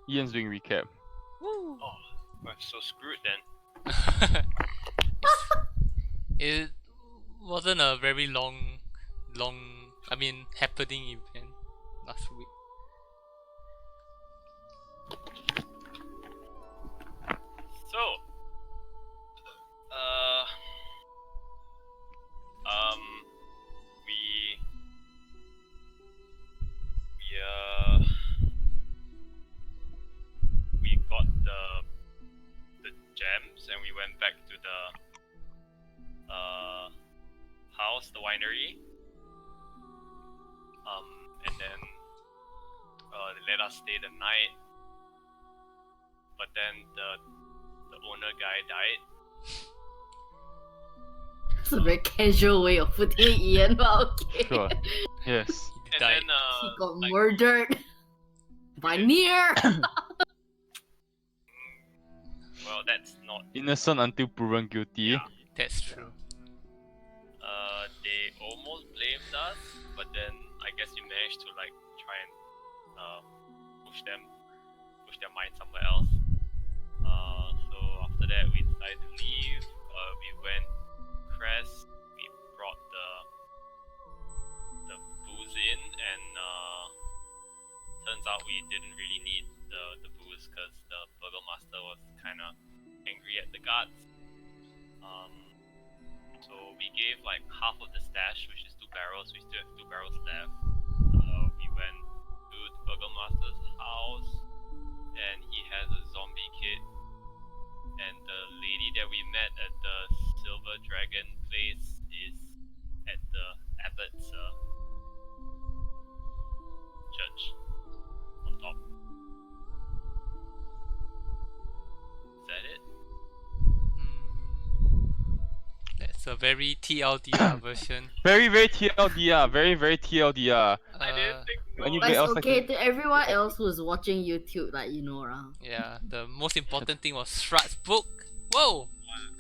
Ian's doing recap. Woo! Oh, I'm so screwed then. It wasn't a very long happening event last week. So, we got the gems and we went back to the house, the winery. And then they let us stay the night. But then the owner guy died. It's a very casual way of putting it, Ian, but okay. Sure. Yes. He And died. then He got murdered by Nier. Well, that's not. Innocent until proven guilty. Yeah. That's true. They almost blamed us, but then I guess we managed to like try and push their mind somewhere else. So after that we decided to leave. We went Krezk. We brought the booze in, and turns out we didn't really need the booze because the burgomaster was kind of angry at the guards. So we gave like half of the stash, which is 2 barrels. We still have 2 barrels left. We went to the burgomaster's house, and he has a zombie kid. And the lady that we met at the Silver Dragon place is at the abbot's church on top. Is that it? That's a very TLDR version. Very TLDR. Very TLDR. I didn't think so. Anybody But it's else okay like to everyone else who's watching YouTube, like, you know, Yeah, the most important thing was Strahd's book. Whoa!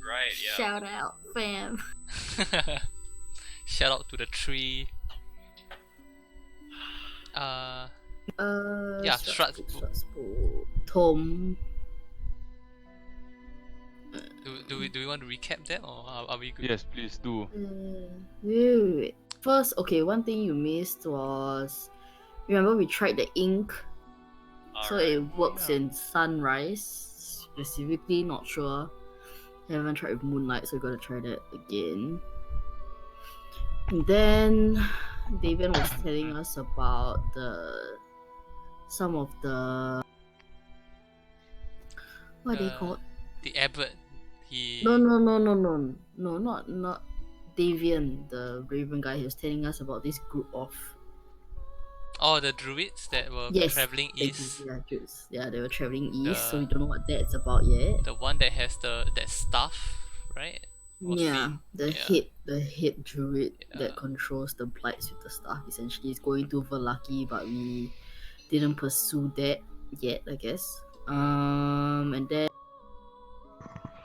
Right, yeah. Shout out, fam. Shout out to the tree. Yeah, Strahd's book. Tom. Do we want to recap that, or are we good? Yes, please do. Wait. First, okay, one thing you missed was, remember we tried the ink? So Alright. it works in sunrise, specifically, not sure. I haven't tried with moonlight, so we're gonna try that again. And then Davian was telling us about some of the, what are they called? The abbot. He. No, not Davian, the Raven guy. He was telling us about this group of Oh, the druids that were traveling east. Yeah, they were traveling east, so we don't know what that's about yet. The one that has that staff, right? Was Yeah, he? the head druid that controls the blights with the staff essentially is going to Valaki, but we didn't pursue that yet, I guess. And then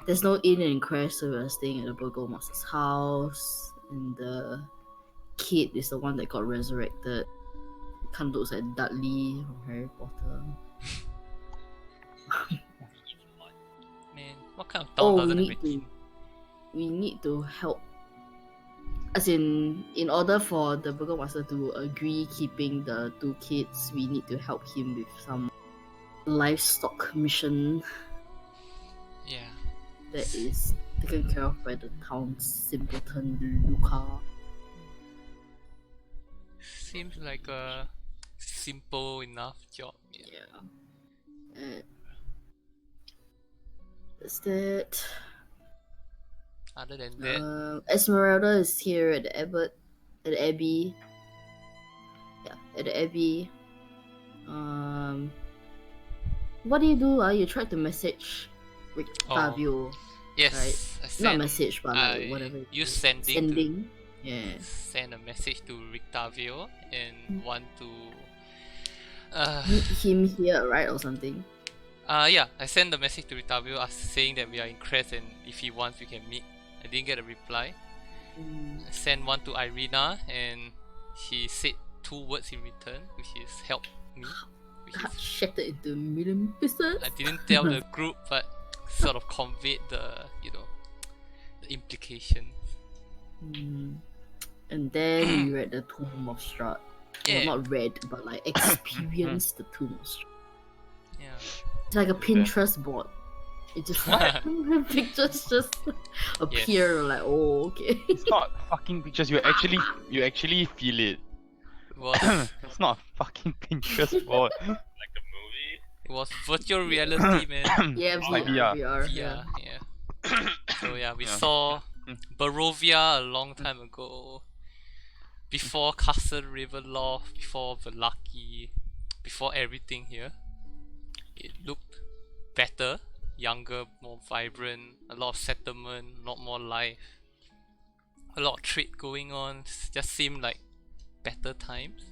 there's no inn in Krezk, so we're staying at the burgomaster's house, and the kid is the one that got resurrected. Kind of looks like Dudley from Harry Potter. Man, what kind of town doesn't have we need to help. As in order for the burgomaster to agree keeping the 2 kids, we need to help him with some livestock mission. Yeah. That is taken care of by the town's simpleton Luca. Seems like a simple enough job. Yeah. That's that. Other than that, Esmeralda is here at the Abbey. Yeah, at the Abbey. What do? You tried to message Rictavio. yes, right? I sent, Not message, but like whatever. You sending. Sending. Yeah. Send a message to Rictavio and want to meet him here, right, or something. Yeah, I sent the message to Rictavio saying that we are in Krezk and if he wants we can meet. I didn't get a reply. I sent one to Irina and she said 2 words in return, which is help me. which Heart is, shattered into a million pieces. I didn't tell the group, but sort of conveyed the the implication. And then we read the Tomb of Strahd. Well, Yeah. not read, but like experienced the Tomb of Strahd. Yeah. It's like a Pinterest board. It just pictures just appear like, oh, okay. It's not fucking pictures. You actually feel it. It was It's not a fucking Pinterest board. Like a movie. it was virtual reality, man. Yeah, Like VR, VR. VR. Yeah, yeah. So yeah, we Yeah. saw Barovia a long time ago. Before Castle Ravenloft, before Vallaki, before everything here. It looked better, younger, more vibrant, a lot of settlement, a lot more life, a lot of trade going on. Just seemed like better times.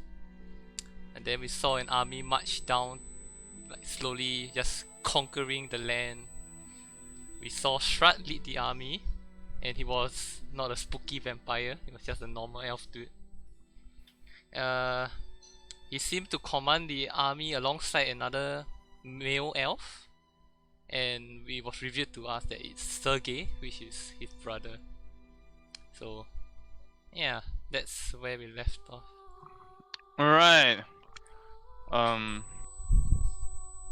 And then we saw an army march down, like slowly just conquering the land. We saw Strahd lead the army, and he was not a spooky vampire, he was just a normal elf dude. He seemed to command the army alongside another male elf, and it was revealed to us that it's Sergei, which is his brother. So yeah, that's where we left off. Alright.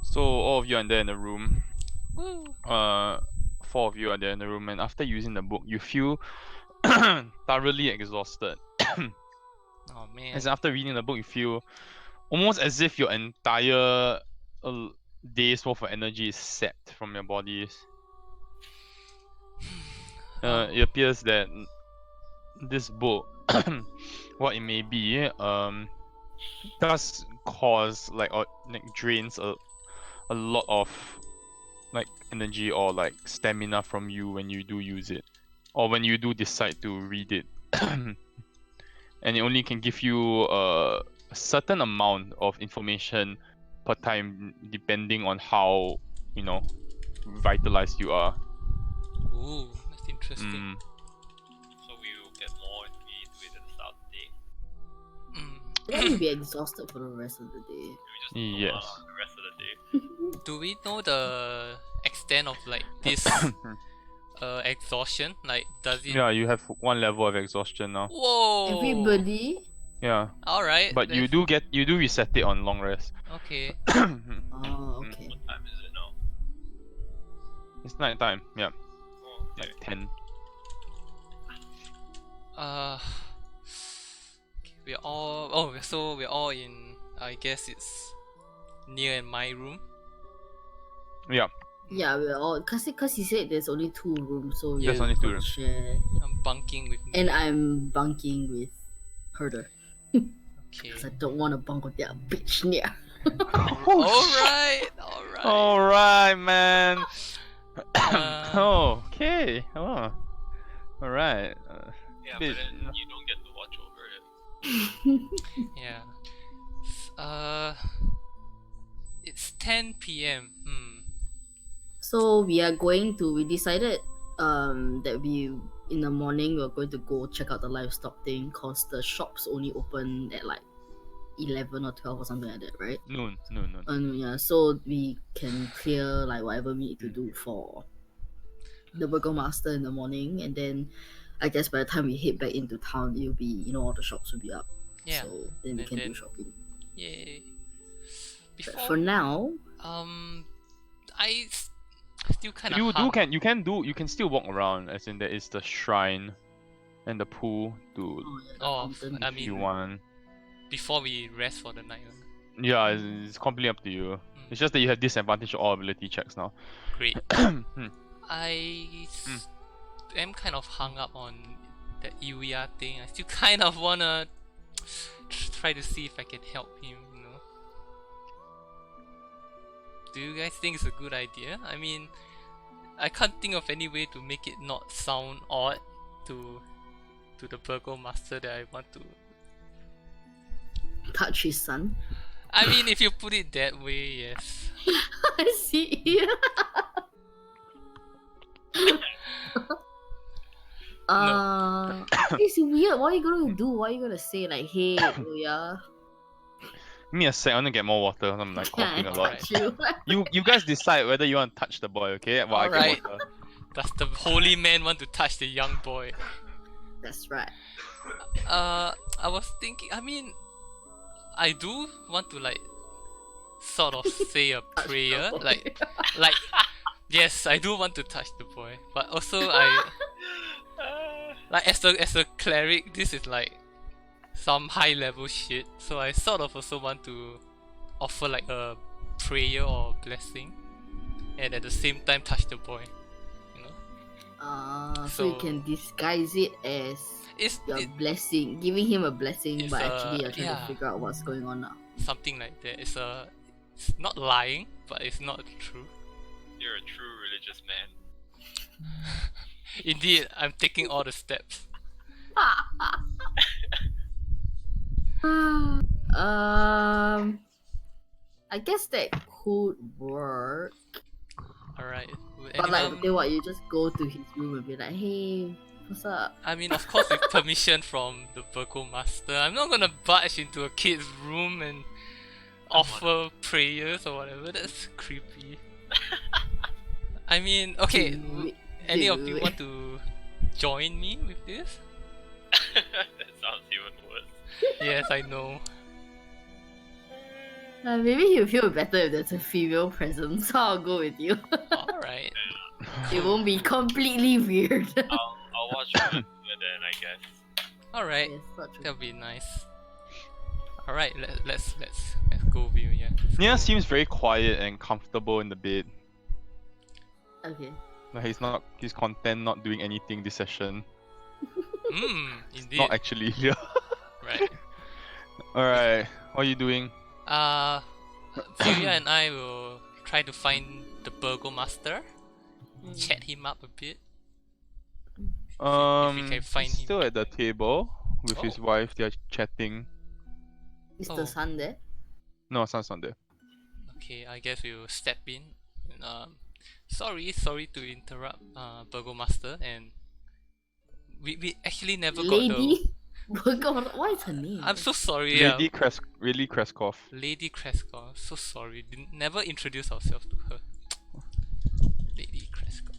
So all of you are there in the room. Woo! 4 of you are there in the room, and after using the book, you feel thoroughly exhausted. Oh man. As in, after reading the book, you feel almost as if your entire day's worth of energy is sapped from your bodies. It appears that this book, what it may be, does cause like drains a lot of like energy or like stamina from you when you do use it, or when you do decide to read it. And it only can give you a certain amount of information per time, depending on how vitalized you are. Ooh, that's interesting. So we will get more if we do it at the start of the day. Then you'll be exhausted for the rest of the day. We just Yes. the rest of the day. Do we know the extent of like this exhaustion? Like, does it? Yeah, you have 1 level of exhaustion now. Whoa! Everybody? Yeah, Alright. but you do reset it on long rest. Okay. Oh, okay. What time is it now? It's night time. Yeah, Oh, okay. like 10. We're all. Oh, so we're all in. I guess it's near in my room. Yeah. Yeah, we're all cause he said there's only 2 rooms, so There's we're only 2 gonna rooms. share. I'm bunking with me. And I'm bunking with Herder. Okay. Cause I don't want to bunk with that bitch near. Alright. Alright. Alright, man. Uh, Okay. Oh. Alright. Yeah, Bit- but then you don't get to watch over it. Yeah. It's 10 p.m. So we decided that we in the morning we're going to go check out the livestock thing, cause the shops only open at like 11 or 12 or something like that, right? Noon. Yeah, so we can clear like whatever we need to do for the burgomaster in the morning, and then I guess by the time we head back into town, it'll be all the shops will be up. Yeah. So then we And can do then- shopping. Yay. But Before, for now, I still kind of. You can still walk around, as in there is the shrine and the pool to the Oh, fountain. I if you mean, want. before we rest for the night. Yeah, it's completely up to you. It's just that you have disadvantage of all ability checks now. Great. Hmm. Am kind of hung up on that Iwia thing. I still kind of wanna try to see if I can help him. Do you guys think it's a good idea? I mean, I can't think of any way to make it not sound odd to the burgomaster that I want to. Touch his son. I mean, if you put it that way, yes. I see. It's weird. What are you gonna do? What are you gonna say? Like, hey, Uya? Give me a sec, I want to get more water. I'm like Can I coughing a lot. touch you? You guys decide whether you want to touch the boy, okay? While I Alright. get water. Does the holy man want to touch the young boy? That's right. I was thinking. I mean, I do want to like sort of say a Touch the prayer, boy. like yes, I do want to touch the boy, but also I like as a cleric, this is like some high level shit. So I sort of also want to offer like a prayer or blessing, and at the same time touch the boy. You know, So you So- can disguise it as it's your it, blessing, giving him a blessing, It's but a- actually you're trying yeah. to figure out what's going on now. something like that. It's not lying, but it's not true. You're a true religious man. Indeed, I'm taking all the steps. I guess that could work. Alright. Would But like, anyone- then what? You just go to his room and be like, "Hey, what's up?" I mean, of course, with permission from the Burgomaster. I'm not gonna barge into a kid's room and offer prayers or whatever. That's creepy. I mean, okay. Do it, Any of do you it. want to join me with this? That sounds even worse. Yes, I know. Maybe he'll feel better if there's a female presence. So I'll go with you. Alright. It won't be completely weird. I'll watch it then, I guess. Alright. Yes, not true. That'll be nice. Alright, let's go view, yeah. Let's Nia go. seems very quiet and comfortable in the bed. Okay. Like he's content not doing anything this session. Indeed. Not actually here. Right. Alright, what are you doing? Furia and I will try to find the Burgomaster, chat him up a bit. if we can find He's him. still at the table with his Oh. wife. They're chatting. Is Oh. the sun there? No, it's not there. Okay, I guess we'll step in. And, sorry to interrupt, Burgomaster, and we actually never got the. Lady? God, what is her name? I'm so sorry. Yeah. Lady Krezkov. Lady Krezk. So sorry. Never introduce ourselves to her. Lady Krezk.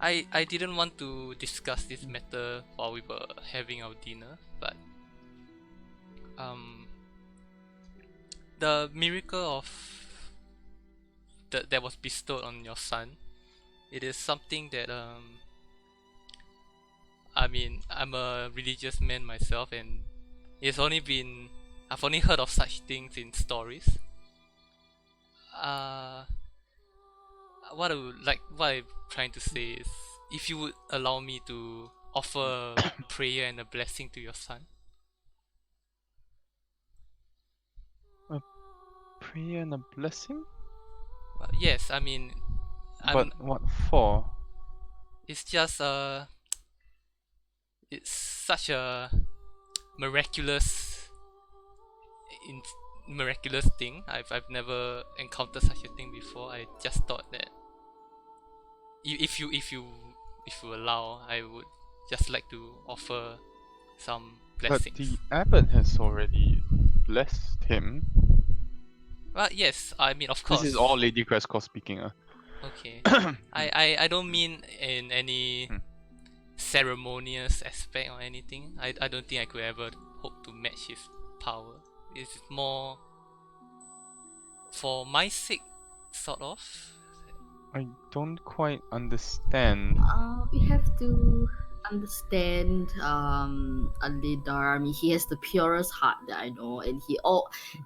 I didn't want to discuss this matter while we were having our dinner, but the miracle of that was bestowed on your son, it is something that I mean, I'm a religious man myself, and I've only heard of such things in stories. What I'm trying to say is, if you would allow me to offer a prayer and a blessing to your son. Prayer and a blessing? Yes, I mean, But what for? it's just it's such a miraculous thing. I've never encountered such a thing before. I just thought that if you allow, I would just like to offer some But blessings. the abbot has already blessed him. Well, yes, I mean, of course. This is all Lady Krezkov speaking. Okay. I don't mean in any ceremonious aspect or anything. I don't think I could ever hope to match his power. It's more for my sake, sort of. I don't quite understand. We have to understand Alidar. I mean, he has the purest heart that I know, and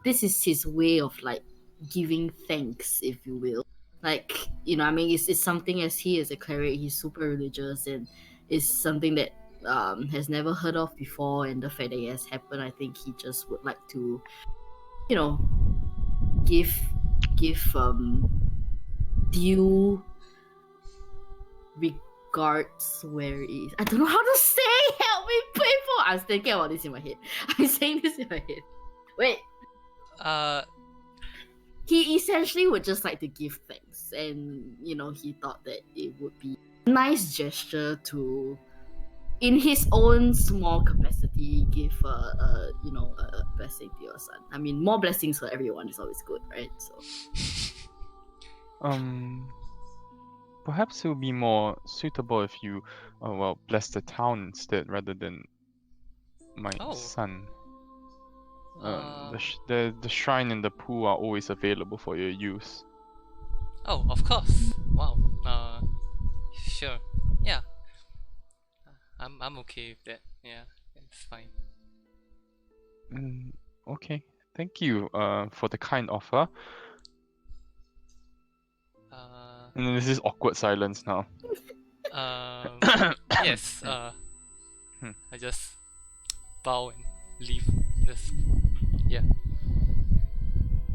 this is his way of like giving thanks, if you will. Like, you know, I mean, it's something, as he is a cleric, he's super religious, and it's something that has never heard of before, and the fact that it has happened, I think he just would like to, you know, give due regards where it is. I don't know how to say. Help me, people. I was thinking about this in my head. I'm saying this in my head. Wait. He essentially would just like to give thanks, and you know, he thought that it would be a nice gesture to in his own small capacity, give a blessing to your son. I mean, more blessings for everyone is always good, right? So Perhaps it would be more suitable if you, bless the town instead rather than my Oh. son. Uh, The shrine and the pool are always available for your use. oh, of course. Wow. Sure. Yeah. I'm okay with that. Yeah, it's fine. Okay. Thank you for the kind offer. And then there's this awkward silence now. Yes. I just bow and leave. Just yeah.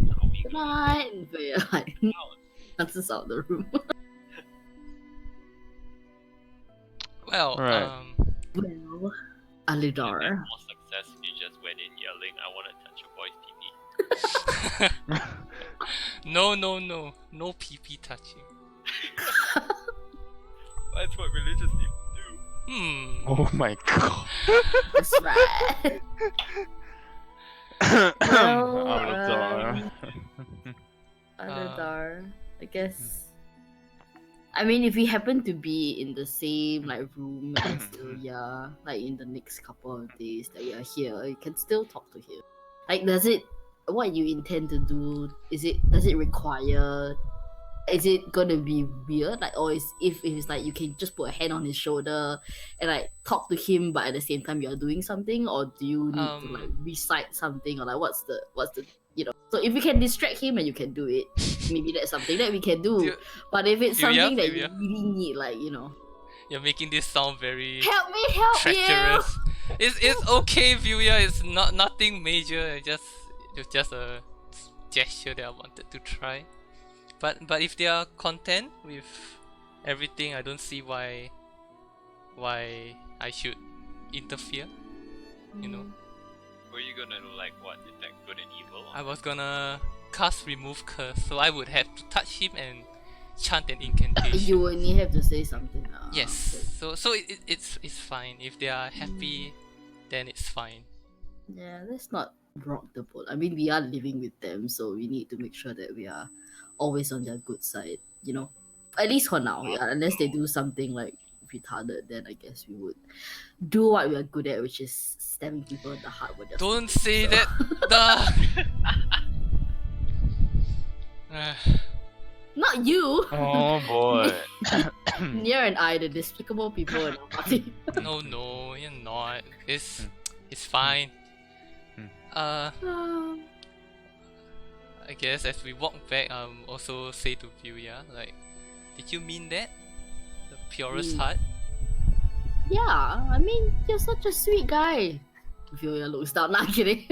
How we good gonna night. But yeah, like, answers out the room. Well. Alright. Well, Alidar. more success if you just went in yelling, I want to touch your boy's pee. No pee touching. That's what religious people do. Oh my god. That's right. Well, Alidar. Alidar, I guess. I mean, if we happen to be in the same like room and still, yeah, like in the next couple of days that we are here, you can still talk to him. Like, what you intend to do? Does it require? Is it gonna be weird? Like, or if it's like you can just put a hand on his shoulder and like talk to him, but at the same time you're doing something, or do you need to like recite something, or like what's the So if you can distract him and you can do it, maybe that's something that we can do. But if it's something that you really need, like you're making this sound very help me, treacherous. It's okay, Vuya. It's nothing major. It's just a gesture that I wanted to try. But if they are content with everything, I don't see why I should interfere. You know. Were you gonna like what? Detect good and evil? I was gonna cast remove curse, so I would have to touch him and chant an incantation. You only have to say something. Yes. So it's fine. If they are happy, then it's fine. Yeah, let's not rock the boat. I mean, we are living with them, so we need to make sure that we are always on their good side. At least for now. Yeah, unless they do something like retarded, then I guess we would do what we are good at, which is stabbing people in the heart with their Don't feet, say so. that. Not you. Oh boy. Nier and I, the despicable people in our party. No, you're not. It's fine. I guess as we walk back, also say to Vuya, like, did you mean that? The purest heart? Yeah, I mean, you're such a sweet guy. Vuya looks down, not kidding.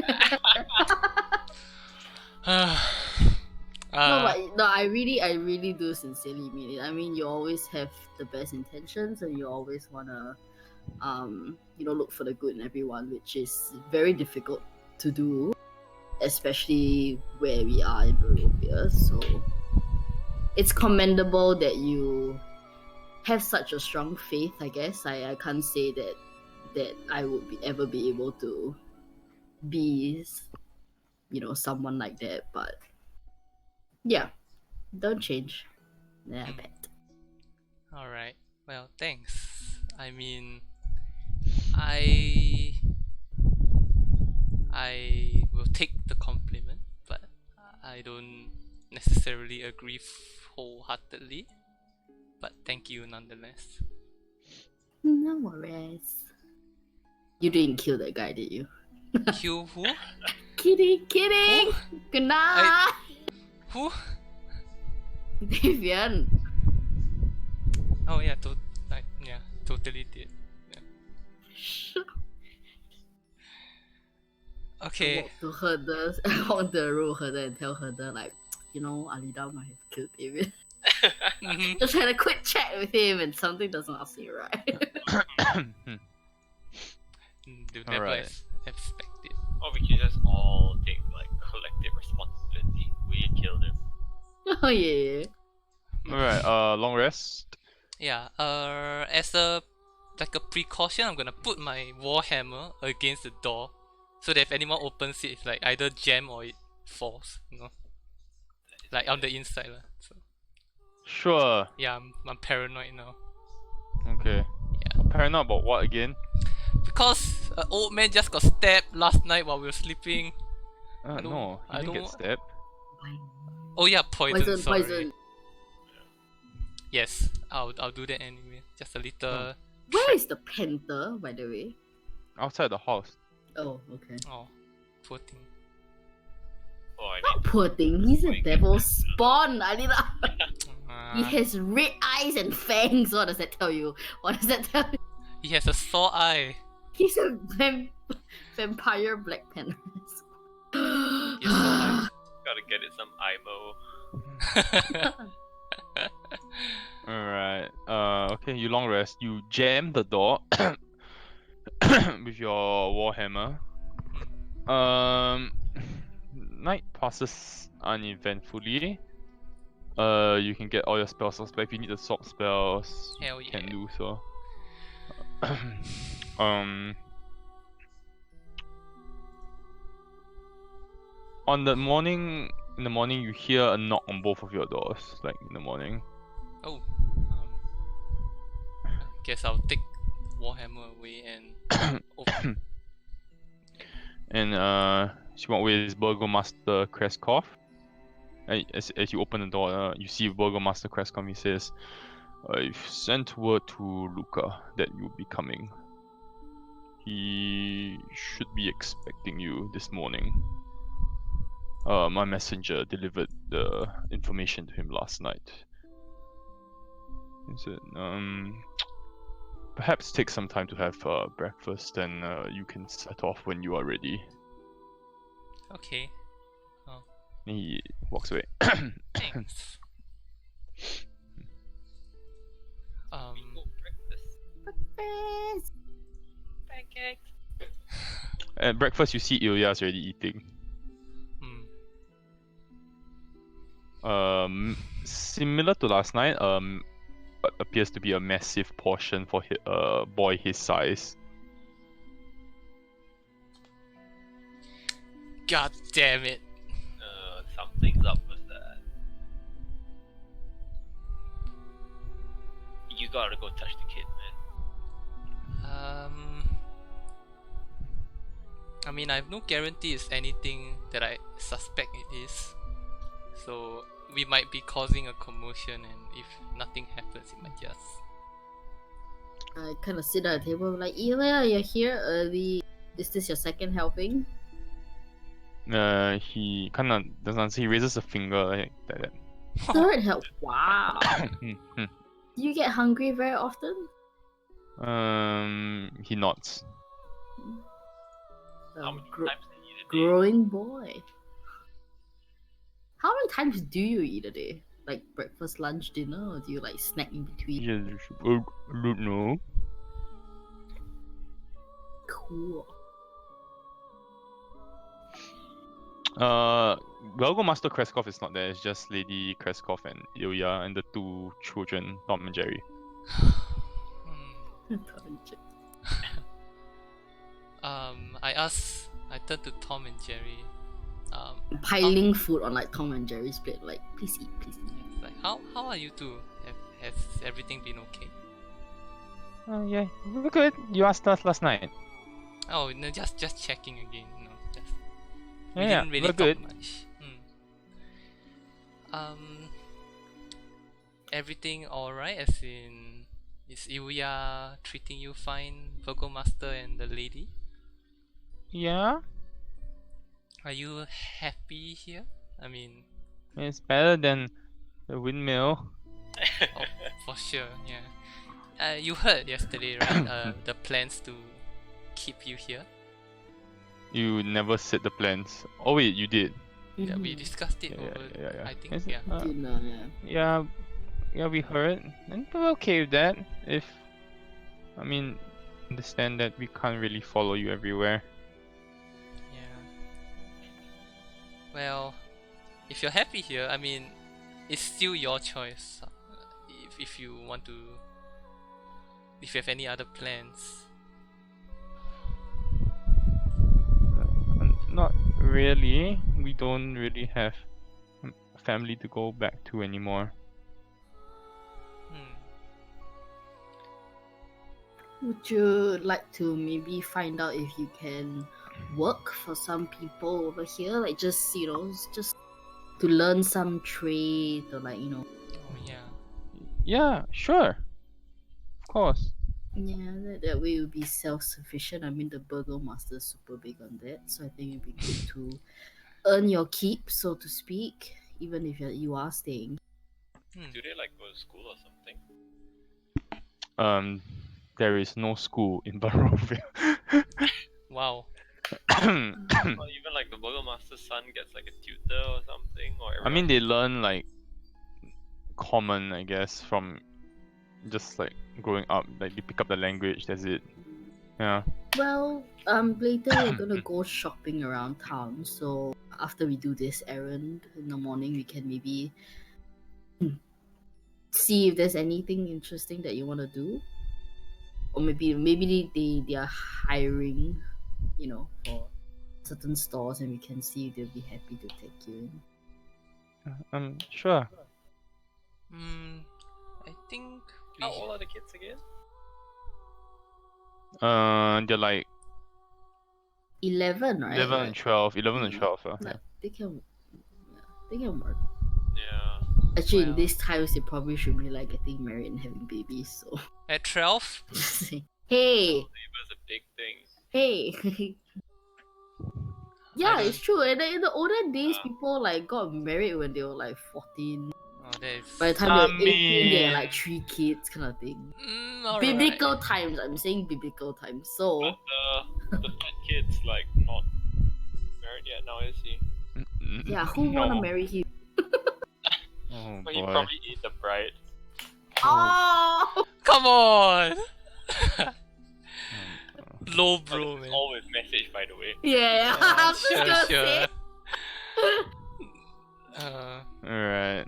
No, I really do sincerely mean it. I mean, you always have the best intentions, and you always wanna, look for the good in everyone, which is very difficult to do, especially where we are in Barovia. So it's commendable that you have such a strong faith. I guess I can't say that I would ever be able to be, someone like that, but. Yeah, don't change. Yeah, pet. Alright, well, thanks. I mean, I will take the compliment, but I don't necessarily agree wholeheartedly. But thank you nonetheless. No worries. You didn't kill that guy, did you? Kill who? Kidding! Who? Good night! Who? Davian. Oh yeah, totally did. Yeah. Okay. I walk the road Herder and tell Herder like, Alida might have killed Davian. Just had a quick chat with him and something doesn't seem right. They'll never expect it. Or we could just all take like collective responsibility. We killed him. Oh yeah. Alright, long rest. Yeah, as a like a precaution, I'm gonna put my warhammer against the door, so that if anyone opens it, it's like either jam or it falls. You know, like on the inside lah. So Sure. yeah, I'm paranoid now. Okay. Yeah. Paranoid about what again? Because an old man just got stabbed last night while we were sleeping. I don't- No, he I didn't don't get wa- stabbed. Oh yeah, poison. Sorry. Poison. Yes, I'll do that anyway. Just a little. Where is the panther, by the way? Outside the house. Oh, okay. Oh, poor thing. Oh, I Not mean, poor thing, he's a devil spawn, Alina. He Uh, has red eyes and fangs. What does that tell you? What does that tell you? he has a sore eye. He's a vampire Black Panther. Yes, so gotta get it some IMO. Alright. Okay, you long rest. You jam the door with your warhammer. Night passes uneventfully. You can get all your spells, but if you need the sword spells, Hell you can yeah. do so. In the morning, you hear a knock on both of your doors, like in the morning. Oh, guess I'll take warhammer away and open. And she walked with Burgomaster Krezk. As you open the door, you see Burgomaster Krezk. He says, "I've sent word to Luca that you'll be coming. He should be expecting you this morning. My messenger delivered the information to him last night. He said, perhaps take some time to have breakfast, and you can set off when you are ready." Okay, And he walks away. thanks. Bingo breakfast. Breakfast. Pancakes. At breakfast, you see Ilya's already eating. Similar to last night, what appears to be a massive portion for a boy his size. God damn it. Something's up with that. You gotta go touch the kid, man. I mean, I have no guarantee it's anything that I suspect it is. So we might be causing a commotion, and if nothing happens, it might just. I kind of sit at the table like, Ilya, you're here early. Is this your second helping? He kind of doesn't answer. He raises a finger like that. Third help. Wow. Hmm. Do you get hungry very often? He nods. How many times do you eat a day? Growing boy. How many times do you eat a day? Like breakfast, lunch, dinner, or do you like snack in between? Yes, I don't know. Cool. Burgomaster Krezk is not there. It's just Lady Krezk and Ilya and the two children, Tom and Jerry. I turned to Tom and Jerry. Piling food on like Tom and Jerry's plate, like please eat, please eat. It's like, how are you two? Has everything been okay? Yeah, we're good. You asked us last night. Oh, no, just checking again. No, just we Yeah, didn't really we're talk good. much. Everything alright? As in, is Ilya treating you fine, Burgomaster and the lady? Yeah, Are you happy here? I mean, it's better than the windmill. oh, for sure, yeah. You heard yesterday, right? The plans to keep you here. You never said the plans. Oh wait, you did. Yeah, we discussed it Yeah, over. yeah. I think, Is it? yeah. Dinner, yeah. Yeah, we heard, and we're okay with that. Understand that we can't really follow you everywhere. Yeah. Well, if you're happy here, I mean, it's still your choice. If you want to if you have any other plans. Not really. We don't really have a family to go back to anymore. Hmm. Would you like to maybe find out if you can work for some people over here? Like just just to learn some trade or Oh yeah. Yeah, sure. Of course. Yeah, that way it would be self-sufficient. I mean, the Burgomaster is super big on that, so I think it'd be good to earn your keep, so to speak, even if you are staying. Do they like go to school or something? There is no school in Barovia. Wow. Or even like the Burgomaster's son gets like a tutor or something, or I mean, everyone they learn like common, I guess, from just like growing up. Like they pick up the language. That's it. Yeah. Well, later we're gonna go shopping around town, so after we do this errand in the morning, we can maybe see if there's anything interesting that you want to do, or maybe they are hiring, for certain stores, and we can see if they'll be happy to take you in. Sure. I think we. How old are the kids again? They're like 11, right? 11 and 12. 11 and Yeah. 12. Like, they can work. Yeah. Actually, in Well. these times, they probably should be like getting married and having babies. So, At 12? hey, Labor's a big thing. hey. Yeah, I it's true. And in the olden days, Yeah. people like got married when they were like 14. Oh, that is. By the time I they were 18, they had like mean- 3 kids, kind of thing. Alright. Biblical times. I'm saying biblical times. So, But the third kid's like not married yet now, is he? yeah, who wanna No. marry him? Oh But he boy. probably ate the bride. Oh! Come on! Low Oh, bro, this is man. always message, by the way. Yeah, I was just sure, gonna sure. say. Alright.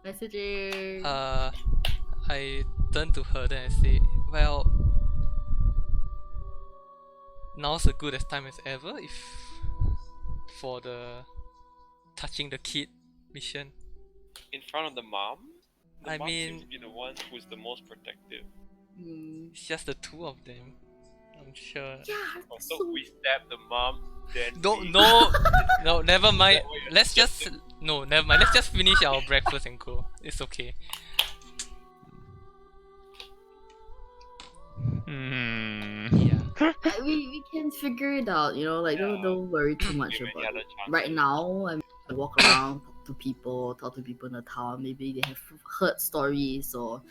Messaging. I turn to her then I say, well, now's as good as time as ever if for the touching the kid mission. In front of the mom? The I mom seems mean- to be the one who's the most protective. It's just the two of them. I'm sure. Yeah, Oh, so so we stab the mom, then No, we... no, never mind. That way you're Let's just never mind. Let's just finish our breakfast and go. It's okay. Yeah. we can figure it out, like Yeah. don't worry too much Give any about other it. chances. Right now, I walk around, talk to people in the town. Maybe they have heard stories, or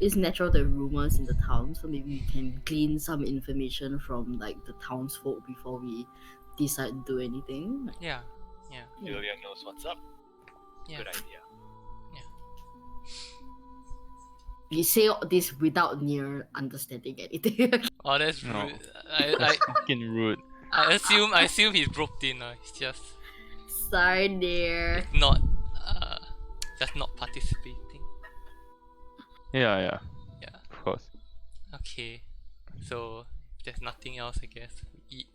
it's natural there are rumors in the town, so maybe we can glean some information from like the townsfolk before we decide to do anything. Yeah. Julia knows what's up. Yeah. Good idea. You say all this without near understanding anything. Oh, that's No. rude. I Fucking rude. I assume he's roped in. He's just Sorry, dear. not just not participating. Yeah. Yeah. Of course. Okay. So if there's nothing else, I guess we eat.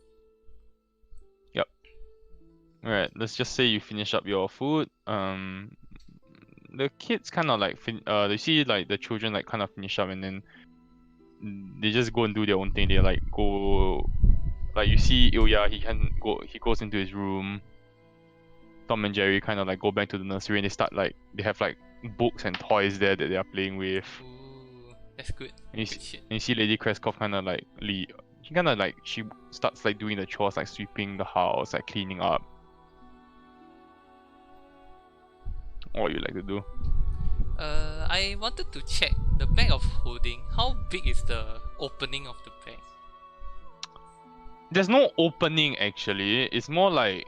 Alright, let's just say you finish up your food. The kids kind of like they see like the children like kind of finish up, and then they just go and do their own thing. They like go, like you see Ilya, he goes into his room. Tom and Jerry kind of like go back to the nursery, and they have like books and toys there that they are playing with. Ooh, that's good. And you, Good shit. and you see Lady Krezk kind of like she starts like doing the chores, like sweeping the house, like cleaning up. What you like to do? I wanted to check the bag of holding. How big is the opening of the bag? There's no opening actually. It's more like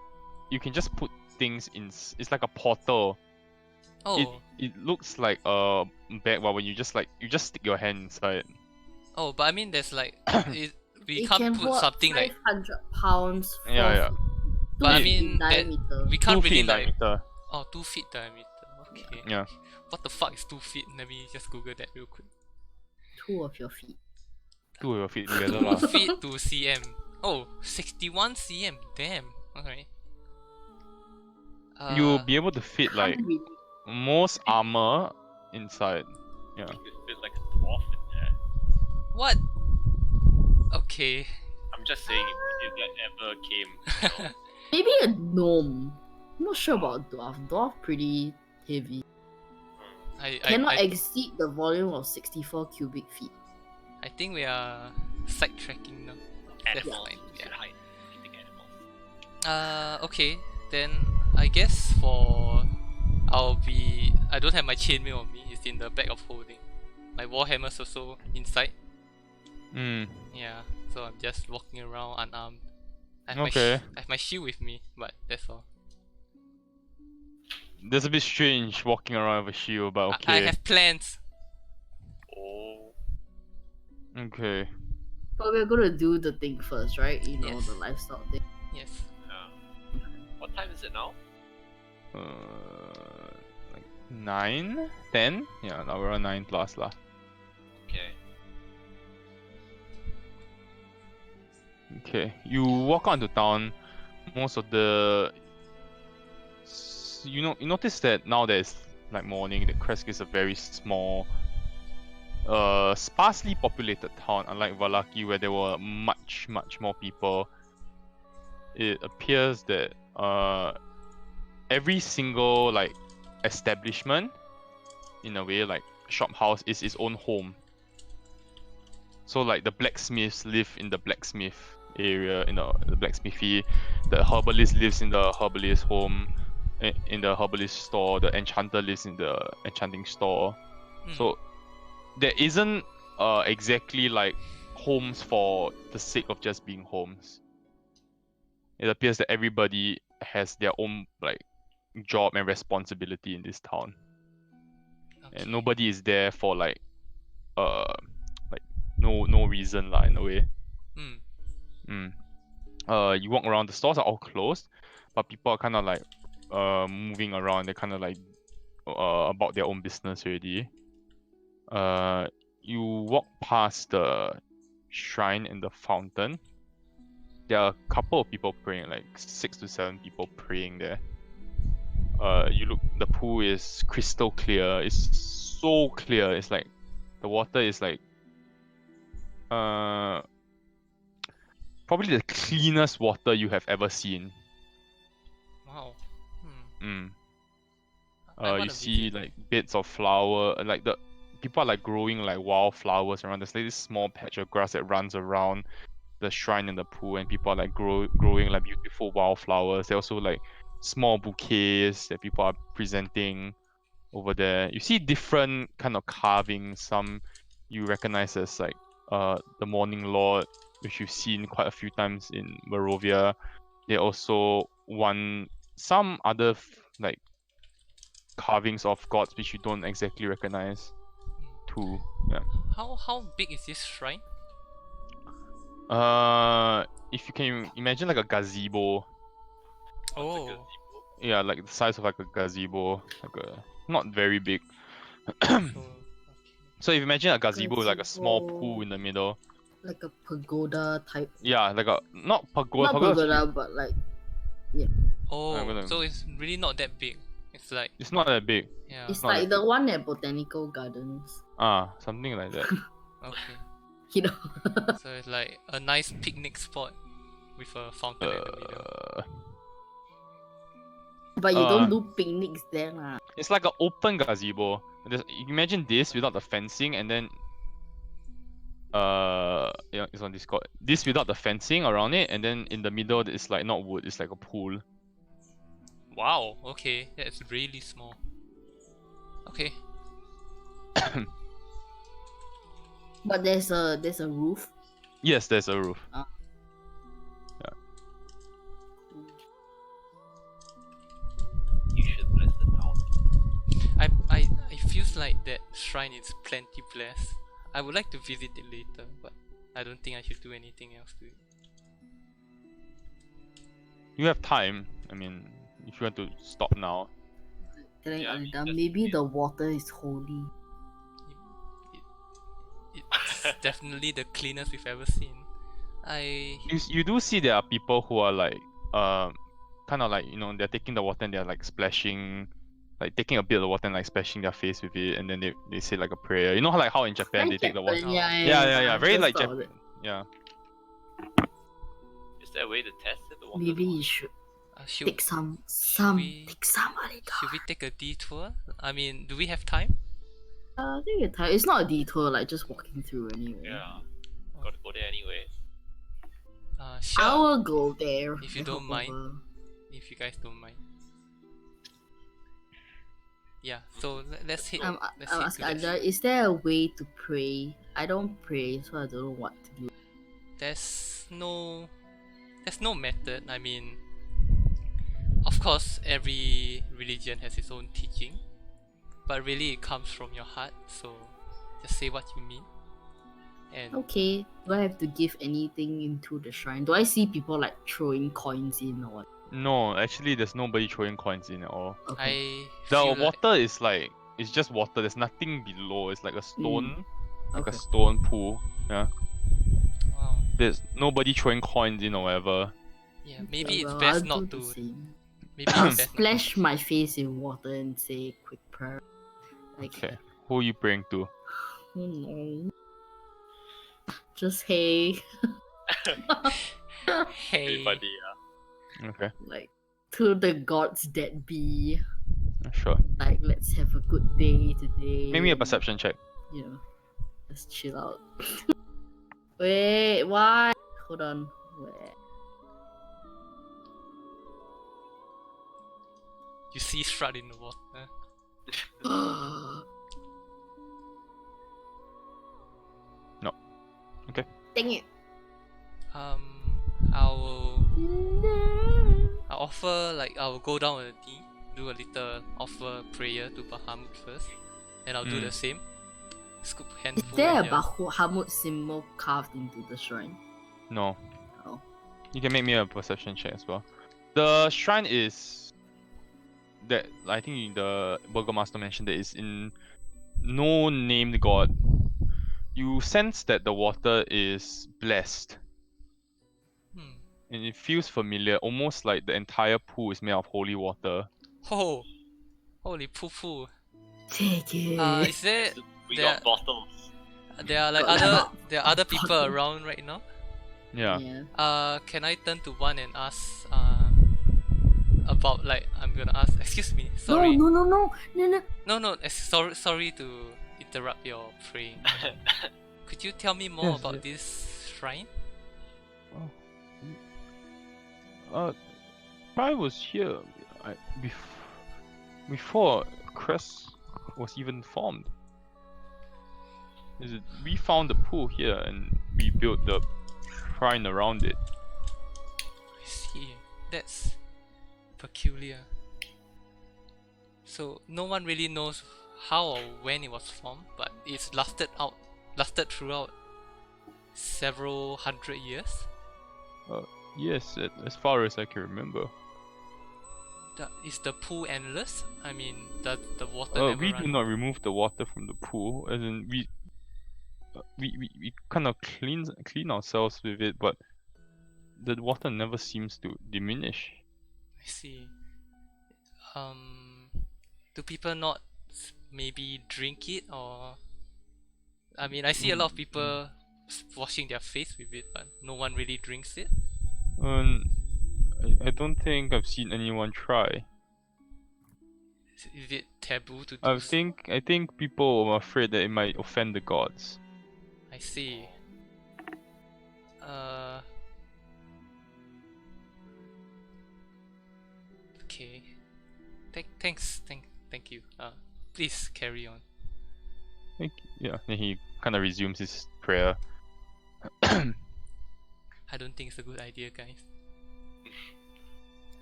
you can just put things in. It's like a portal. Oh, It looks like a bag, but when you just stick your hand inside. oh, but I mean, there's like we It can't can put hold something like. 500 pounds. Yeah. But I 2 feet mean, that- diameter. We can't 2 feet really in like. diameter. Oh, 2 feet diameter. Okay. Yeah. What the fuck is 2 feet? Let me just Google that real quick. 2 of your feet. 2 of your feet together 2 lah. feet to cm. Oh, 61 cm. Damn. Alright. You'll be able to fit like Can't really- most armor inside. Yeah. You could fit like a dwarf in there. What? Okay. I'm just saying if that ever came, you know, Maybe a gnome. I'm not sure about dwarf. Dwarf pretty heavy. I Cannot exceed the volume of 64 cubic feet. I think we are sidetracking now. That's animals, fine. you should hide eating animals. Okay. Then I guess I don't have my chainmail on me. It's in the bag of holding. My warhammer's also inside. Mm. Yeah. So I'm just walking around unarmed. I have, Okay. I have my shield with me, but that's all. That's a bit strange walking around with a shield, but okay. I have plans. Oh, Okay. But we're gonna do the thing first, right? You know, Yes. the livestock thing. Yes. yeah. What time is it now? Like 9? 10? Yeah, now we're on 9 plus lah. Okay. Okay. You walk onto town, most of the you notice that now that it's like morning, that Krezk is a very small, sparsely populated town, unlike Vallaki where there were much more people. It appears that every single like establishment, in a way, like shop house, is its own home. So like the blacksmiths live in the blacksmith area, in the blacksmithy. The herbalist lives in the herbalist home, in the herbalist store. The enchanter lives in the enchanting store. So there isn't exactly like homes for the sake of just being homes. It appears that everybody has their own like job and responsibility in this town, and nobody is there for like no reason lah, in a way. You walk around, the stores are all closed, but people are kind of like moving around. They're kind of like about their own business already. You walk past the shrine and the fountain. There are a couple of people praying, like 6 to 7 people praying there. You look, the pool is crystal clear. It's so clear. It's like the water is like probably the cleanest water you have ever seen. Wow. You see like beds of flower, like the people are like growing like wildflowers around. There's like this small patch of grass that runs around the shrine and the pool, and people are like growing like beautiful wildflowers. There are also like small bouquets that people are presenting over there. You see different kind of carvings. Some you recognize as like the Morning Lord, which you've seen quite a few times in Barovia. There also some other like carvings of gods which you don't exactly recognize too. Yeah. How big is this shrine? If you can imagine like a gazebo. Oh. Yeah, like the size of like a gazebo, like a not very big. So if you imagine a gazebo with like a small pool in the middle. Like a pagoda type. Yeah, like a not pagoda. Not pagoda, but like Oh, so it's really not that big. It's like it's not that big. yeah. it's not like that the one at Botanical Gardens. Something like that. Okay. You know. So it's like a nice picnic spot with a fountain in the middle. But you don't do picnics there lah. It's like an open gazebo. Imagine this without the fencing, and then yeah, it's on Discord. This without the fencing around it, and then in the middle it's like not wood, it's like a pool. Wow, okay, that's really small. Okay. But there's a roof. Yes, there's a roof. You should bless the town. I feels like that shrine is plenty blessed. I would like to visit it later, but I don't think I should do anything else to it. You have time. I mean, if you want to stop now. telling Yeah, I mean, Alida, that's maybe it. the water is holy. It's definitely the cleanest we've ever seen. You do see there are people who are like kind of like, you know, they're taking the water and they're like splashing, like taking a bit of the water and like splashing their face with it, and then they say like a prayer. You know how like how in Japan they take the water. Japan, water. Yeah. Very just like thought Japan. of it. Yeah. Is there a way to test it? The water Maybe you should Should take some, we- take some, Alida. should we take a detour? I mean, do we have time? I think it's not a detour, like just walking through anyway. Yeah. Gotta go there anyway. Sure. I will go there. If you and don't hop mind. over. If you guys don't mind. Yeah. So let's hit. I'm let's hit to asking that Alida, shrine. is there a way to pray? I don't pray, so I don't know what to do. There's no method. I mean, of course, every religion has its own teaching, but really it comes from your heart. So just say what you mean. And Okay, do I have to give anything into the shrine? Do I see people like throwing coins in or what? No, actually, there's nobody throwing coins in at all. Okay. I The feel like water is like, it's just water. There's nothing below. It's like a stone, like a Okay. stone pool. Yeah. wow. There's nobody throwing coins in or whatever. Yeah, maybe it's Well, best I'll not do the to. same. Maybe I'll it's best not to. splash my face in water and say a quick prayer. Like, Okay. Who are you praying to? oh no. Just hey, Hey. Everybody, Okay. like to the gods that be. Sure. Like, let's have a good day today. Make me a and, perception check. You know, just chill out. Wait, why? Hold on. Where? You see Strahd in the water. Dang it. I'll offer, like, I'll go down on a knee, do a little offer prayer to Bahamut first, and I'll do the same. Scoop Is handful. there a and, yeah. Bahamut symbol carved into the shrine? No. Oh. You can make me a perception check as well. The shrine is that I think the Burgomaster mentioned that it's in no named god. You sense that the water is blessed Hmm. and it feels familiar, almost like the entire pool is made of holy water. Oh, holy poo poo. Take it. Is there we there- got bottles. there are like Got other people around right now? Yeah. Can I turn to one and ask about, like, I'm gonna ask, excuse me, sorry. No. Sorry to interrupt your praying. Could you tell me more Yes, about yes. this shrine? I was here before Krezk was even formed. We found the pool here and we built the shrine around it. I see. That's peculiar. So no one really knows how or when it was formed, but it's lasted throughout several hundred years. Yes, as far as I can remember. Is the pool endless? I mean, does the water never We run? do not remove the water from the pool, as in we kind of clean ourselves with it, but the water never seems to diminish. I see. Do people not maybe drink it, or? I mean, I see a lot of people washing their face with it, but no one really drinks it. I don't think I've seen anyone try. Is it taboo to do? I think people are afraid that it might offend the gods. I see. Okay. Thank you. Please carry on. Yeah, then he kind of resumes his prayer. I don't think it's a good idea, guys.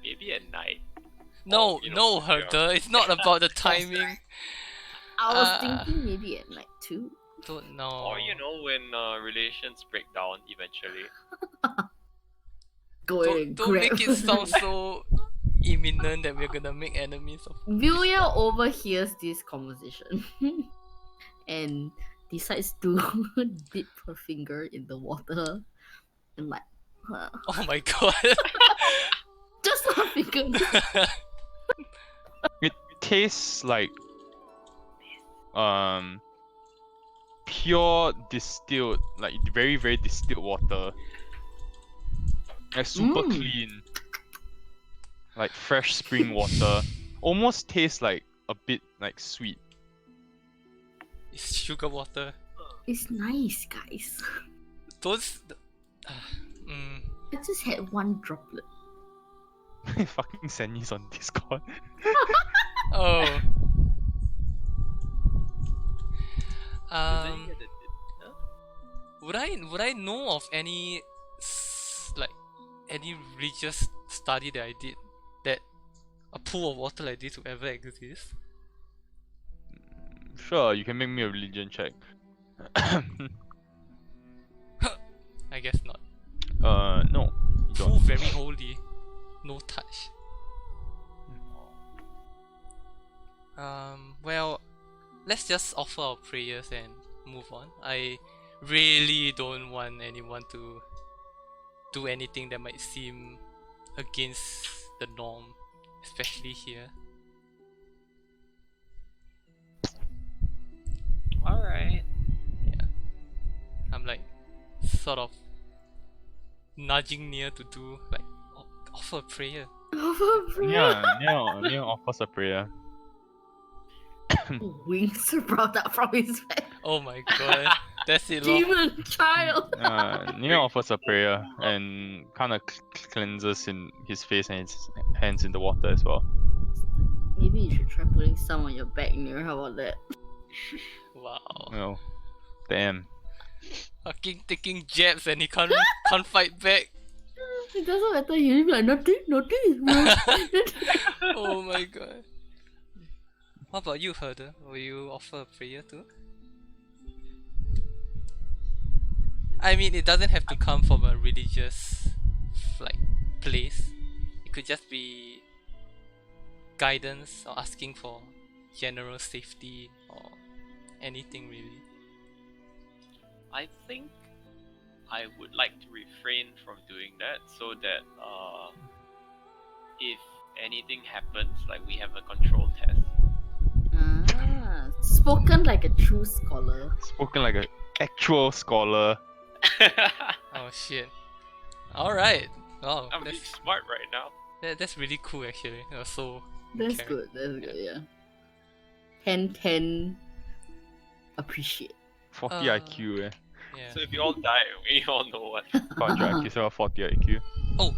Maybe at night. No, you know, no, Herder. It's not about the timing. I was Uh, thinking maybe at night too. Don't know. Or you know when relations break down eventually. Go ahead and Don't make grab. it sound so imminent that we're gonna make enemies of. Vilya overhears this conversation and decides to dip her finger in the water and like, Oh my god. just her finger. It tastes like pure distilled, like very very distilled water. Like super clean. Like fresh spring water. Almost tastes like a bit like sweet. It's sugar water. It's nice, guys. Those. I just had one droplet. Fucking Sandy's on Discord. Oh. Would I know of any like any religious study that I did that a pool of water like this would ever exist? Sure, you can make me a religion check. I guess not. No, you Pool don't. very holy, no touch. Well, let's just offer our prayers and move on. I really don't want anyone to do anything that might seem against the norm, especially here. Alright. Yeah. I'm like sort of nudging near to do like offer a prayer. Neil offers a prayer. Wings sprout out from his head. Oh my god. That's it, lor. Demon child. Neil offers a prayer and kind of cleanses in his face and his hands in the water as well. Maybe you should try putting some on your back, Near. How about that? Wow. Oh, damn. Fucking taking jabs and he can't fight back. It doesn't matter. He'll be like, nothing. Oh my god. What about you, Herder? Will you offer a prayer too? I mean, it doesn't have to come from a religious like place. It could just be guidance or asking for general safety or anything really. I think I would like to refrain from doing that so that if anything happens, like we have a control test. Spoken like a true scholar. Spoken like an actual scholar. Oh shit. Alright. Wow. I'm being smart right now. That's really cool actually. So That's okay. good. That's good. Yeah. 10 appreciate. 40 IQ, eh? Yeah. So if you all die, we all know what. 400 IQ, so 40 IQ. Oh,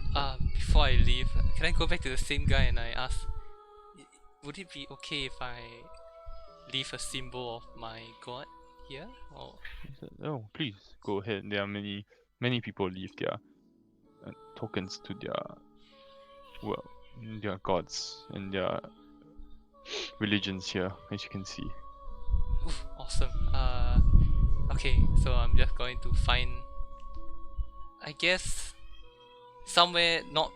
before I leave, can I go back to the same guy and I ask, would it be okay if I leave a symbol of my god here? Or Oh, please go ahead. There are many people leave their tokens to their gods and their religions here, as you can see. oof, awesome. Okay, so I'm just going to find, I guess, somewhere not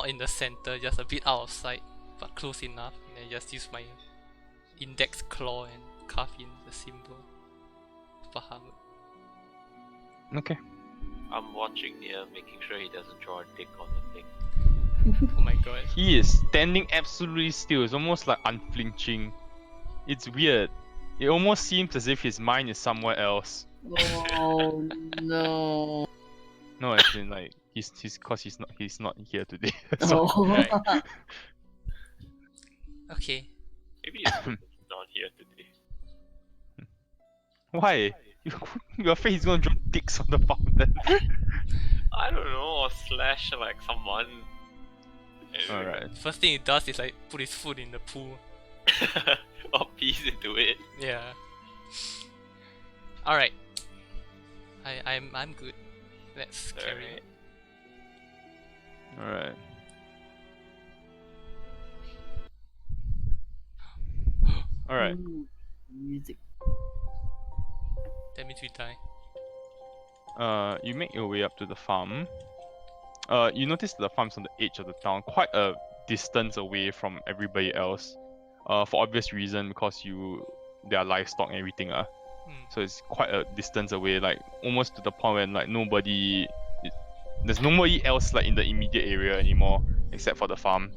in the center, just a bit out of sight, but close enough, and I just use my index claw and carve in the symbol of Bahamut. Okay. I'm watching Nia, making sure he doesn't draw a dick on the thing. Oh my god. He is standing absolutely still. It's almost like unflinching. It's weird. It almost seems as if his mind is somewhere else. Oh no. No, as in like he's not here today. So, Oh. Right. Okay. Maybe he's not here today. why? Your face is gonna drop dicks on the fountain. I don't know, or slash like someone. Anyway. Alright. First thing he does is like put his foot in the pool. Or piece into it. Yeah. Alright. I'm good. Let's carry Alright. it. Alright. Alright. Ooh, music. That means we die. You make your way up to the farm. You notice the farm's on the edge of the town, quite a distance away from everybody else. For obvious reason, because there are livestock and everything. Hmm. So it's quite a distance away, like almost to the point where like there's nobody else like in the immediate area anymore except for the farm.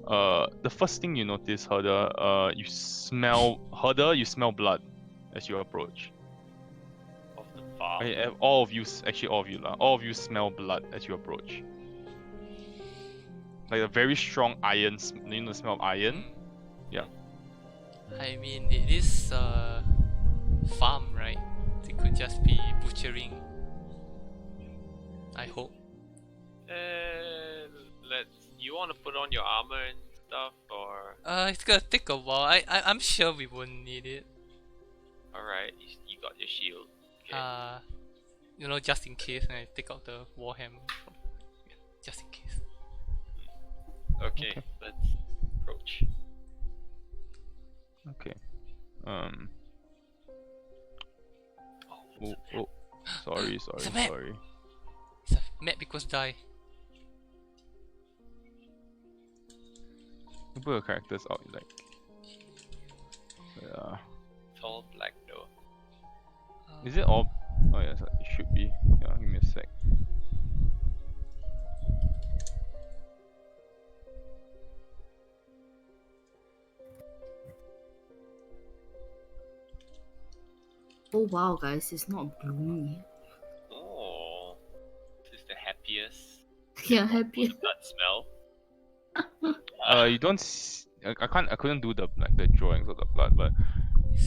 The first thing you notice, Herder, you smell blood as you approach. Of the farm. All of you, actually all of you lah, all of you smell blood as you approach. Like a very strong iron, you know the smell of iron? Yeah. I mean, it is a farm, right? They could just be butchering. I hope. You want to put on your armor and stuff, or? It's gonna take a while. I'm sure we won't need it. Alright, you got your shield. Okay. You know, just in case, and I take out the warhammer. Just in case. Okay, let's approach. Okay. Oh, Oh, sorry. It's a map. It's a map because die. You put your characters out, like. Yeah. it's all black though. Is it all? Oh yes, it should be. Yeah, give me a sec. Oh wow, guys, it's not gloomy. Oh, this is the happiest. Yeah, happy. That smell. You don't. I couldn't do the drawings of the blood, but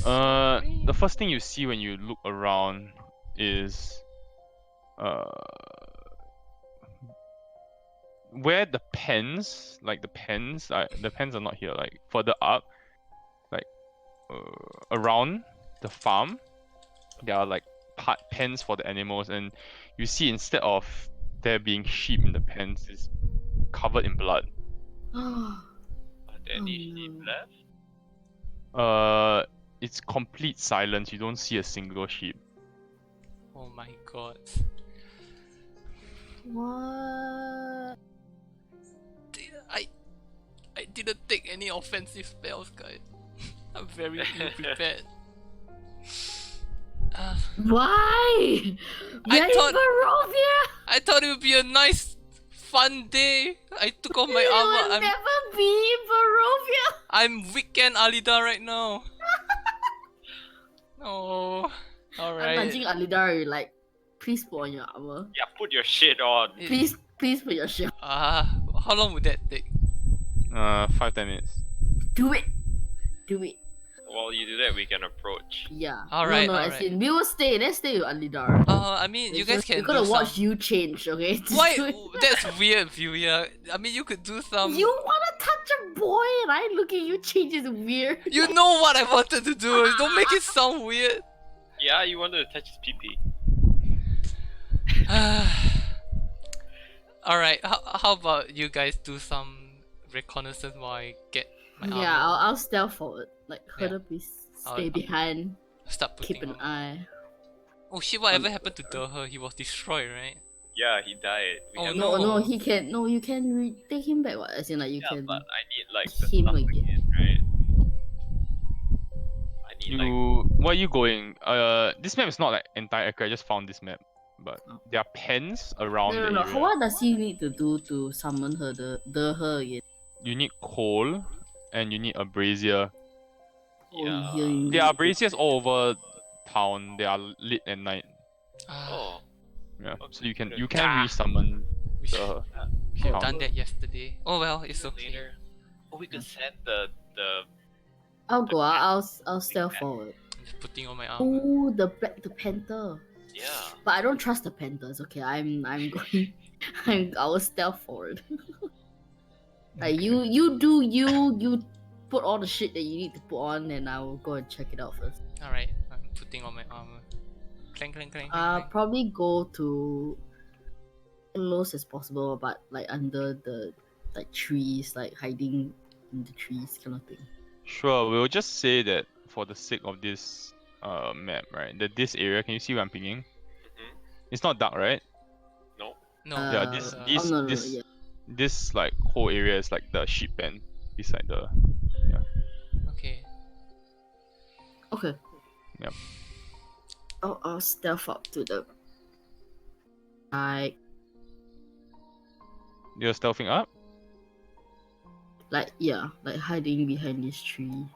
the first thing you see when you look around is where the pens, the pens are not here. Like further up, around the farm, there are like pens for the animals, and you see instead of there being sheep in the pens, it's covered in blood. Oh, Are there any sheep no. left? It's complete silence. You don't see a single sheep. Oh my god. What? I didn't take any offensive spells, guys. I'm very ill prepared. Why? I thought- Barovia? I thought it would be a nice, fun day. I took off my You armor. will never be Barovia. I'm weekend Alida right now. Oh, I'm alright. punching Alidar, like, please put on your armor. Yeah, put your shit on. Please put your shield. How long would that take? 5-10 minutes. Do it. While you do that, we can approach. Yeah. Alright, No, as alright. in, we will stay. Let's stay with Alidar. I mean, you guys can We're gonna do watch some... you change, okay? Just Why? do it. That's weird, Vuya. I mean, you could do some... You wanna touch a boy, right? Look at you change is weird. You know what I wanted to do. Don't make it sound weird. Yeah, you wanted to touch his pee-pee. Alright, how about you guys do some reconnaissance while I get my armor? Yeah, I'll stealth forward. Like, Yeah. Herder, please I'll- stay behind. Start putting Keep an on. eye. Oh shit, whatever happened to Dehe? He was destroyed, right? Yeah, he died. We Oh, have no. No, he can. No, you can take him back. What? As in, like, you Yeah, can. but I need like the him stuff again. again, right? I need like Where are you going? This map is not like entire accurate. I just found this map, but Oh. there are pens around No, the no, area. no. What does he need to do to summon her? The her again. You need coal, and you need a brazier. Yeah. There are braziers all over town. They are lit at night. Oh, Yeah, Okay. so you can Ah. re-summon We should the. have town. done that yesterday. Oh well, it's okay. later. Oh, we could send the I'll go. I'll stealth forward. I'm just putting on my armor. Oh, the panther. yeah. But I don't trust the panthers. Okay, I'm going. I will stealth forward. Like you do you put all the shit that you need to put on, and I will go and check it out first. Alright, I'm putting on my armor. Clang, clang, clang, clang, clang. Probably go to close as possible, but like under the trees, like hiding in the trees, kind of thing. Sure, we'll just say that for the sake of this map, right? That this area, can you see where I'm pinging? Mhm. It's not dark, right? No. No. Yeah, this uh, this no, this yeah. this like whole area is like the sheep pen beside the. Okay. Okay. Yep. I'll stealth up to the. You're stealthing up. Like hiding behind this tree.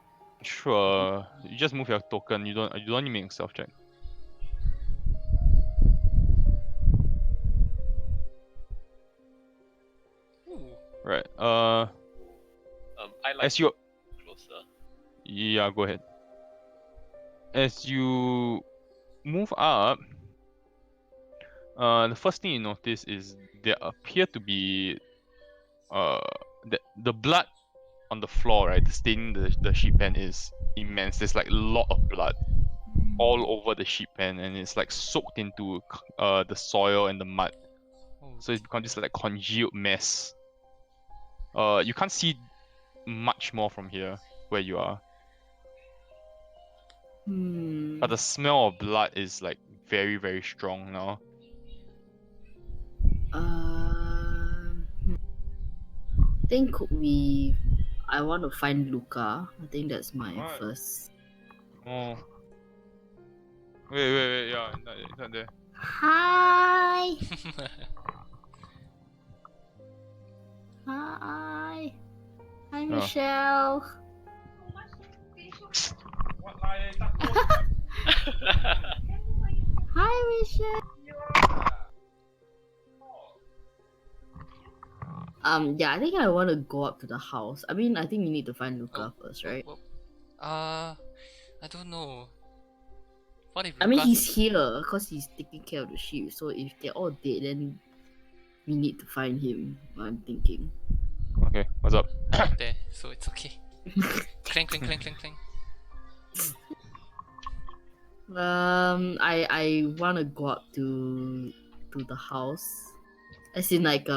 Sure. You just move your token. You don't need to make a stealth check. Ooh. Right. I like As you. closer. Yeah, go ahead. As you move up, the first thing you notice is there appear to be the blood on the floor, right? The staining the sheep pen is immense. There's like a lot of blood all over the sheep pen, and it's like soaked into the soil and the mud. Oh, So it's become this like congealed mess. You can't see much more from here where you are, but the smell of blood is like very, very strong now. I think I want to find Luca. I think that's my Alright. first. Oh. Wait, yeah, it's not there. Hi. Hi. Hi, Michelle. Hi, Michelle. Yeah, I think I want to go up to the house. I mean, I think we need to find Luca first, right? I don't know. What if I mean, Lucas- he's here because he's taking care of the sheep. So if they're all dead, then we need to find him. I'm thinking. Okay, what's up? not there, so it's okay. Clang, clang, clang, clang, clang. I wanna go up to the house, as in like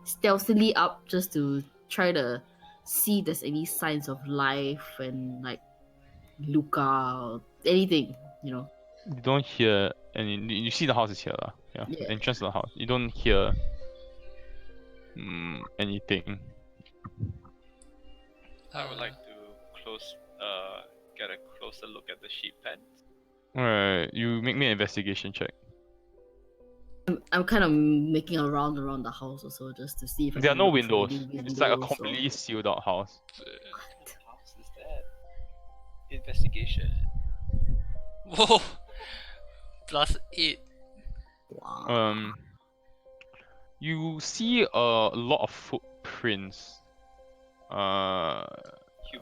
stealthily up, just to try to see if there's any signs of life and like Luca or anything, you know. You don't hear any. You see the house is here, lah. Yeah, Yeah. the entrance to the house. You don't hear anything. I would like to get a closer look at the sheep pen. Alright, you make me an investigation check. I'm kind of making a round around the house also, just to see if I There are can no look through windows. any It's like a windows or- completely sealed out house. What house is that? Investigation. Whoa! +8. Wow. You see a lot of footprints. Human.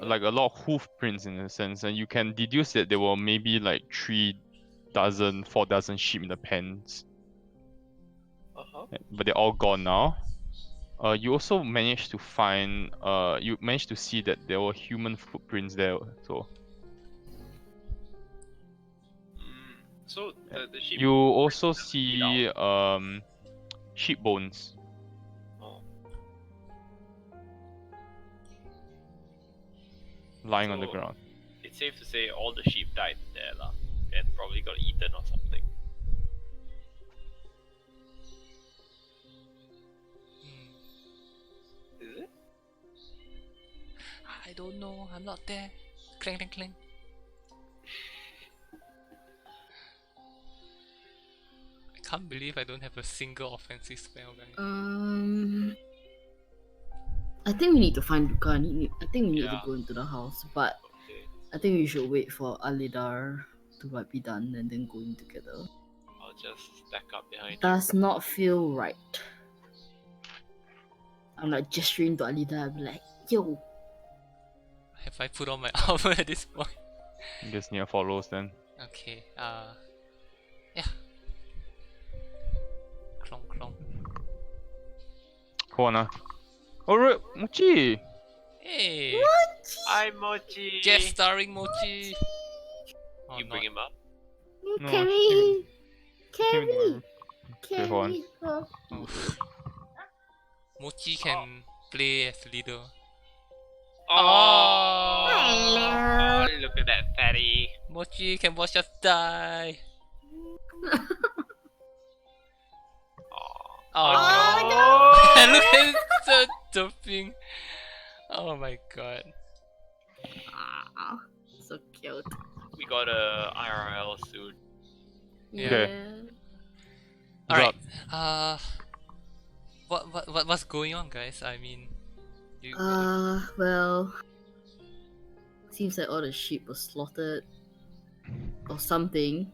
Like a lot of hoof prints in a sense, and you can deduce that there were maybe like 4 dozen sheep in the pens, but they're all gone now. You also managed to find, you managed to see that there were human footprints there. So the sheep. You also doesn't bleed see sheep bones. Oh. Lying on the So- ground. It's safe to say all the sheep died there lah, and probably got eaten or something. Is it? I don't know, I'm not there. Clang, clang, clang. I can't believe I don't have a single offensive spell, guys. I think we need to find Luca. I think we need to Yeah. go into the house, but Okay. I think we should wait for Alidar to be done and then go in together. I'll just stack up behind you. Does not feel right. I'm like gesturing to Alidar. I'm like, yo. Have I put on my armor at this point? I guess Nia follows then. Okay, yeah. Clong, clong. Go on, Alright, Mochi! Hey! Hi Mochi! Guest starring Mochi! Oh, You bring him up? No, Carry. Came in my room. Carry. hold on. her. Mochi can play as leader. Oh! Hello. Look at that fatty. Mochi can watch us die! Oh. Oh, no! look at it, so doping. Oh my god. Ah, so cute. We got a IRL soon. Yeah. Yeah. What's Alright. up? What's going on, guys? I mean, you. Well, seems like all the sheep were slaughtered or something.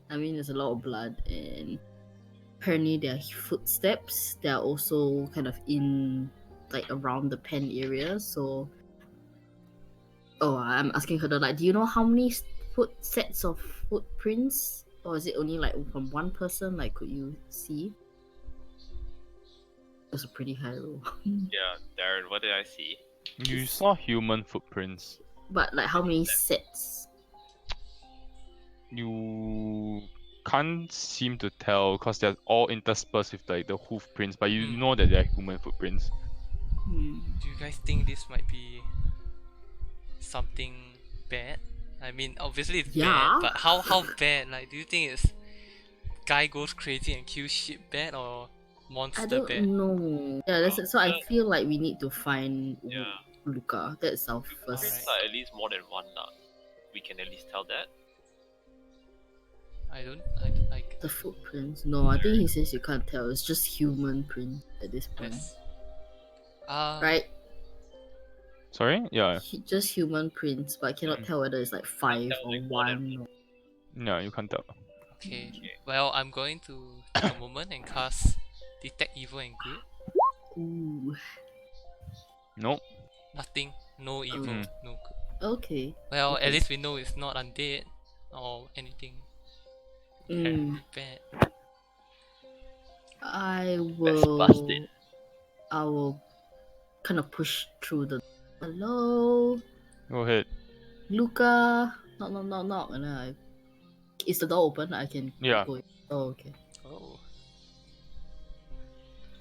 I mean, there's a lot of blood, and apparently there are footsteps. They are also kind of in, like, around the pen area. So, I'm asking her, like, do you know how many sets of footprints, or is it only like from one person? Like, could you see? It was a pretty high roll. Yeah, Darren, what did I see? You saw human footprints. But like, how many sets? You can't seem to tell because they're all interspersed with like the hoof prints, but you Hmm. know that they're human footprints. Do you guys think this might be something bad? I mean, obviously it's Yeah. bad, but how bad? Like, do you think it's guy goes crazy and kills shit bad, or monster I don't bad? know. Yeah, so I feel like we need to find Yeah. Luca. That's our Footprints first. are at least more than one now. We can at least tell that. I don't. The footprints. No, I think he says you can't tell. It's just human print at this point, Yes. right? Sorry? Yeah. Just human prints, but I cannot tell whether it's like 5 tell, or like, more than 1. Yeah, you can't tell. Okay. Well, I'm going to take a moment and cast Detect Evil and Good. Ooh. Nope. Nothing. No evil. Mm. No good. Okay. Well, Okay. at least we know it's not undead or anything bad. I Let's bust it. will kind of push through the. Hello, Go ahead. Luca. Knock. And then is the door open? I can Yeah. go in. Oh, okay. Oh.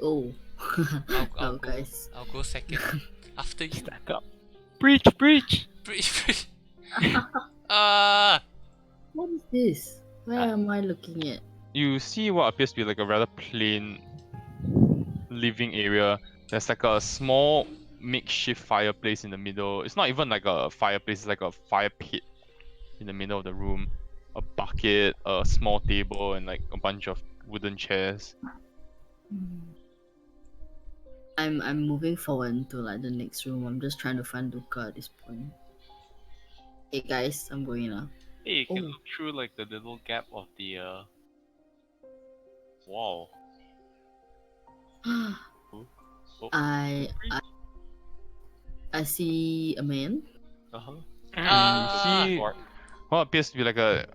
Oh. I'll Oh, go. guys. I'll go second. After you. Stack up. Breach! Breach. What is this? Where am I looking at? You see what appears to be like a rather plain living area. There's like a small makeshift fireplace in the middle. It's not even like a fireplace, it's like a fire pit in the middle of the room. A bucket, a small table, and like a bunch of wooden chairs. I'm moving forward to like the next room. I'm just trying to find Luca at this point. Hey guys, I'm going now. Hey, you can Oh. look through like the little gap of the wall. Oh, I see a man. uh-huh. You see what appears to be like a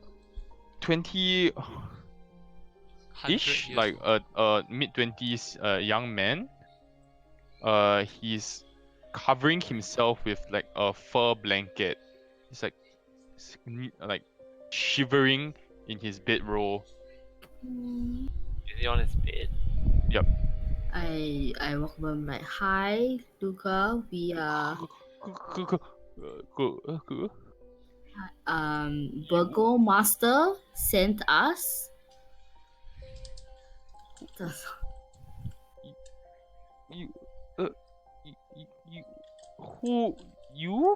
20-ish, 100 years like old. a mid-20s young man. He's covering himself with like a fur blanket. He's like shivering in his bedroll. Is he on his bed? Yep. I walk over. I'm like, hi, Luca. We are Burgo Master sent us. You, who you?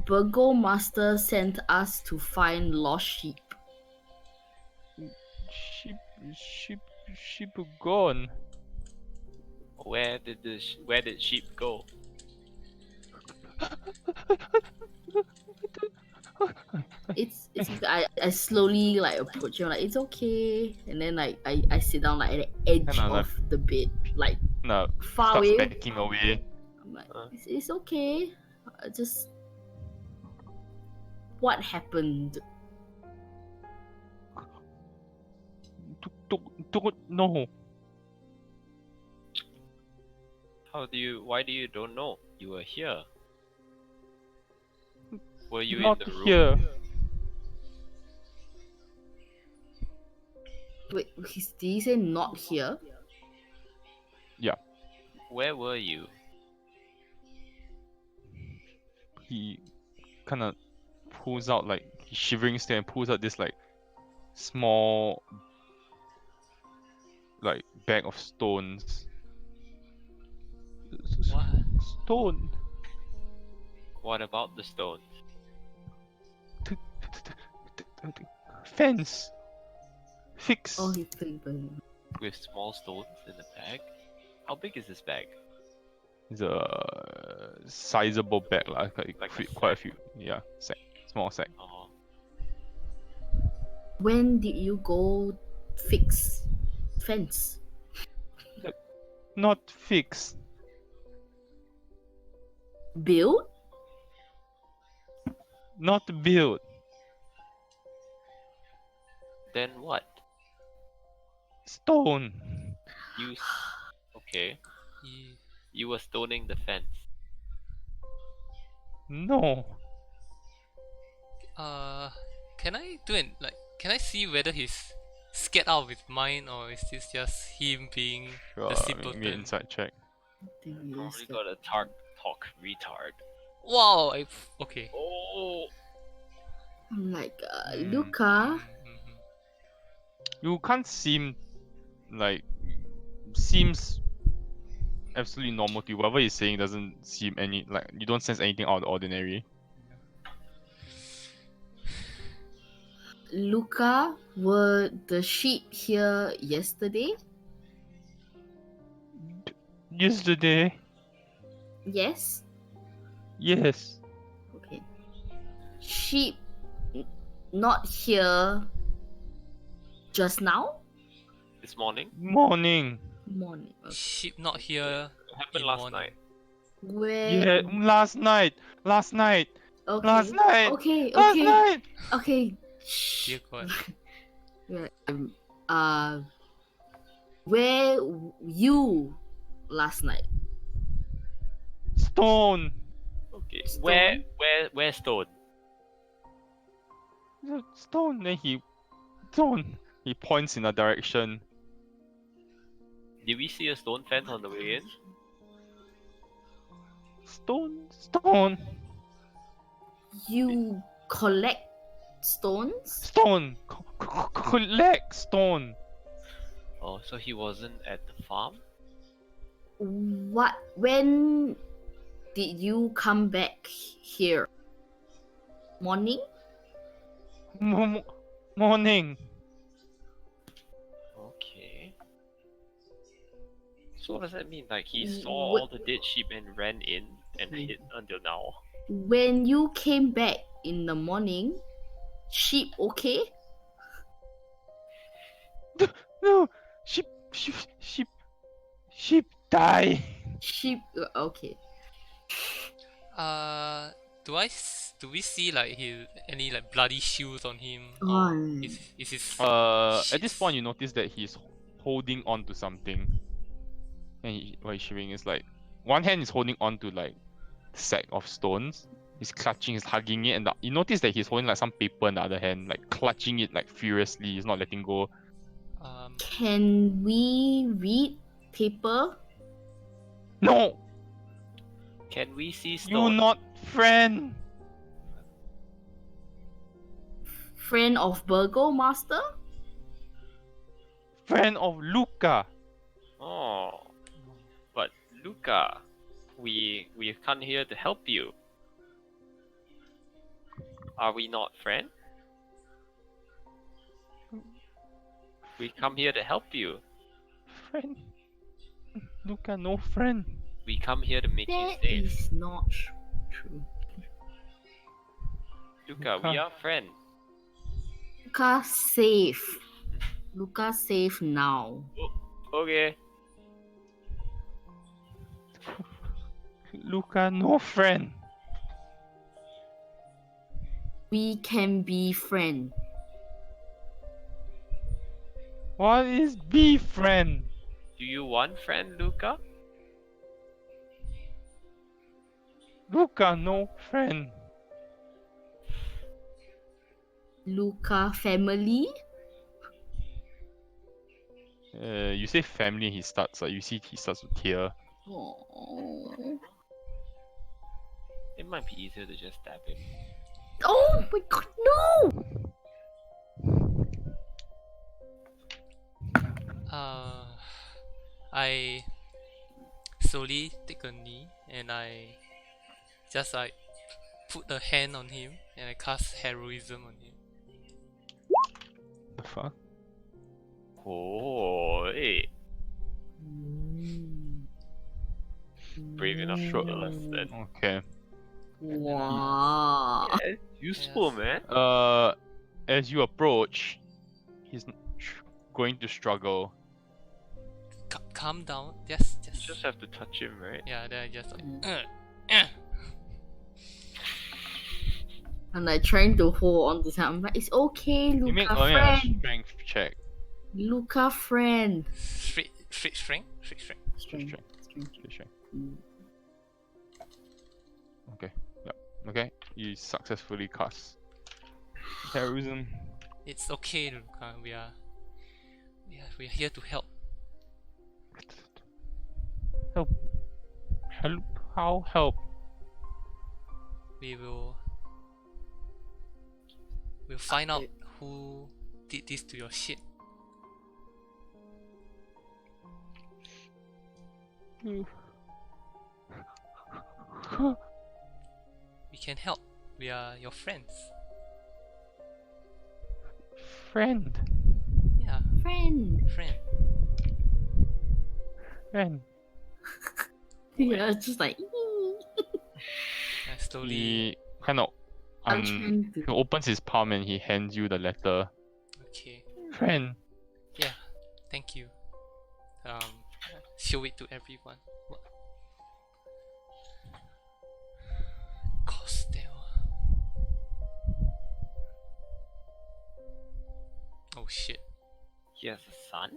Burgo Master sent us to find lost sheep. Sheep gone. Where did sheep go? It's I slowly like approach him, like, it's okay, and then like I sit down like at the edge Kinda of the bed, like No, far starts away. backing away. I'm like, it's okay. Just what happened? Don't know. Why do you don't know? You were here. Were you Not in the room? here. Wait, did he say not here? Yeah. Where were you? He kind of pulls out, like, he's shivering still and pulls out this like small bag of stones. What? Stone. What about the stones? Fence. Fix. Oh, he played by him. With small stones in the bag? How big is this bag? It's a sizable bag lah. Like a Quite a sack? few. Yeah, sack. Small sack. Oh, When did you go fix fence? Not fix. Build? Not build. then what? Stone. You. Okay. He, You were stoning the fence. No. can I do it like? Can I see whether he's scared out of his mind or is this just him being Sure. the Give me simpleton? an inside check. Probably got a talk retard. Wow. Okay. Oh. I'm like, Hmm. Luca, Mhm. You can't seem like seems absolutely normal to you. Whatever he's saying doesn't seem any like you don't sense anything out of the ordinary. Luca, were the sheep here yesterday? Yesterday, Yes. yes. Okay. Sheep not here just now? This morning? Morning. Morning. Okay. Sheep not here. It happened in last morning. night. Where? Yeah, last night. Last night. Okay. Last night. Okay. Last Okay. night. Okay. Dear God. Yeah, where you last night? Stone. Okay. Stone? Where stone? Stone. Then stone. He points in a direction. Did we see a stone fence on the way in? Stone. You collect stones? Stone. Collect stone. Oh, so he wasn't at the farm? What? When did you come back here? Morning? Morning. Okay. So what does that mean? Like he saw Wh- all the dead sheep and ran in and hid until now. When you came back in the morning, sheep okay? No. Sheep die. Sheep okay. Do we see like any like bloody shoes on him? Oh. Or is his At this point, you notice that he's holding on to something, and what he's showing is like one hand is holding on to like sack of stones. He's clutching, he's hugging it, and you notice that he's holding like some paper in the other hand, like clutching it like furiously. He's not letting go. Can we read paper? No, Can we see you stone? not friend. Friend of Burgo Master? Friend of Luca. Oh. But Luca, we've come here to help you. Are we not friend? We come here to help you. Friend. Luca, no friend. We come here to make you That safe. is not true. Luca, we Luca. are friend. Luca safe. Luca safe now. Okay. Luca, no friend. We can be friend. What is be friend? Do you want friend, Luca? Luca, no friend. Luca family? You say family, he starts like you see he starts to tear. Oh. It might be easier to just stab him. Oh my god, no! I slowly take a knee and I just like put a hand on him and I cast heroism on him. The fuck? Oh, hey. Brave enough to us then. Okay. Wow. Yeah, it's useful, Yes. man. As you approach, he's going to struggle. Calm down. You Just just have to touch him, right? yeah. Then I just like. I'm like trying to hold on to him. I'm like, it's okay, You make Luca only a friend. strength check. Luca friend. Straight strength. Strength. Strength. Mm. Okay. Yep. Okay. You successfully cast terrorism. It's okay, Luca. We are here to help. Help. Help. How help? We'll find out who did this to your ship. We can help. We are your friends. Friend. Yeah, Friend. friend. Friend. Yeah, it's just like. I slowly. He kind of I'm trying he to. opens his palm and he hands you the letter. Okay. Friend. Yeah. Thank you. Show it to everyone. What? Costello. Oh shit. He has a son?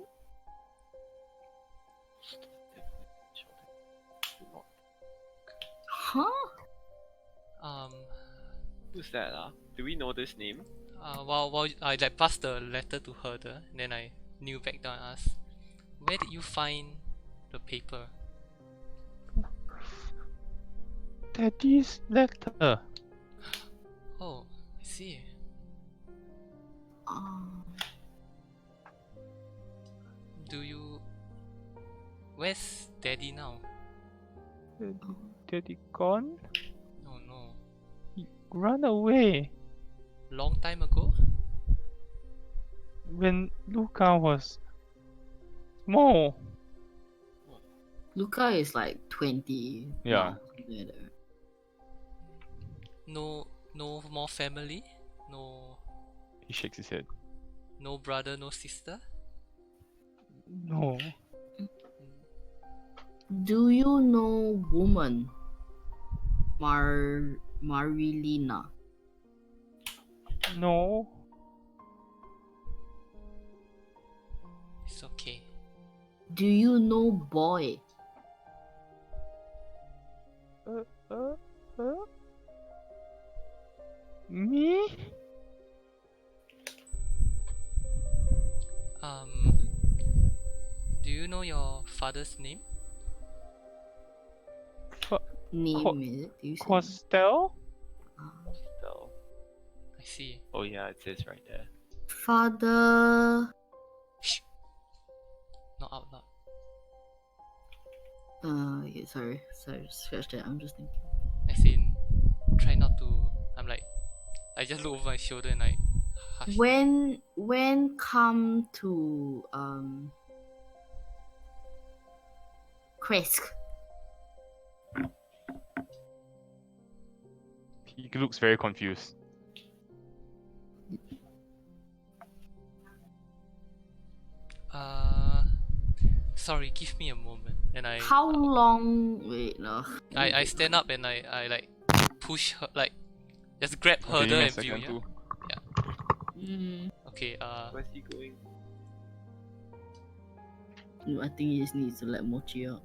Huh? Who's that? Do we know this name? While I like passed the letter to Herder, and then I kneel back down and asked, "Where did you find the paper?" Daddy's letter. Oh, I see. Do you? Where's Daddy now? Daddy gone? Oh no. He ran away Long time ago? when Luca was small. Luca is like 20. Yeah. now, something like that. No more family? No He shakes his head. brother, no sister? No. Do you know woman? Marilina. No. It's okay. Do you know boy? Me? Do you know your father's name? Name is it? Do you say? Costel? So, I see. oh yeah, it says right there. Father. Shh. Not out loud. Yeah, sorry, scratch that. I'm just thinking. As in, try not to. I'm like, I just look over my shoulder and I hush. When come to Krezk. He looks very confused. Sorry, give me a moment. And I How long? Wait, no. I stand up and I like push her, like just grab Okay, Herder give me a and view. second Yeah. too. Okay. Where's he going? I think he just needs to let Mochi out.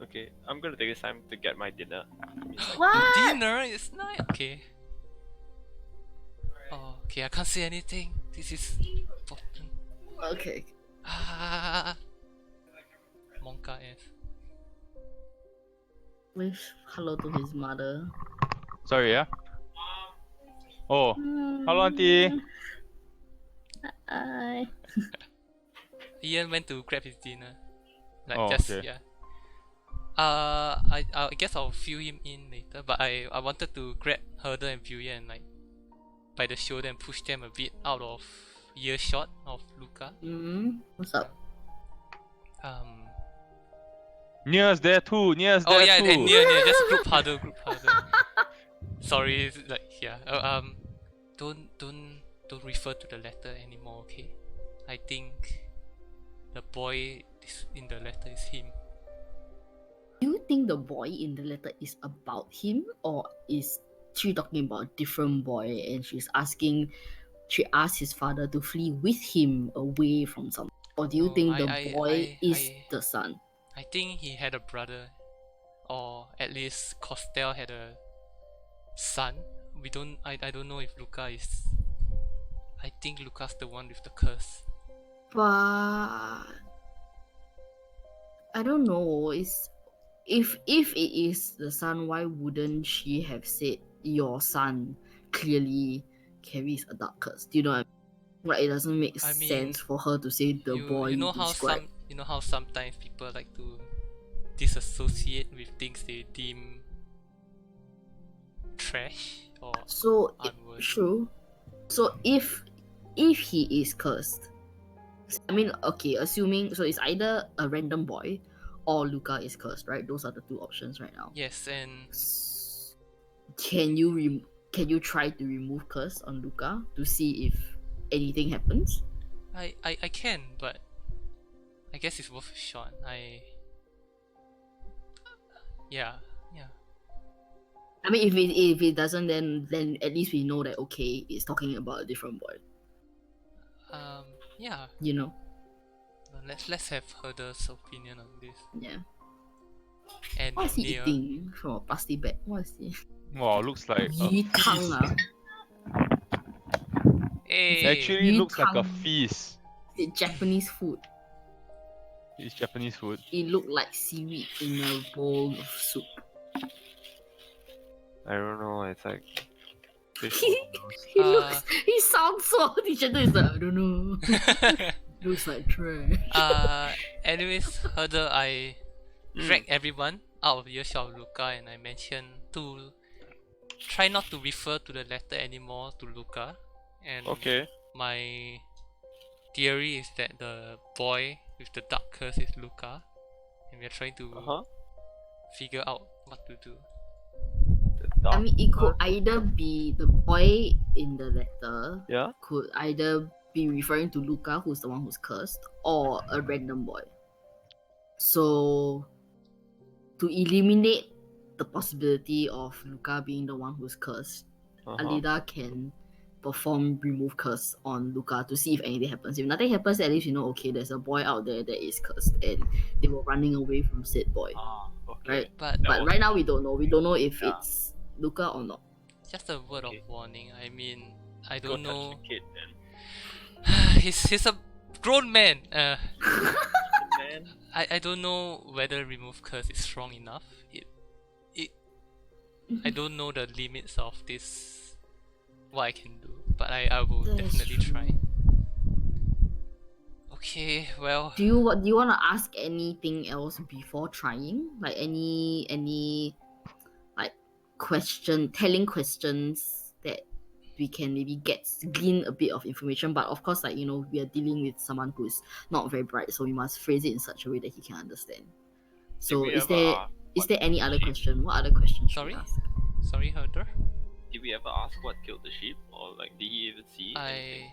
Okay, I'm gonna take this time to get my dinner. Give me a second. What? Dinner is nice. Okay. Oh, okay. I can't say anything. This is important. Okay. Monka F. Wish hello to his mother. Sorry, yeah? Oh, hello, auntie. Hi. Ian went to grab his dinner. Like Oh, just okay. yeah. I guess I'll fill him in later, but I wanted to grab Herder and Villiers and like by the shoulder and push them a bit out of earshot of Luca. What's up? Nia's there too. Nia's Oh there yeah, too. and near, just group harder. Sorry, it's like yeah. Don't refer to the letter anymore, okay? I think the boy in the letter is him. Do you think the boy in the letter is about him, or is she talking about a different boy and she asked his father to flee with him away from something? Or do you No, think the boy is I the son? I think he had a brother, or at least Costel had a son. I don't know if Luca is. I think Luca's the one with the curse. But I don't know. If it is the son, why wouldn't she have said your son clearly carries a dark curse? Do you know what I mean? Like, it doesn't make I mean, sense for her to say the boy you know how described. sometimes people like to disassociate with things they deem trash or So unworthy. true. So if he is cursed, I mean, okay, assuming so it's either a random boy or Luca is cursed, right? Those are the two options right now. Yes, and Can you try to remove curse on Luca to see if anything happens? I can, but I guess it's worth a shot. Yeah. I mean, if it doesn't, then at least we know that okay, it's talking about a different boy. Yeah. You know. Let's have Herder's opinion on this. Yeah. And What is he Nia. eating from a plastic bag? What is he? Wow, looks like a Yi tang feast. ah. Hey. Actually Yi looks like a tang. feast. It's Japanese food. It's Japanese food. It looked like seaweed in a bowl of soup. I don't know. It's like fish he noodles. he sounds so digital. Is like I don't know. Looks like trash. Anyways, Herder, I dragged everyone out of earshot of Luca, and I mentioned to try not to refer to the letter anymore to Luca. And Okay. my theory is that the boy with the dark curse is Luca, and we're trying to figure out what to do. I mean, it could either be the boy in the letter. Yeah. Could either be referring to Luca, who's the one who's cursed, or a random boy. So, to eliminate the possibility of Luca being the one who's cursed, Alida can perform remove curse on Luca to see if anything happens. If nothing happens, at least you know, okay, there's a boy out there that is cursed, and they were running away from said boy. Okay. Right? But But right now we don't know. We don't know if it's Luca or not. just a word of warning. I mean, I don't Go know. touch the kid, then. He's a grown man. Man. I don't know whether remove curse is strong enough. I don't know the limits of this, what I can do, but I will That's definitely true. try. Okay, well, Do you want to ask anything else before trying? Like any like telling questions that we can maybe glean a bit of information, but of course, like, you know, we are dealing with someone who's not very bright, so we must phrase it in such a way that he can understand. So we is ever there ask any other sheep? question? What other questions should Sorry? we ask? sorry, Herder. Did we ever ask what killed the sheep, or like did he even see anything?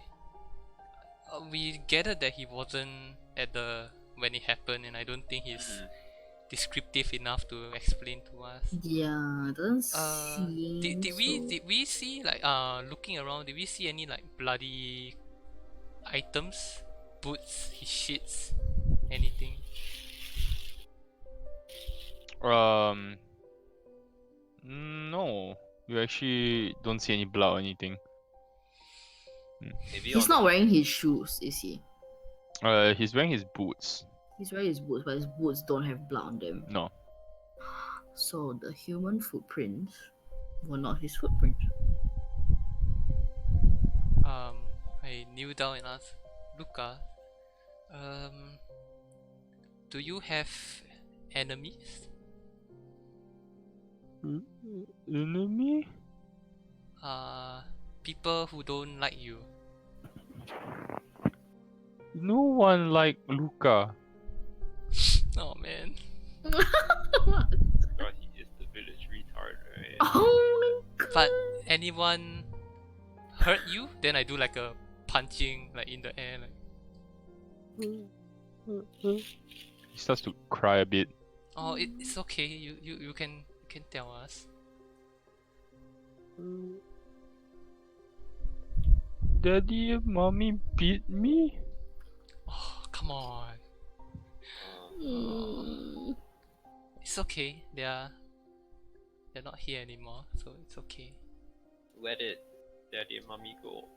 We gathered that he wasn't at the when it happened, and I don't think he's descriptive enough to explain to us. Yeah, it doesn't seem Did we see like looking around? Did we see any like bloody items, boots, his shits, anything? No. You actually don't see any blood or anything. Maybe He's on not wearing his shoes, is he? He's wearing his boots. He's wearing his boots, but his boots don't have blood on them. No. So the human footprints were not his footprints. I kneel down and ask Luca, do you have enemies? Enemy? People who don't like you. No one like Luca. Oh man. God, he is the village retard, right? Oh my But god. anyone hurt you? Then I do like a punching like in the air. Like, He starts to cry a bit. oh, it's okay. You can tell us. Daddy and mommy beat me? Oh, come on. Mm. It's okay. They're not here anymore, so it's okay. Where did Daddy and Mommy go?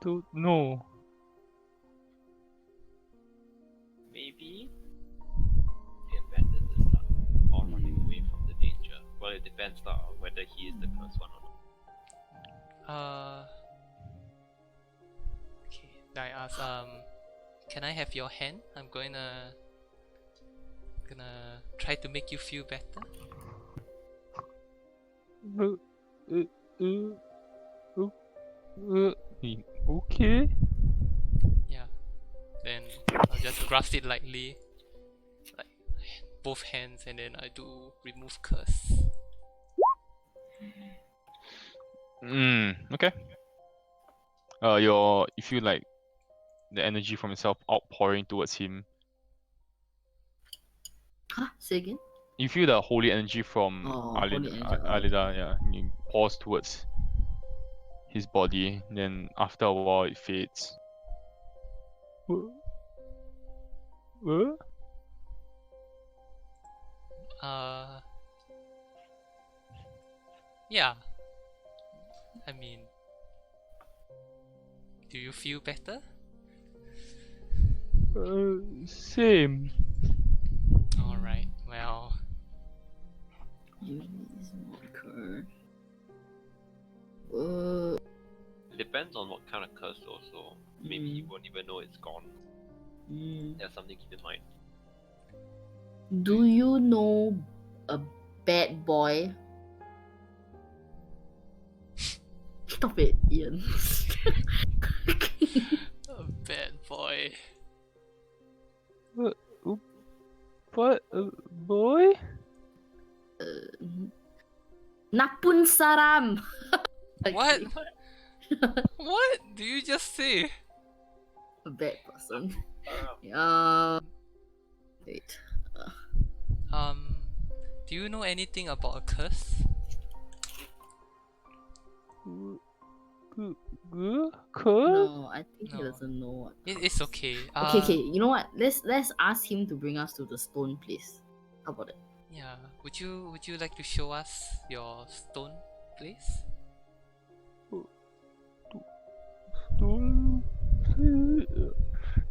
Don't know. Maybe they abandoned the son or running away from the danger. Well, it depends on whether he is the cursed one or not. Okay. I ask, can I have your hand? I'm gonna try to make you feel better. Okay. Yeah. Then I'll just grasp it lightly, like both hands, and then I do remove curse. Okay. You feel like the energy from yourself outpouring towards him. Huh? Say again? You feel the holy energy from holy energy. Alida, yeah. You pours towards his body, then after a while it fades. What? Yeah. I mean, do you feel better? Same. Alright, well, Use marker. It depends on what kind of curse also. Maybe he won't even know it's gone. That's something to keep in mind. Do you know a bad boy? Stop it, Ian. a bad boy. What? Boy? Napun saram. What? What do you just say? A bad person. Wait. Do you know anything about a curse? Curse? No, I think he No. doesn't know. It's okay. Okay. You know what? Let's ask him to bring us to the stone place. How about it? Yeah. Would you like to show us your stone place?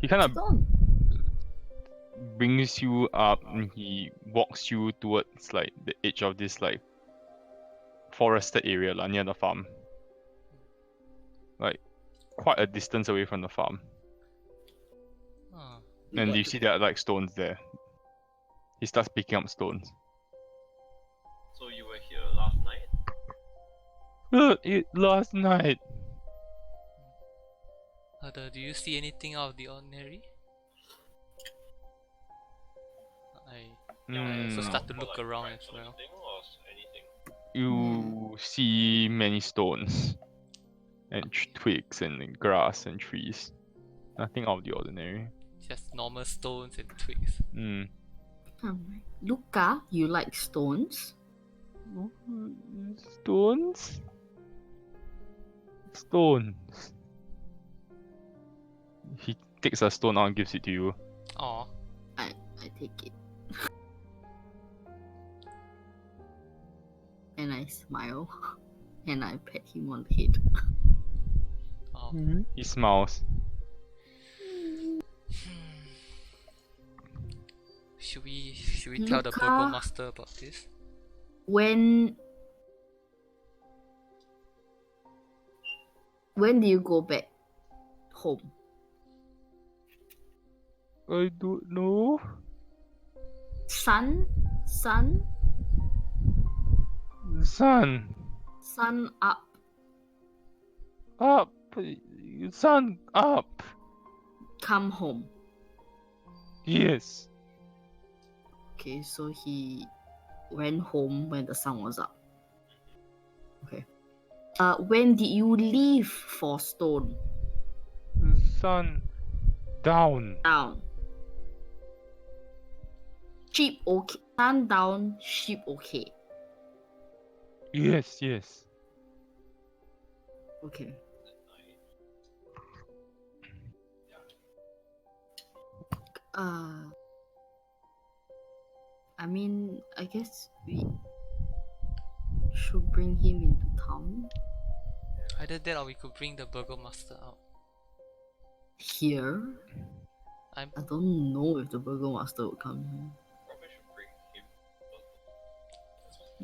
He kind of Stone. brings you up and he walks you towards like the edge of this like forested area near the farm. Like quite a distance away from the farm. Oh. And you see there are like stones there. He starts picking up stones. So you were here last night? Last night. Do you see anything out of the ordinary? I also start to look around as well. You see many stones and twigs and grass and trees. Nothing out of the ordinary. Just normal stones and twigs. Luca, you like stones? Stones? Stones. He takes a stone out and gives it to you. Aw. I take it. And I smile. And I pat him on the head. Oh. He smiles. Should we tell the Luca? burgomaster about this? When do you go back home? I don't know. Sun Sun. up. Up. Sun up. Come home. Yes. Okay, so he went home when the sun was up. Okay. When did you leave for stone? Sun down. Down. Sheep okay. Sun down, sheep okay. Yes, yes. Okay. I mean, I guess we should bring him into town. Either that or we could bring the burgomaster out. Here? I'm I don't know if the burgomaster would come Probably should bring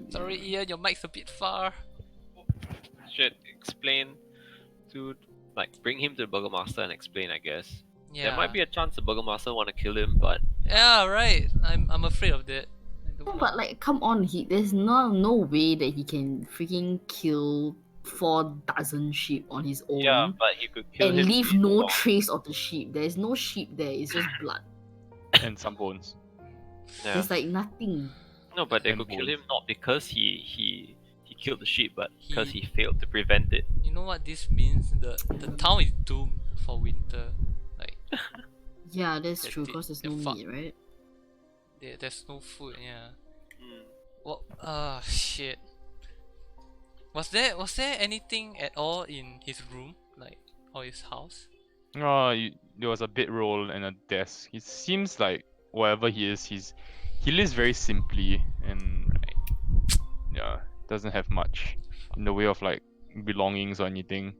him. sorry, Ian, your mic's a bit far. Should explain to, like, bring him to the Burgomaster and explain, I guess. Yeah. There might be a chance the Burgomaster want to kill him, but Yeah, right. I'm afraid of that. I don't No, know. but like, come on, there's no way that he can freaking kill 4,000 sheep on his own yeah, but he could kill and him. leave with no one. trace of the sheep. There's no sheep there. It's just blood. And some bones. Yeah. There's like nothing. No, but they And could kill bones. him not because he killed the sheep, but because He- he failed to prevent it. You know what this means? The town is doomed for winter. Like Yeah, that's That true. did- Because there's the no fuck. meat, right? there's no food. Yeah. Mm. What? Shit. Was there anything at all in his room, like, or his house? There was a bedroll and a desk. It seems like wherever he is, he lives very simply and yeah, doesn't have much in the way of like belongings or anything.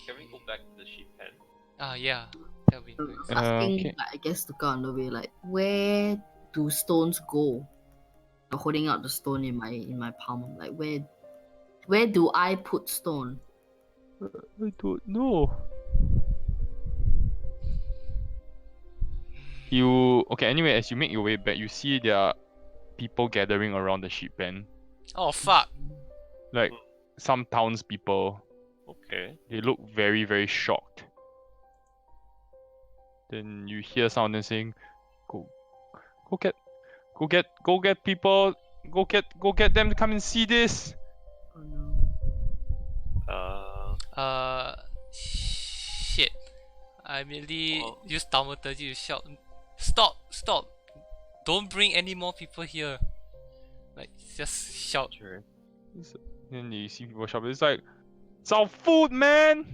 Can we go back to the sheep pen? Yeah. That'll be So nice. I was asking, okay. like, I guess to go on the way, like, where do stones go? I'm holding out the stone in my palm. I'm like, where do I put stone? I don't know. Anyway, as you make your way back, you see there are people gathering around the sheep pen. Oh fuck. Like some townspeople. Okay. They look very, very shocked. Then you hear someone then saying, Go get people, go get them to come and see this. Oh no. Shit. I immediately Oh. use thaumaturgy to shout, Stop! Don't bring any more people here. Like, just shout. Sure. Then you see people shout, it's like, it's our food, man!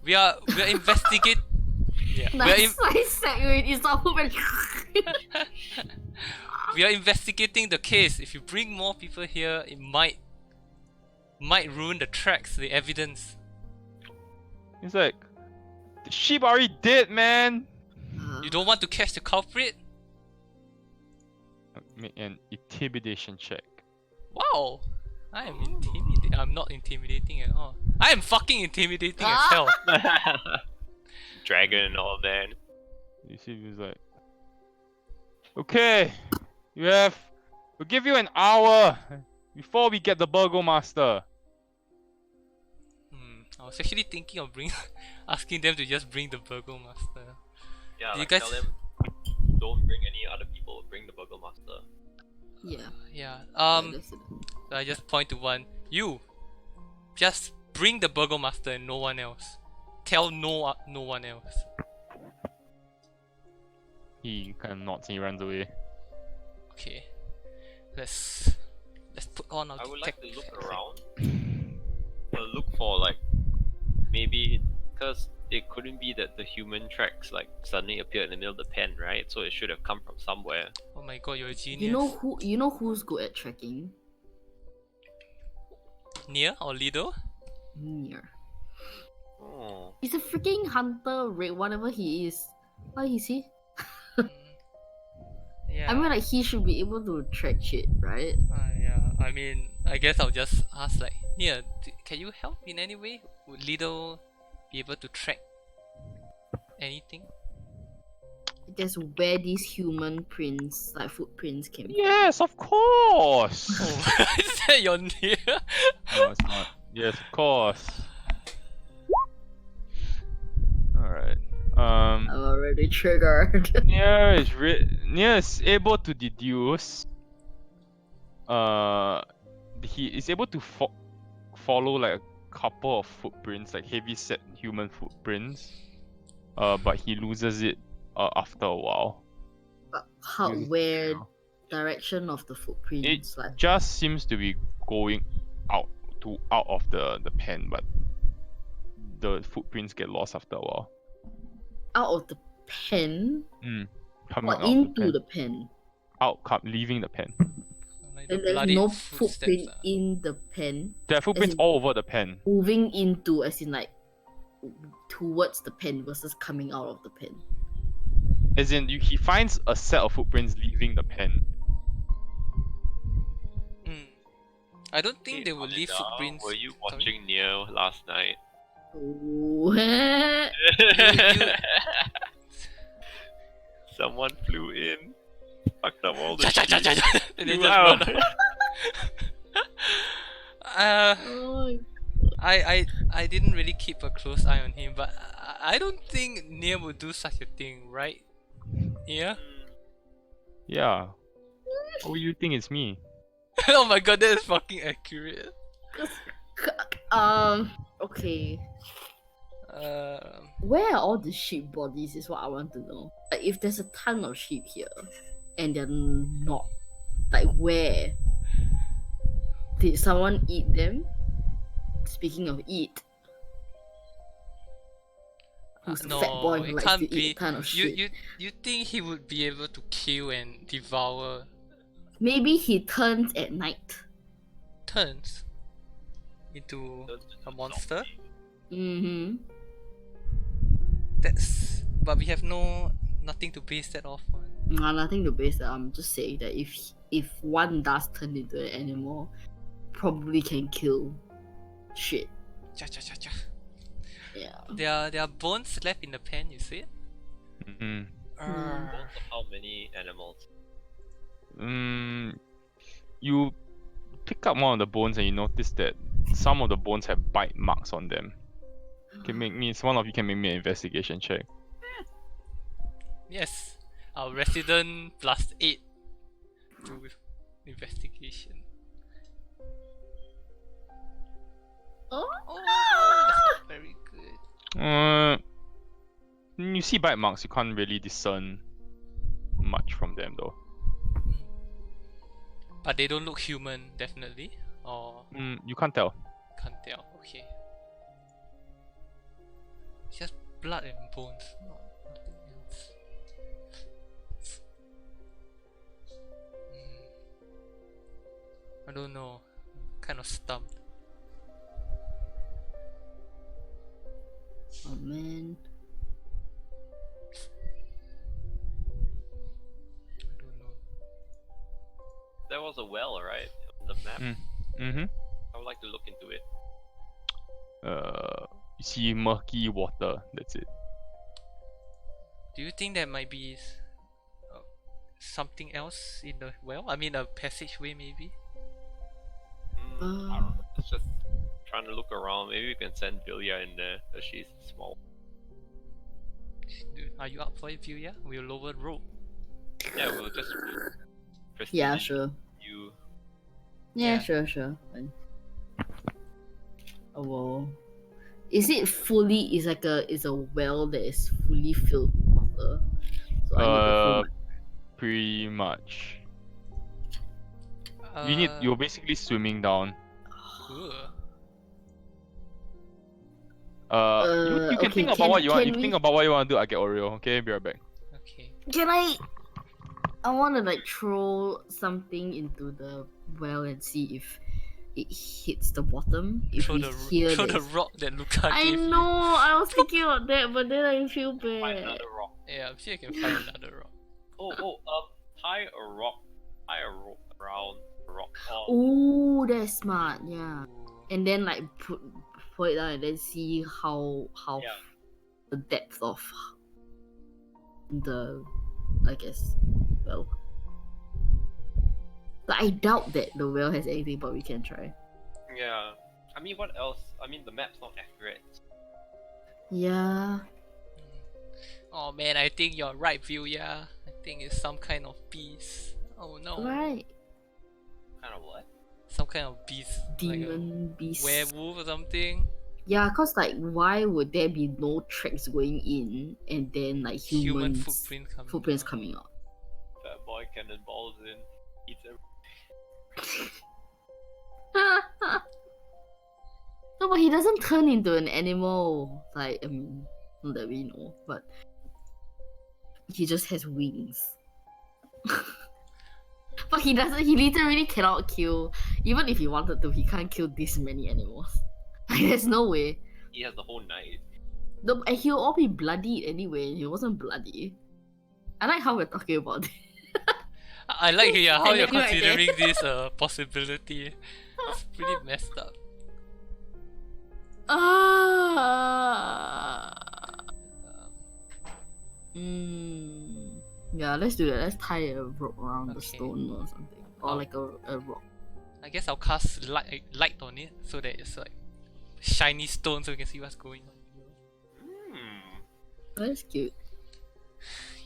We are investigate. Yeah. Nice segue. It's all We are investigating the case. If you bring more people here, it might ruin the tracks, the evidence. It's like, the sheep already dead, man! You don't want to catch the culprit? Make an intimidation check. Wow! I am intimidating. I'm not intimidating at all. I am fucking intimidating as hell. Dragon and all that. You see, he's like, okay, we'll give you an hour before we get the burgomaster. I was actually thinking of asking them to just bring the burgomaster. Yeah, You like guys- tell them don't bring any other people, bring the Burgomaster. Yeah. Yeah. That's it. So I just point to one. You, just bring the burgomaster and no one else. Tell no one else. He kind of nods and he runs away. Okay. Let's put on our I would like to detective look hat. around. Look for like maybe because it couldn't be that the human tracks like suddenly appeared in the middle of the pen, right? So it should have come from somewhere. Oh my god, you're a genius. You know who's good at tracking? Nia or Lido? Near. Oh, He's a freaking hunter, whatever he is. What is he? Yeah. I mean, like, he should be able to track shit, right? Yeah. I mean, I guess I'll just ask like, Nia, can you help in any way? Would Lido be able to track anything? I guess where these human prints, like footprints, came from. Yes, of course. Oh, is that your near? No, it's not. Yes, of course. Alright. I'm already triggered. Nia is able to deduce. He is able to follow like a couple of footprints, like heavy set human footprints. But he loses it after a while. But how, Loses where trail. direction of the It footprints? Like just seems to be going out of the pen, but the footprints get lost after a while. out of the pen Coming or out into of the pen? leaving the pen. Like the And there's bloody no footsteps, footprint ah. in the pen. There are footprints in- all over the pen. Moving into, as in like towards the pen versus coming out of the pen. As in, he finds a set of footprints leaving the pen. I don't think Hey, they will leave Amanda, footprints. Were you Sorry? watching Neo last night? Oh. Someone flew in, fucked up all the Cha, cha, cha, cha, shit. cha, and then Flew just out. run off. Oh. I didn't really keep a close eye on him, but I don't think Nia would do such a thing, right? Yeah. Yeah. Oh, you think it's me? Oh my god, that is fucking accurate. Okay. Um, Where are all the sheep bodies is what I want to know. Like if there's a ton of sheep here and they're not, like where? Did someone eat them? Speaking of eat. Who's a fat boy who it likes can't to eat be. a ton of You shit? you think he would be able to kill and devour Maybe he turns at night. turns into a monster? Mm-hmm. But we have nothing to base that off on. Nothing to base that. I'm just saying that if one does turn into an animal, probably can kill shit. Cha cha cha cha. Yeah. There are bones left in the pen, you see? Mm. Most of how many animals? You pick up one of the bones and you notice that some of the bones have bite marks on them. One of you can make me an investigation check. Yes. Our resident plus 8 to investigation. Oh, that's not very good. You see bite marks, you can't really discern much from them though. But they don't look human, definitely. Or You can't tell. can't tell. Okay. It's just blood and bones, nothing else. I don't know. Kind of stumped. oh man. I don't know. There was a well, right? On the map. Mm-hmm. I would like to look into it. You see murky water, that's it. Do you think there might be something else in the well? I mean, a passageway maybe? I don't know. It's just trying to look around. Maybe we can send Vilya in there, because she's small. Are you up for it, Vilya? We'll lower the rope. Yeah, we'll just Yeah, prestige sure. you. Yeah, Yeah. sure. Fine. Oh well. Is it fully? Is a well that is fully filled with water? So I need to fill Pretty much. Uh, You're basically swimming down. ugh. You can okay, think about what you want. can If you think about what you want to do, I get Oreo. Okay, be right back. Okay. Can I? I want to like throw something into the well and see if it hits the bottom. If Throw we the hear throw the this- rock that Luca I gave know. I was thinking about that, but then I feel Find bad. another rock. you. Yeah, I'm sure you can find another rock. Tie a rope around the rock. Oh, that's smart. Yeah. Ooh. And then like put it down and then see how Yeah. the depth of the, I guess, well. But I doubt that the well has anything, but we can try. Yeah. I mean, what else? I mean, the map's not accurate. Yeah. Oh man, I think you're right, Vilya. I think it's some kind of beast. Oh no. Right. Kind of what? Some kind of beast. Like Demon, a beast. werewolf or something. Yeah, cause like, why would there be no tracks going in and then like Human humans footprints coming out. coming out? Fat boy cannonballs in. Eats everything. No, but he doesn't turn into an animal. Like, I mean, not that we know, but he just has wings. But he doesn't. He literally cannot kill. Even if he wanted to, he can't kill this many animals. There's no way. He has the whole night. No, and he'll all be bloodied anyway. He wasn't bloody. I like how we're talking about it. I like how you're Technically right there. considering this possibility. It's pretty messed up. Yeah, let's do that. Let's tie a rope around the Okay. stone or something. Or Oh. like a rock. I guess I'll cast light on it so that it's like shiny stone so we can see what's going on. That's cute.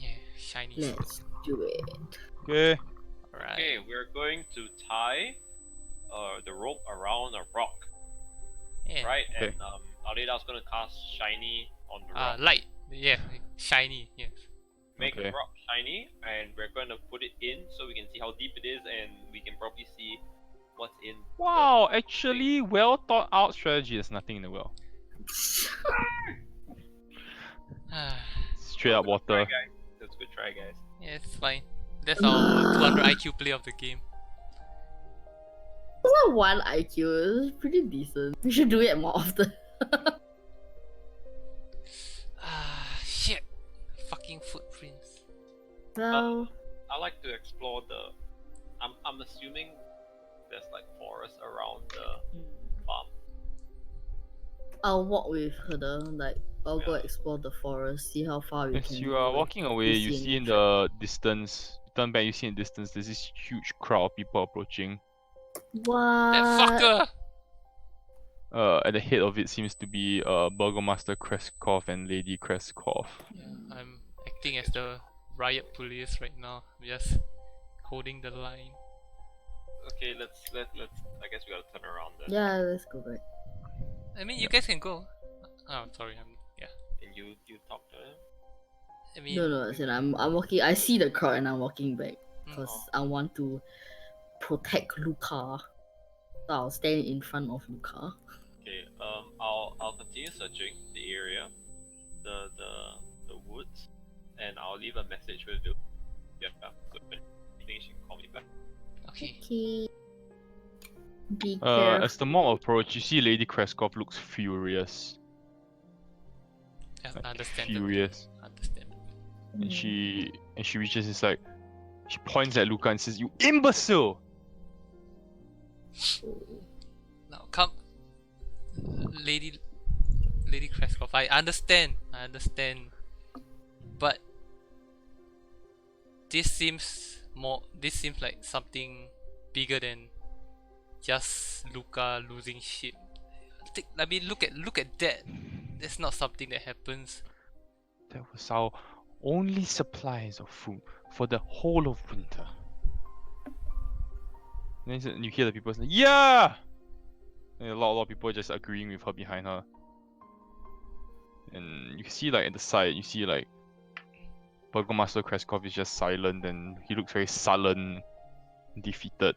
Yeah, shiny stone. Let's do it. Okay. Alright. Okay, we're going to tie the rope around a rock, Yeah. right? Okay. And Aleda's gonna cast shiny on the rock. Light. Yeah, shiny. Yes. Make Okay. the rock shiny, and we're gonna put it in so we can see how deep it is, and we can probably see what's in. Wow, actually, well thought out strategy. There's nothing in the well. Straight up Try, water. guys. That's a good try, guys. Yeah, it's fine. That's our 200 IQ play of the game. It's not one IQ. It's pretty decent. We should do it more often. Shit. Fucking footprints. So, I like to explore the. I'm assuming there's like forest around the farm. I'll walk with her. Like, I'll go Yeah. explore the forest, see how far we As can you go are if walking we away, you any see in track. the distance, you turn back, you see in the distance, there's this huge crowd of people approaching. What? That fucker! At the head of it seems to be Burgomaster Krezkov and Lady Krezkov. I'm acting as the riot police right now. I'm just holding the line. Okay, let's. I guess we gotta turn around then. Yeah, let's go back. I mean, you guys can go. Oh, sorry. Yeah. And you talk to him. I mean, No, as in I'm walking. I see the crowd and I'm walking back because Oh. I want to protect Luca. So I'll stand in front of Luca. Okay. I'll continue searching the area, the woods, and I'll leave a message with you. Yeah. So if anything, she can call me back. okay. Okay. Be careful. As the mob approach, you see Lady Krezkov looks furious. Yeah, Like, understandable. furious. Understandable. And she reaches, it's like, she points at Luca and says, "You imbecile!" Now come, Lady Krezkov. I understand, but this seems like something bigger than just Luca losing shit. I mean, look at that. That's not something that happens. That was our only supplies of food for the whole of winter. And then you hear the people say, "Yeah!" And a lot of people just agreeing with her behind her. And you can see like at the side, you see like Burgomaster Krezkov is just silent and he looks very sullen, defeated.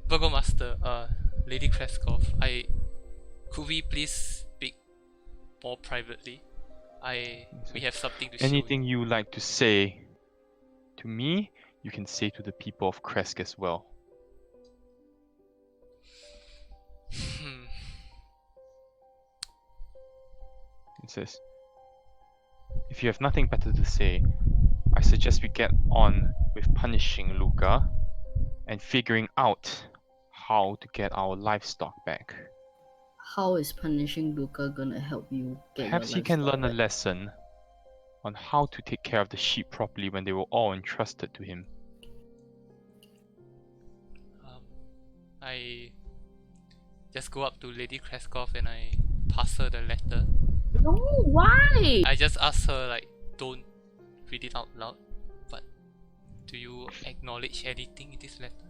Burgomaster, Lady Krezkov, could we please speak more privately? We have something to Anything you like to say to me, you can say to the people of Krezk as well. show you. It says, "If you have nothing better to say, I suggest we get on with punishing Luca and figuring out how to get our livestock back." How is punishing Luca gonna help you get Perhaps your he can livestock learn a back? lesson on how to take care of the sheep properly when they were all entrusted to him. I just go up to Lady Krezk and I pass her the letter. No, why? I just ask her like, don't read it out loud, but do you acknowledge anything in this letter?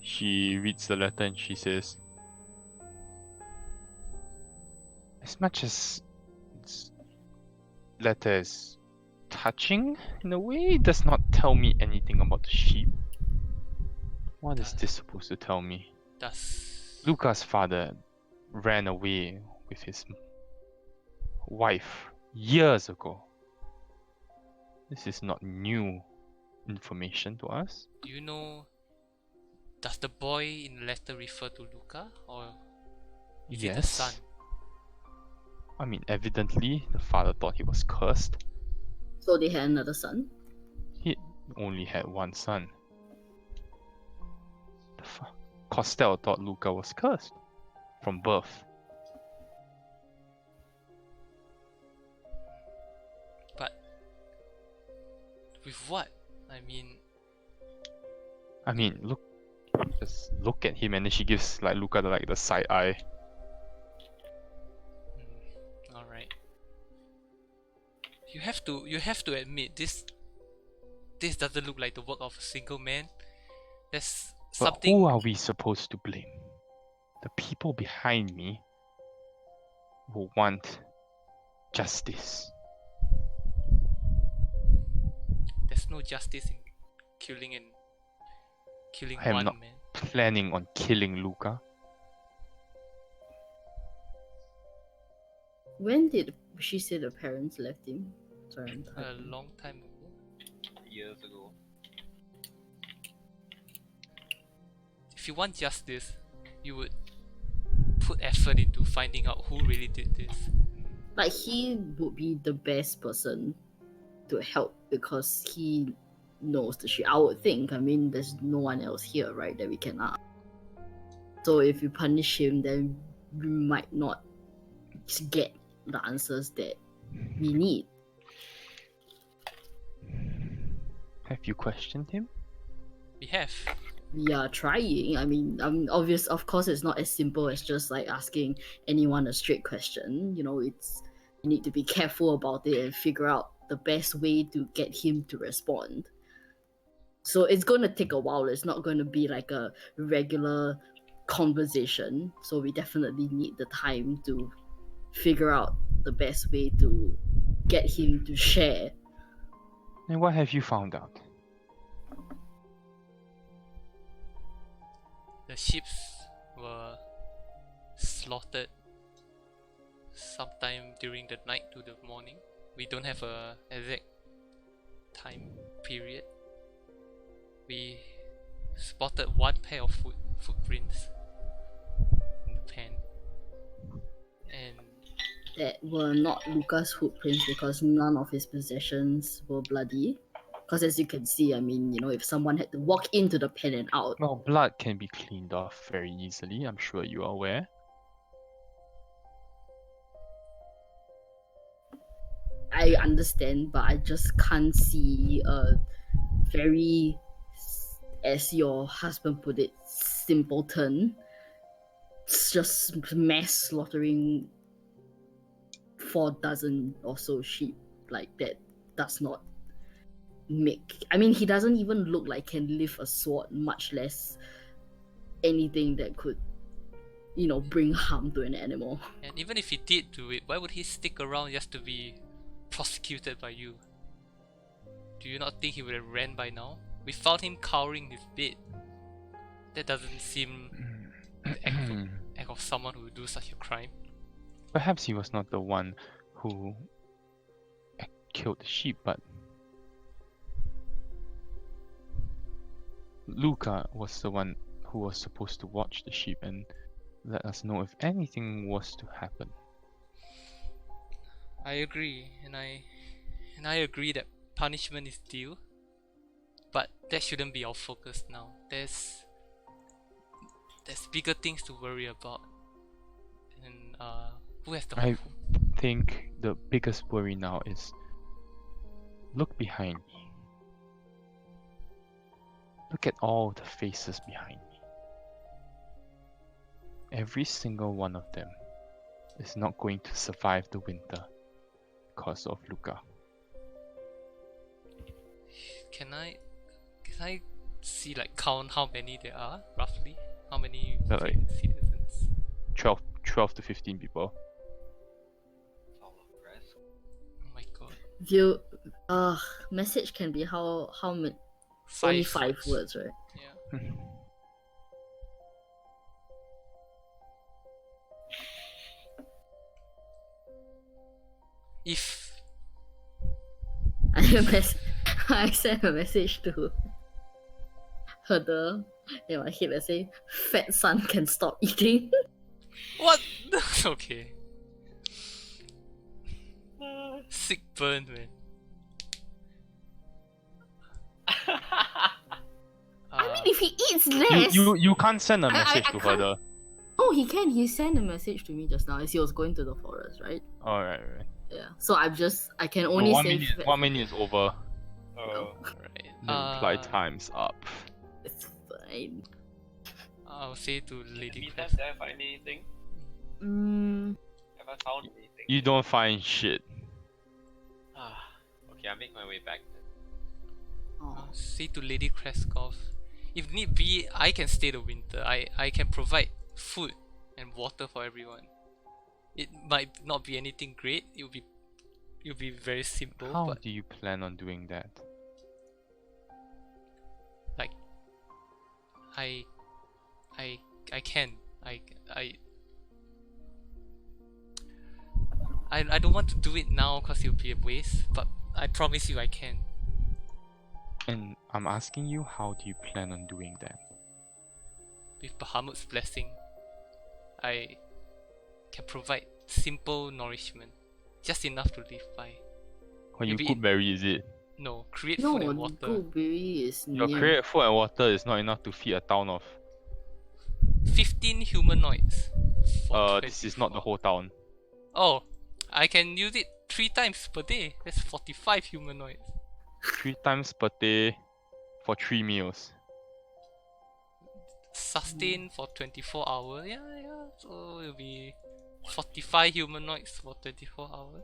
She reads the letter and she says, as much as this letter is touching in a way, it does not tell me anything about the sheep. What is this supposed to tell me? Does Luca's father ran away with his wife years ago. This is not new information to us. do you know? Does the boy in the letter refer to Luca, or is it the son? I mean, evidently, the father thought he was cursed. So they had another son? He only had one son. Costello thought Luca was cursed from birth. But with what? I mean, look, just look at him, and then she gives like Luca the side eye. All right. You have to admit this doesn't look like the work of a single man. There's But something. who are we supposed to blame? The people behind me will want justice. There's no justice in killing I am one not man. planning on killing Luca. When did she say the parents left him? Sorry, I'm A tired. long time ago. Years ago. If you want justice, you would put effort into finding out who really did this. Like, he would be the best person to help because he knows the shit. I would think. I mean, there's no one else here, right, that we can ask. So if you punish him, then we might not get the answers that we need. Have you questioned him? We have. We are trying. I mean, of course, it's not as simple as just like asking anyone a straight question. You know, you need to be careful about it and figure out the best way to get him to respond. So it's going to take a while. It's not going to be like a regular conversation. So we definitely need the time to figure out the best way to get him to share. And what have you found out? The sheep were slaughtered sometime during the night to the morning. We don't have a exact time period. We spotted one pair of footprints in the pen, and That were not Luca's footprints because none of his possessions were bloody. Because as you can see, I mean, you know, if someone had to walk into the pen and out, Well, blood can be cleaned off very easily. I'm sure you are aware. I understand, but I just can't see a very, as your husband put it, simpleton. It's just mass slaughtering 4 dozen or so sheep like that does not make. I mean, he doesn't even look like can lift a sword, much less anything that could, you know, bring harm to an animal. And even if he did do it, why would he stick around just to be prosecuted by you? Do you not think he would have ran by now? We found him cowering in his bed. That doesn't seem the act of someone who would do such a crime. Perhaps he was not the one who killed the sheep, but Luca was the one who was supposed to watch the sheep and let us know if anything was to happen. I agree, and I agree that punishment is due, but that shouldn't be our focus now. there's bigger things to worry about. And who has the I think the biggest worry now is look behind me. Look at all the faces behind me. Every single one of them is not going to survive the winter because of Luca. Can I see, like, count how many there are roughly? How many Like- citizens? 12 to 15 people. All of Krezk. Oh my god. View message can be how many, only 5 words, right? Yeah. If I sent a message to her in my head that say fat son can stop eating. what? Okay. Sick burn, man. I mean, if he eats less. You can't send a I message to her can't- though. Oh, he can. He sent a message to me just now as he was going to the forest, right? Alright, right. Yeah. So I can only One say minute, 1 minute is over. Oh. Right. The reply time's up. It's fine. I'll say to Lady Meantime, Krezk. did I find anything? Have I found anything? You don't find shit. Okay, I'll make my way back then. Oh. I'll say to Lady Kreskov, if need be, I can stay the winter. I can provide food and water for everyone. It might not be anything great. It'll be very simple, How but do you plan on doing that? like I can. I don't want to do it now because it'll be a waste, but I promise you I can. And I'm asking you, how do you plan on doing that? With Bahamut's blessing, I can provide simple nourishment, just enough to live by. When you Maybe cook berry, is it? No, create No, food and water. Goodberry is Your near. create food and water is not enough to feed a town of. 15 humanoids. for This is not the 24. whole town. Oh, I can use it 3 times per day. That's 45 humanoids. 3 times per day for 3 meals. Sustain for 24 hours. Yeah. So it'll be 45 humanoids for 24 hours.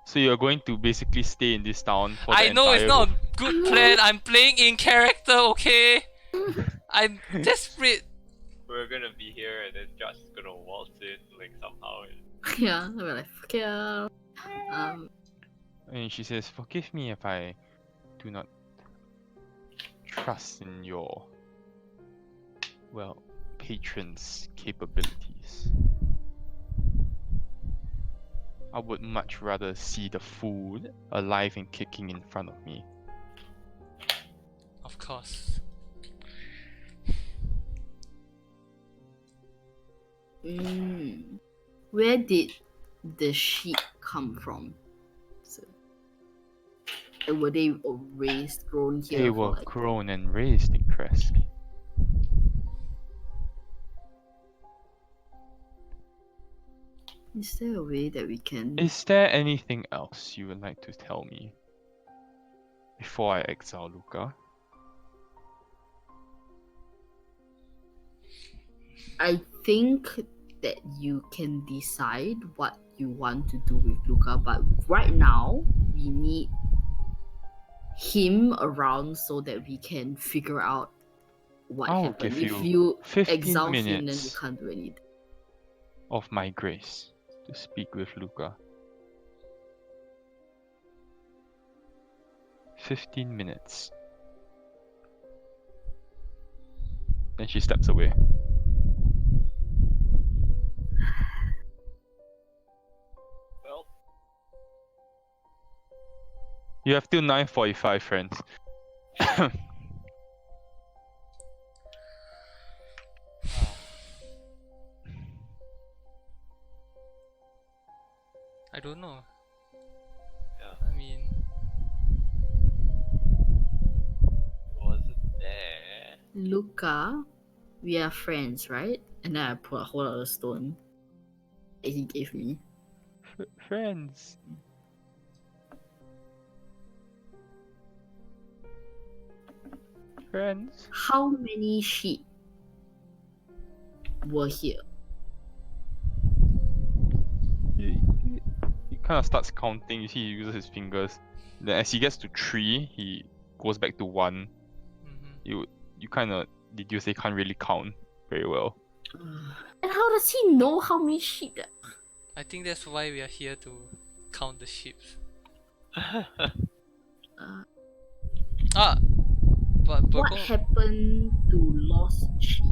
So you're going to basically stay in this town for the I know it's entire not a good plan. I'm playing in character, okay? I'm desperate. We're gonna be here and then Josh is gonna waltz in like somehow. Yeah, I'm like, fuck yeah. And she says, forgive me if I do not trust in your, well, patron's capabilities. I would much rather see the food alive and kicking in front of me. Of course. Where did the sheep come from? So, were they raised, grown here? They for, were like, grown and raised in Krezk. Is there a way that we can? Is there anything else you would like to tell me before I exile Luca? I think that you can decide what you want to do with Luca, but right now we need him around so that we can figure out what I'll happened. give If you you 15 exile him, then we minutes can't do anything. of my grace to speak with Luca. 15 minutes. Then she steps away. Well, You have till 9:45, friends. I don't know. yeah, I mean, wasn't there. Luca we are friends, right? And then I pull a whole other stone that he gave me. Friends. Friends. How many sheep were here? He kind of starts counting. You see, he uses his fingers. Then, as he gets to 3, he goes back to 1. Mm-hmm. You kind of deduce they can't really count very well. And how does he know how many sheep? I think that's why we are here to count the sheep. Ah, but What Burgo, happened to lost sheep?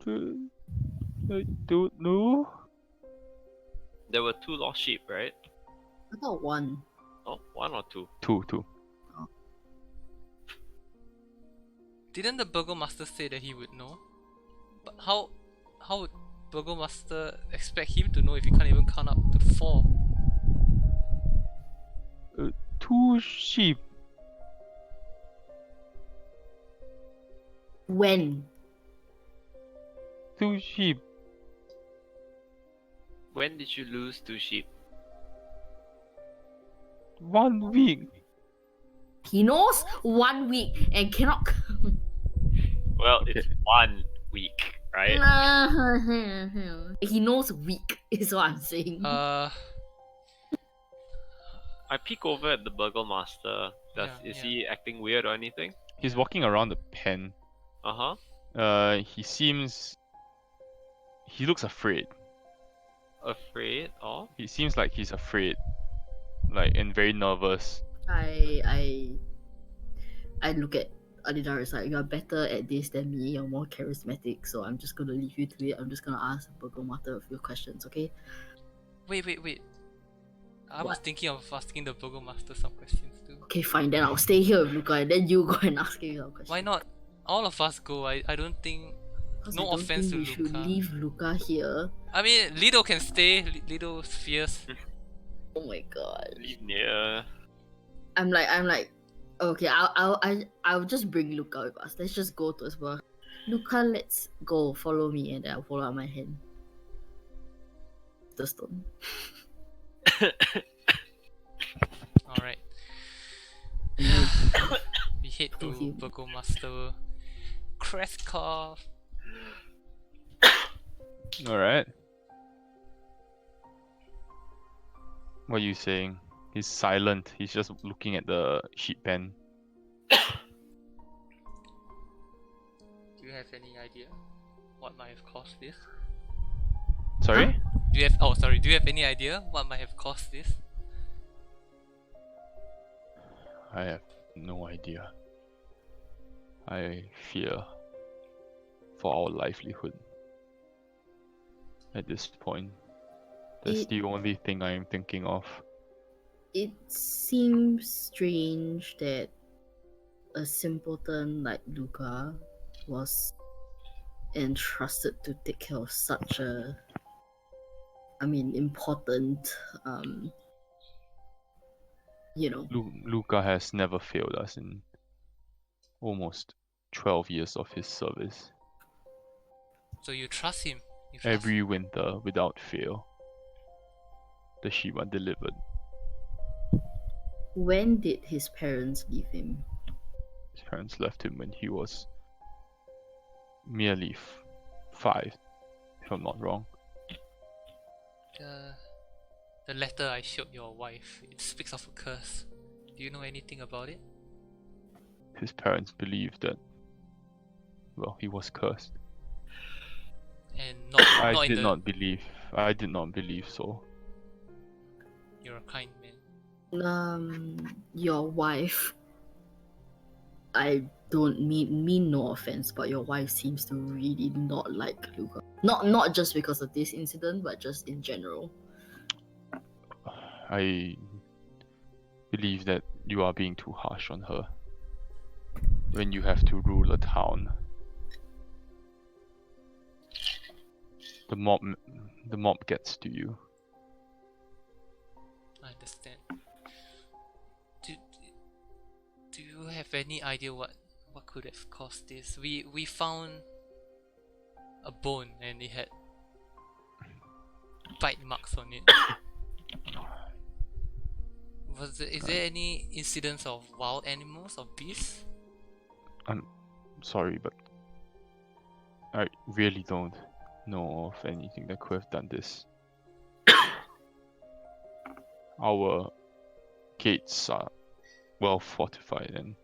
I don't know. There were 2 lost sheep, right? I thought one. Oh, 1 or 2? 2. didn't the Burgomaster say that he would know? But how would Burgomaster expect him to know if he can't even count up to 4? 2 sheep. When? 2 sheep. When did you lose 2 sheep? 1 week. He knows 1 week and cannot. Well, it's 1 week, right? He knows week is what I'm saying. I peek over at the Burgomaster. Is Yeah. he acting weird or anything? He's walking around the pen. Uh-huh. He looks afraid. Afraid of? He seems like he's afraid. And very nervous. I look at Alidar as like, you're better at this than me, you're more charismatic, so I'm just gonna leave you to it. I'm just gonna ask Burgomaster a few questions, okay? Wait. I was What? thinking of asking the Burgomaster some questions too. Okay, fine, then I'll stay here with Luca and then you go and ask him some questions. Why not? All of us go. I don't think. 'Cause No I don't offense think to we should Luca. leave Luca here. I mean, Lido can stay. Lido's fierce. Oh my god. Leave near. I'm like, okay, I'll just bring Luca with us. Let's just go to his work. Luca, let's go. Follow me, and then I'll follow out my hand. The stone. Alright. We head to Thank you. Burgomaster Krezk. Alright. What are you saying? He's silent. He's just looking at the sheep pen. Do you have any idea what might have caused this? Sorry? Do you have any idea what might have caused this? I have no idea. I fear for our livelihood. At this point, that's It- the only thing I am thinking of. It seems strange that a simpleton like Luca was entrusted to take care of such a, important, Luca has never failed us in almost 12 years of his service. So you trust him? You trust Every winter, without fail, the sheep are delivered. When did his parents leave him? His parents left him when he was merely 5, if I'm not wrong. The letter I showed your wife, it speaks of a curse. Do you know anything about it? His parents believed that, well, he was cursed. And not I did in not believe so. You're a kind man. Your wife. I don't mean no offense, but your wife seems to really not like Luca. Not just because of this incident, but just in general. I believe that you are being too harsh on her. When you have to rule a town, the mob gets to you. I understand. Do you have any idea what What could have caused this? We found a bone and it had bite marks on it. Is there any incidents of wild animals or beasts? I'm sorry, but I really don't know of anything that could have done this. Our gates are well fortified and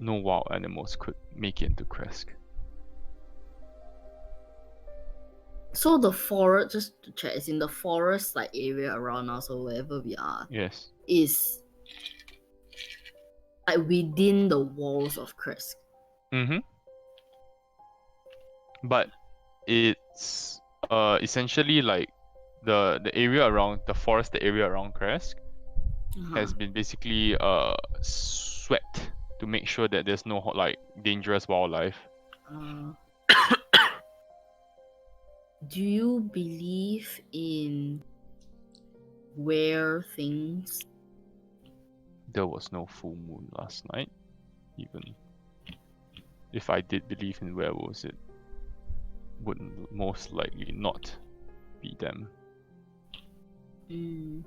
no wild animals could make it into Krezk. So the forest, just to check, is in the forest like area around us or wherever we are, Yes. is like within the walls of Krezk. Mm-hmm. But it's essentially like the area around the forest, the area around Krezk has been basically swept to make sure that there's no like dangerous wildlife. Uh, do you believe in where things? There was no full moon last night. Even if I did believe in werewolves, it would most likely not be them. Mm.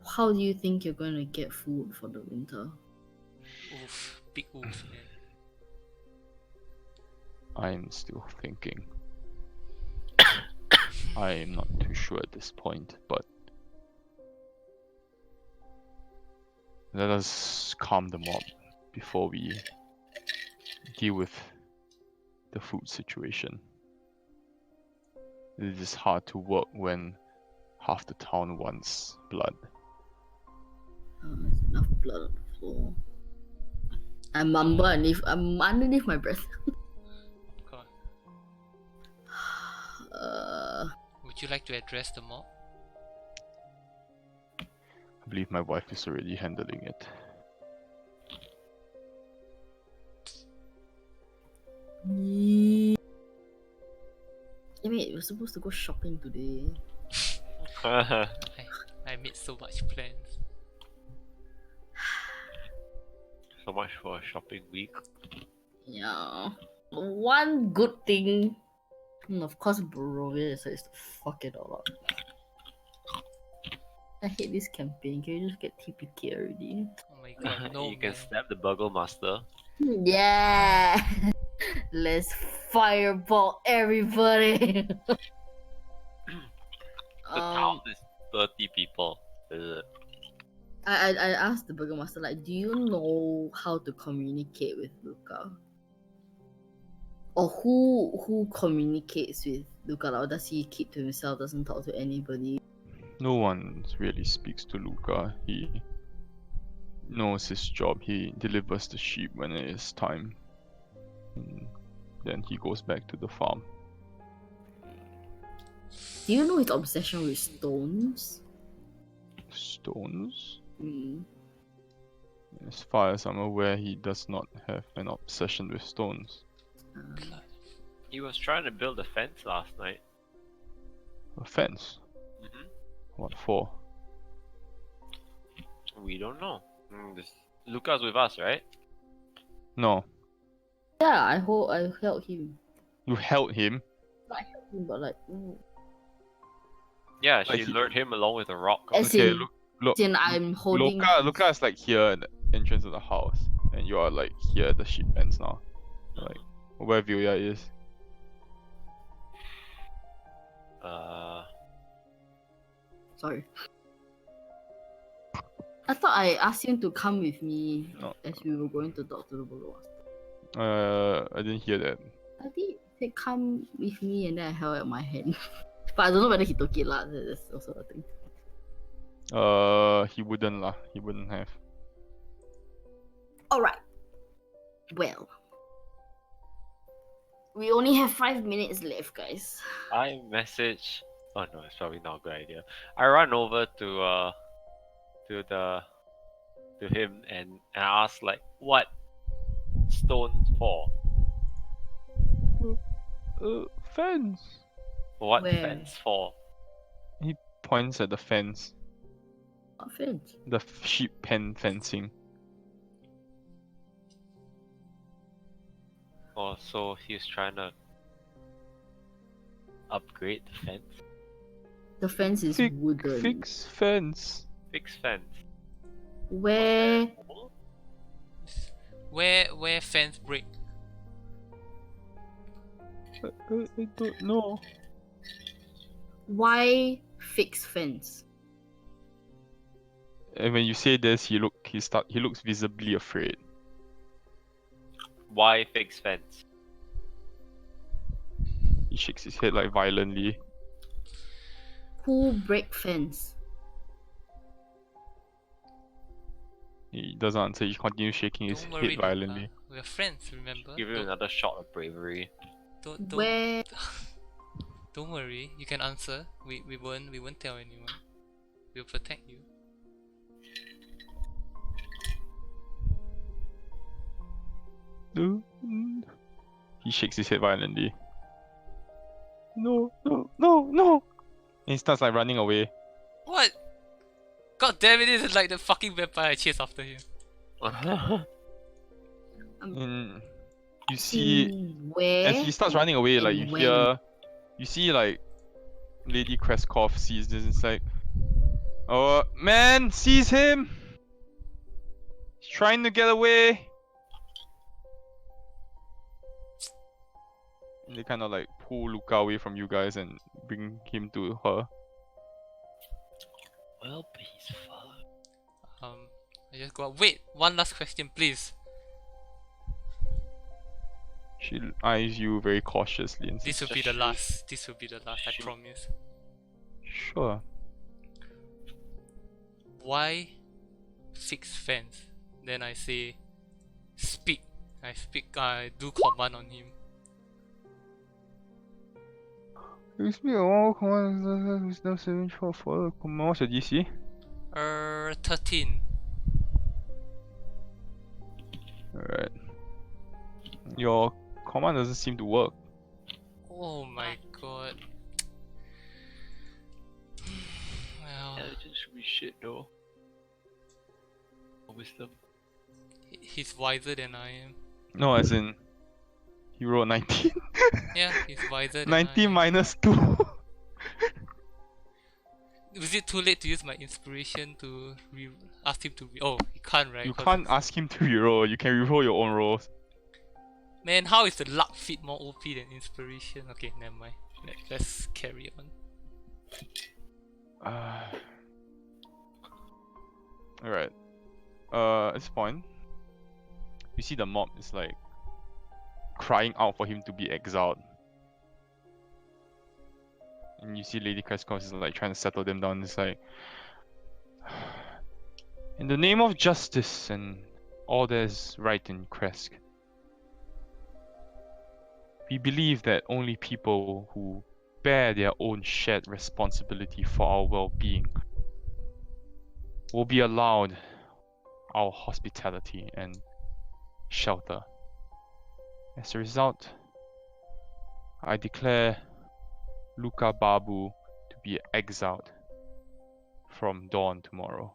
How do you think you're going to get food for the winter? Oof, big oof. Yeah. I'm still thinking. I am not too sure at this point, but let us calm the mob before we deal with the food situation. It is hard to work when half the town wants blood. There's enough blood on the floor. I mumble I'm underneath my breath. Of course. Would you like to address the mob? I believe my wife is already handling it. Damn it, we're supposed to go shopping today. I made so much plans. So much for a shopping week. Yeah. One good thing, and of course, Barovia decides to fuck it all up. I hate this campaign. Can you just get TPK already? Oh my god, no You can man. stab the Burgomaster. Yeah. Let's fireball everybody. The town is 30 people. I asked the Burgomaster, like, do you know how to communicate with Luca? Or who communicates with Luca? Or does he keep to himself, doesn't talk to anybody? No one really speaks to Luca. He knows his job. He delivers the sheep when it is time. And then he goes back to the farm. Do you know his obsession with stones? Stones? Mm. As far as I'm aware, he does not have an obsession with stones. He was trying to build a fence last night. A fence? Mm-hmm. What for? We don't know. Luca's with us, right? No. Yeah, I held him. You held him? Not held him, but like, Yeah, Like she he- lured him along with a rock. As Okay, in- look. then I'm holding. Luca is like here at the entrance of the house, and you are like here at the sheep pens now. Like where Vilya is. Sorry. I thought I asked him to come with me No. as we were going to talk to the Burgomaster. I didn't hear that. I think he said come with me and then I held out my hand. But I don't know whether he took it lah. That's also a thing. He wouldn't lah. He wouldn't have. Alright. Well. We only have 5 minutes left, guys. I message. Oh no, it's probably not a good idea. I run over to him and I ask like, what stone for? Fence. What Where? fence for? He points at the fence, What fence? the sheep pen fencing. Oh, so he's trying to upgrade the fence? The fence is wooden. Fix fence. Fix fence. Where? Where fence break? I don't know. Why fix fence? And when you say this, he looks visibly afraid. Why fix fence? He shakes his head like violently. Who break fence? He doesn't answer. He continues shaking his Don't worry, head violently. Luca. We're friends, remember? Give him another shot of bravery. Don't Where? don't worry. You can answer. We won't tell anyone. We'll protect you. He shakes his head violently. No, no, no, no! And he starts like running away. What? God damn it! This is like the fucking vampire I chase after him. And you see, Where? as he starts running away, like you and when? hear, you see like Lady Krezk sees this. It's like, oh man, sees him. He's trying to get away. And they kind of like pull Luca away from you guys and bring him to her. Well, but he's fucked. I just go. Wait, one last question, please. She eyes you very cautiously and This says, will be the last. This will be the last. I Shoot. promise. sure. Why fix fence? Then I say, speak. I speak. I do command on him. You speak a one command, wisdom 7 for command. What's your DC? 13. Alright. Your command doesn't seem to work. Oh my god. Well, Intelligence should be shit though. Wisdom. he's wiser than I am. No, as in, he rolled 19. Yeah, he's wiser than 19 I am. minus 2. Was it too late to use my inspiration to ask him to oh, he can't, right? You 'Cause can't it's- ask him to reroll. You can reroll your own rolls. Man, how is the luck feat more OP than inspiration? Okay, never mind. Let's carry on. Alright. At this point, you see the mob is like crying out for him to be exiled. And you see Lady Krezk is like trying to settle them down. It's like, in the name of justice and all that is right in Krezk, we believe that only people who bear their own shared responsibility for our well-being will be allowed our hospitality and shelter. As a result, I declare Luca Babu to be exiled from dawn tomorrow.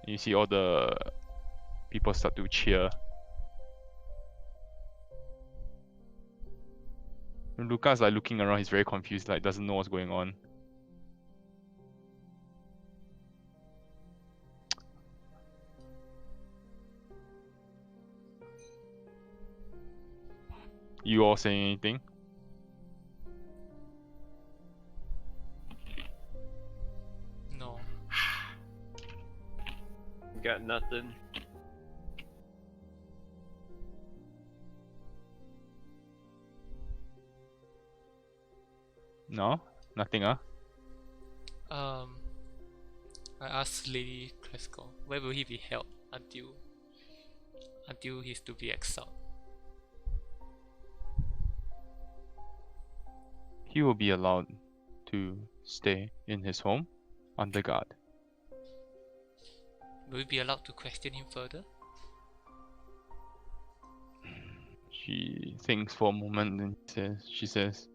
You see all the people start to cheer. And Luca's like looking around, he's very confused, like doesn't know what's going on. You all saying anything? No. Got nothing. No? Nothing, huh? I asked Lady Krezk, where will he be held until he's to be exiled? He will be allowed to stay in his home under guard. Will we be allowed to question him further? She thinks for a moment and she says,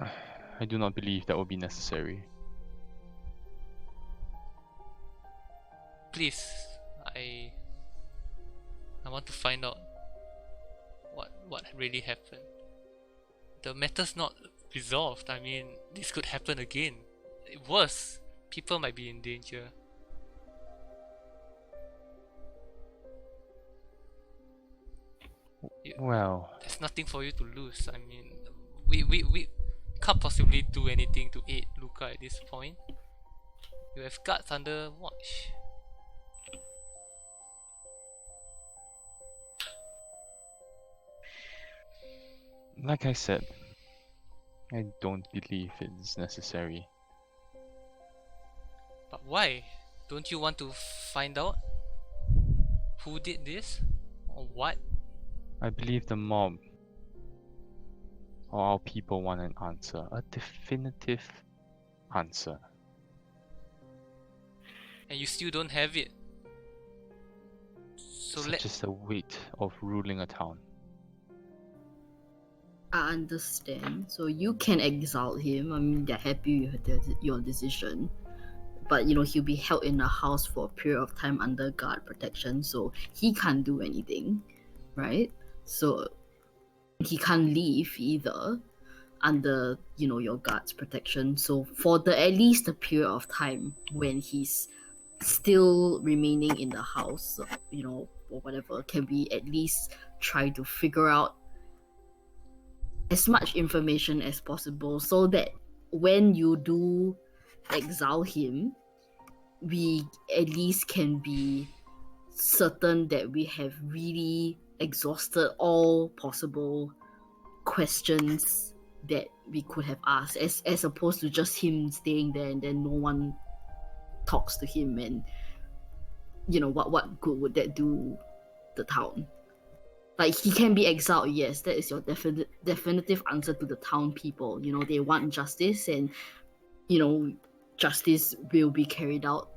I do not believe that will be necessary. Please, I want to find out what really happened. The matter's not resolved. I mean, this could happen again. Worse, people might be in danger. Well, There's nothing for you to lose. I mean, we can't possibly do anything to aid Luca at this point. You have guards under watch. like I said, I don't believe it's necessary. But why? Don't you want to find out who did this? Or what? I believe the mob or our people want an answer, a definitive answer. And you still don't have it. So Such is the weight of ruling a town. I understand. So you can exalt him. I mean, they're happy with your decision. But, you know, he'll be held in a house for a period of time under guard protection. So he can't do anything, right? So he can't leave either under, you know, your guard's protection. So for at least a period of time when he's still remaining in the house, you know, or whatever, can we at least try to figure out as much information as possible so that when you do exile him, we at least can be certain that we have really exhausted all possible questions that we could have asked, as opposed to just him staying there and then no one talks to him, and you know what good would that do the town? Like, he can be exiled, yes, that is your definitive answer to the town people. You know, they want justice, and you know, justice will be carried out,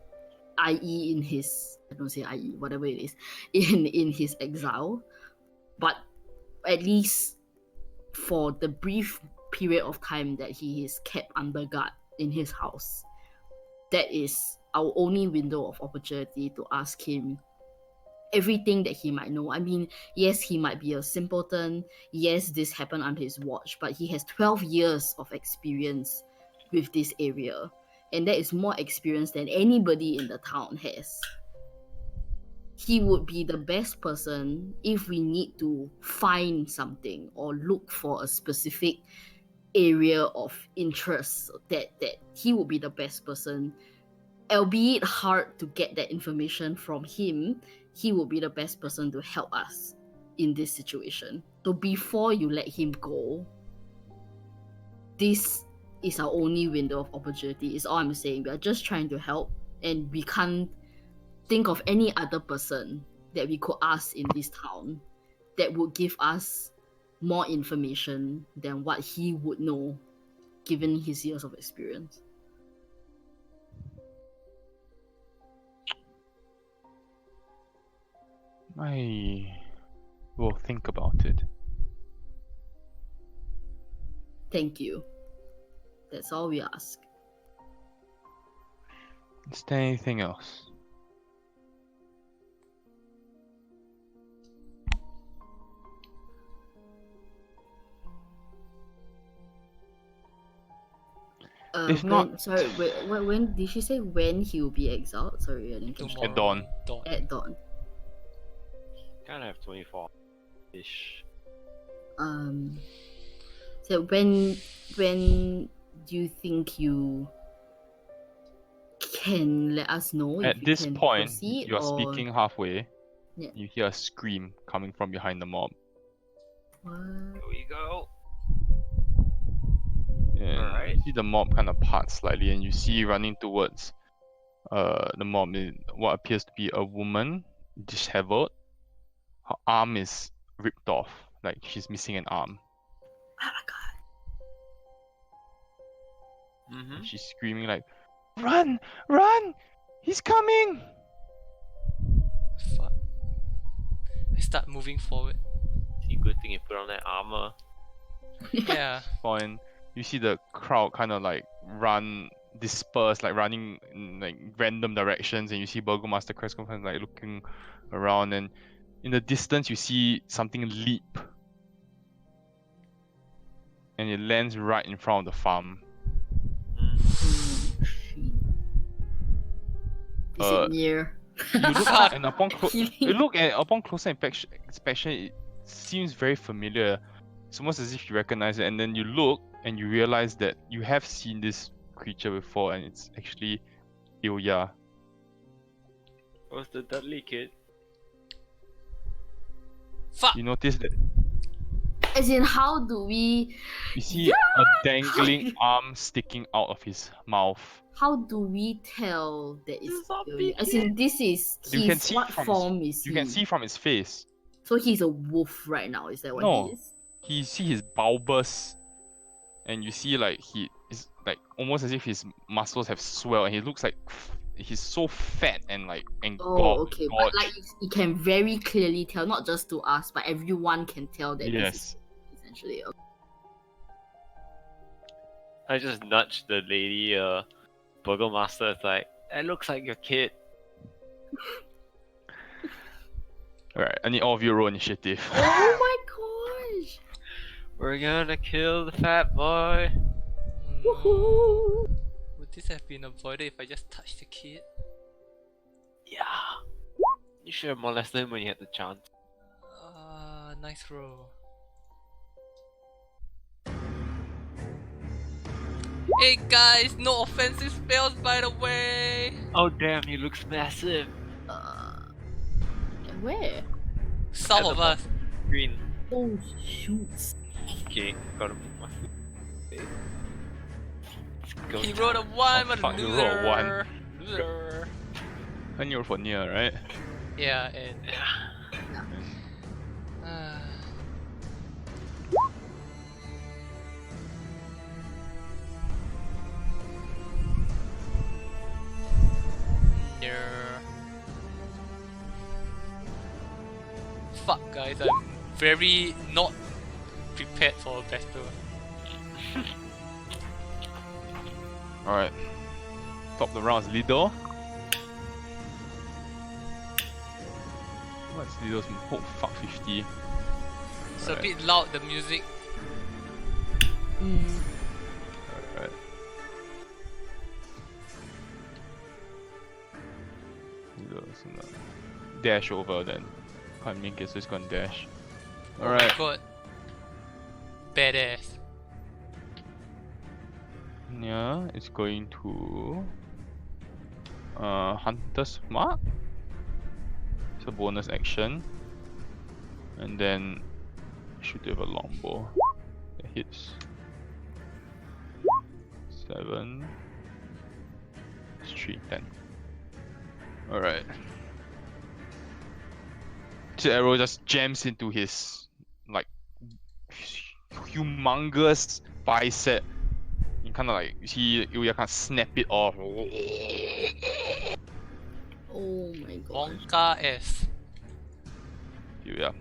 i.e. in his, I don't say i.e., whatever it is, in his exile. But at least for the brief period of time that he is kept under guard in his house, that is our only window of opportunity to ask him everything that he might know. I mean, yes, he might be a simpleton. Yes, this happened under his watch, but he has 12 years of experience with this area, and that is more experience than anybody in the town has. He would be the best person if we need to find something or look for a specific area of interest. That he would be the best person, albeit hard to get that information from him. He will be the best person to help us in this situation. So before you let him go, this is our only window of opportunity, is all I'm saying. We are just trying to help, and we can't think of any other person that we could ask in this town that would give us more information than what he would know, given his years of experience. I will think about it. Thank you. That's all we ask. Is there anything else? If not- Sorry, when did she say when he will be exiled? Sorry, I didn't catch that. At dawn. At dawn. Kind of have 24-ish. So when do you think you can let us know? if At you this can point, proceed, you're or... speaking halfway. Yeah. You hear a scream coming from behind the mob. What? Here we go. And Alright. you see the mob kind of part slightly, and you see running towards the mob what appears to be a woman, disheveled. Her arm is ripped off, like she's missing an arm. Oh my god. Mm-hmm. She's screaming like, "Run! Run! He's coming!" Fuck. I start moving forward. See, good thing you put on that armor. Yeah. Fine. You see the crowd kind of like disperse, like running in like random directions, and you see Burgomaster Krezk kind of like looking around, and in the distance you see something leap, and it lands right in front of the farm. Oh, shit. Is Uh, it near? You look Fuck. and upon upon closer inspection, it seems very familiar. It's almost as if you recognize it, and then you look and you realize that you have seen this creature before, and it's actually Ilya. Was the Dudley kid? Fuck. You notice that As in, how do we? you see a dangling arm sticking out of his mouth. How do we tell that it's Zombie As in, this is You can his see what from form is You he? can see from his face. So he's a wolf right now. Is that what No. he is? You see his bulbous, and you see like he is like almost as if his muscles have swelled, and he looks like he's so fat and like Oh, okay. But gorged. like, you can very clearly tell, not just to us, but everyone can tell that this is Yes. essentially. I just nudged the lady, Burgomaster. It's like, that looks like your kid. Alright, I need all of you to roll initiative. Oh my gosh! We're gonna kill the fat boy. Woohoo! Would this have been avoided if I just touched the kid? Yeah. You should have molested him when you had the chance. Nice roll. Hey guys, no offensive spells by the way. Oh damn, he looks massive. Where? Some At of the us. Green. Oh shoots! Okay, got him. Let's go. He rolled a 1, but fuck, you loser. rolled a 1. Loser. And you roll for near, right? Yeah, and yeah. Fuck guys, I'm very not prepared for a battle. Alright. Top the round is Lido. What's Lido's move? Oh fuck, 50. It's a bit loud, the music. Alright. Lido's gonna dash over then. Can't make it, so it's gonna dash. Oh Alright. my god. Badass. Yeah, it's going to Hunter's Mark. It's a bonus action. And then shoot with a longbow. That hits. 7. It's 3, 10. Alright. The arrow just jams into his like humongous bicep. You kind of like, you see Ilya kind of snap it off. Oh my god! Wonka S. Ilya.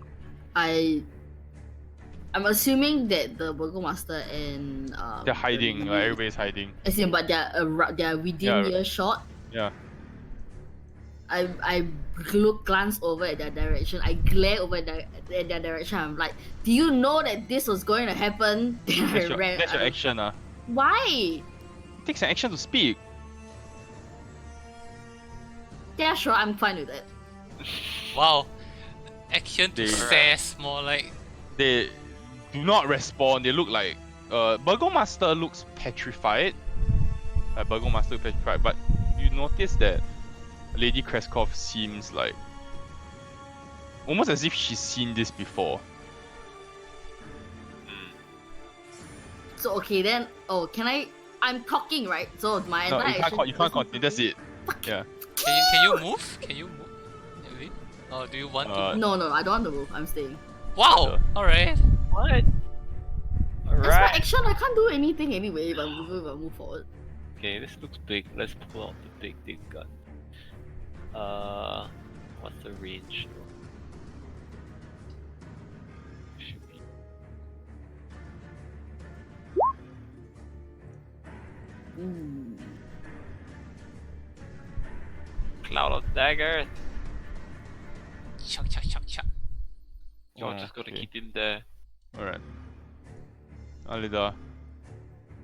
I'm assuming that the Burgomaster and They're hiding, the like lady- everybody's hiding. As in, but they're within Yeah. earshot. Yeah. I glance over at their direction. I glare over at their direction. I'm like, do you know that this was going to happen? Then That's I your, ran. that's your action. Why? It takes an action to speak. Yeah, sure, I'm fine with that. Wow. Action to They- sass, more like. They do not respond. They look like Burgomaster looks petrified. Burgomaster looks petrified, but you notice that Lady Krezkov seems like almost as if she's seen this before. So okay then. Oh, can I? I'm talking, right? So my No, entire action. you can't continue. That's it. Yeah. Can you move? Can you move? Maybe? Or do you want to? No, I don't want to move. I'm staying. Wow! Alright. What? That's my Alright. action. I can't do anything anyway if I move forward. Okay, this looks big. Let's pull out the big gun. What's the range? Ooh. Cloud of daggers. Chuck, chuck, chuck, chuck. You're Oh, just gonna okay. keep him there. Alright. Alida.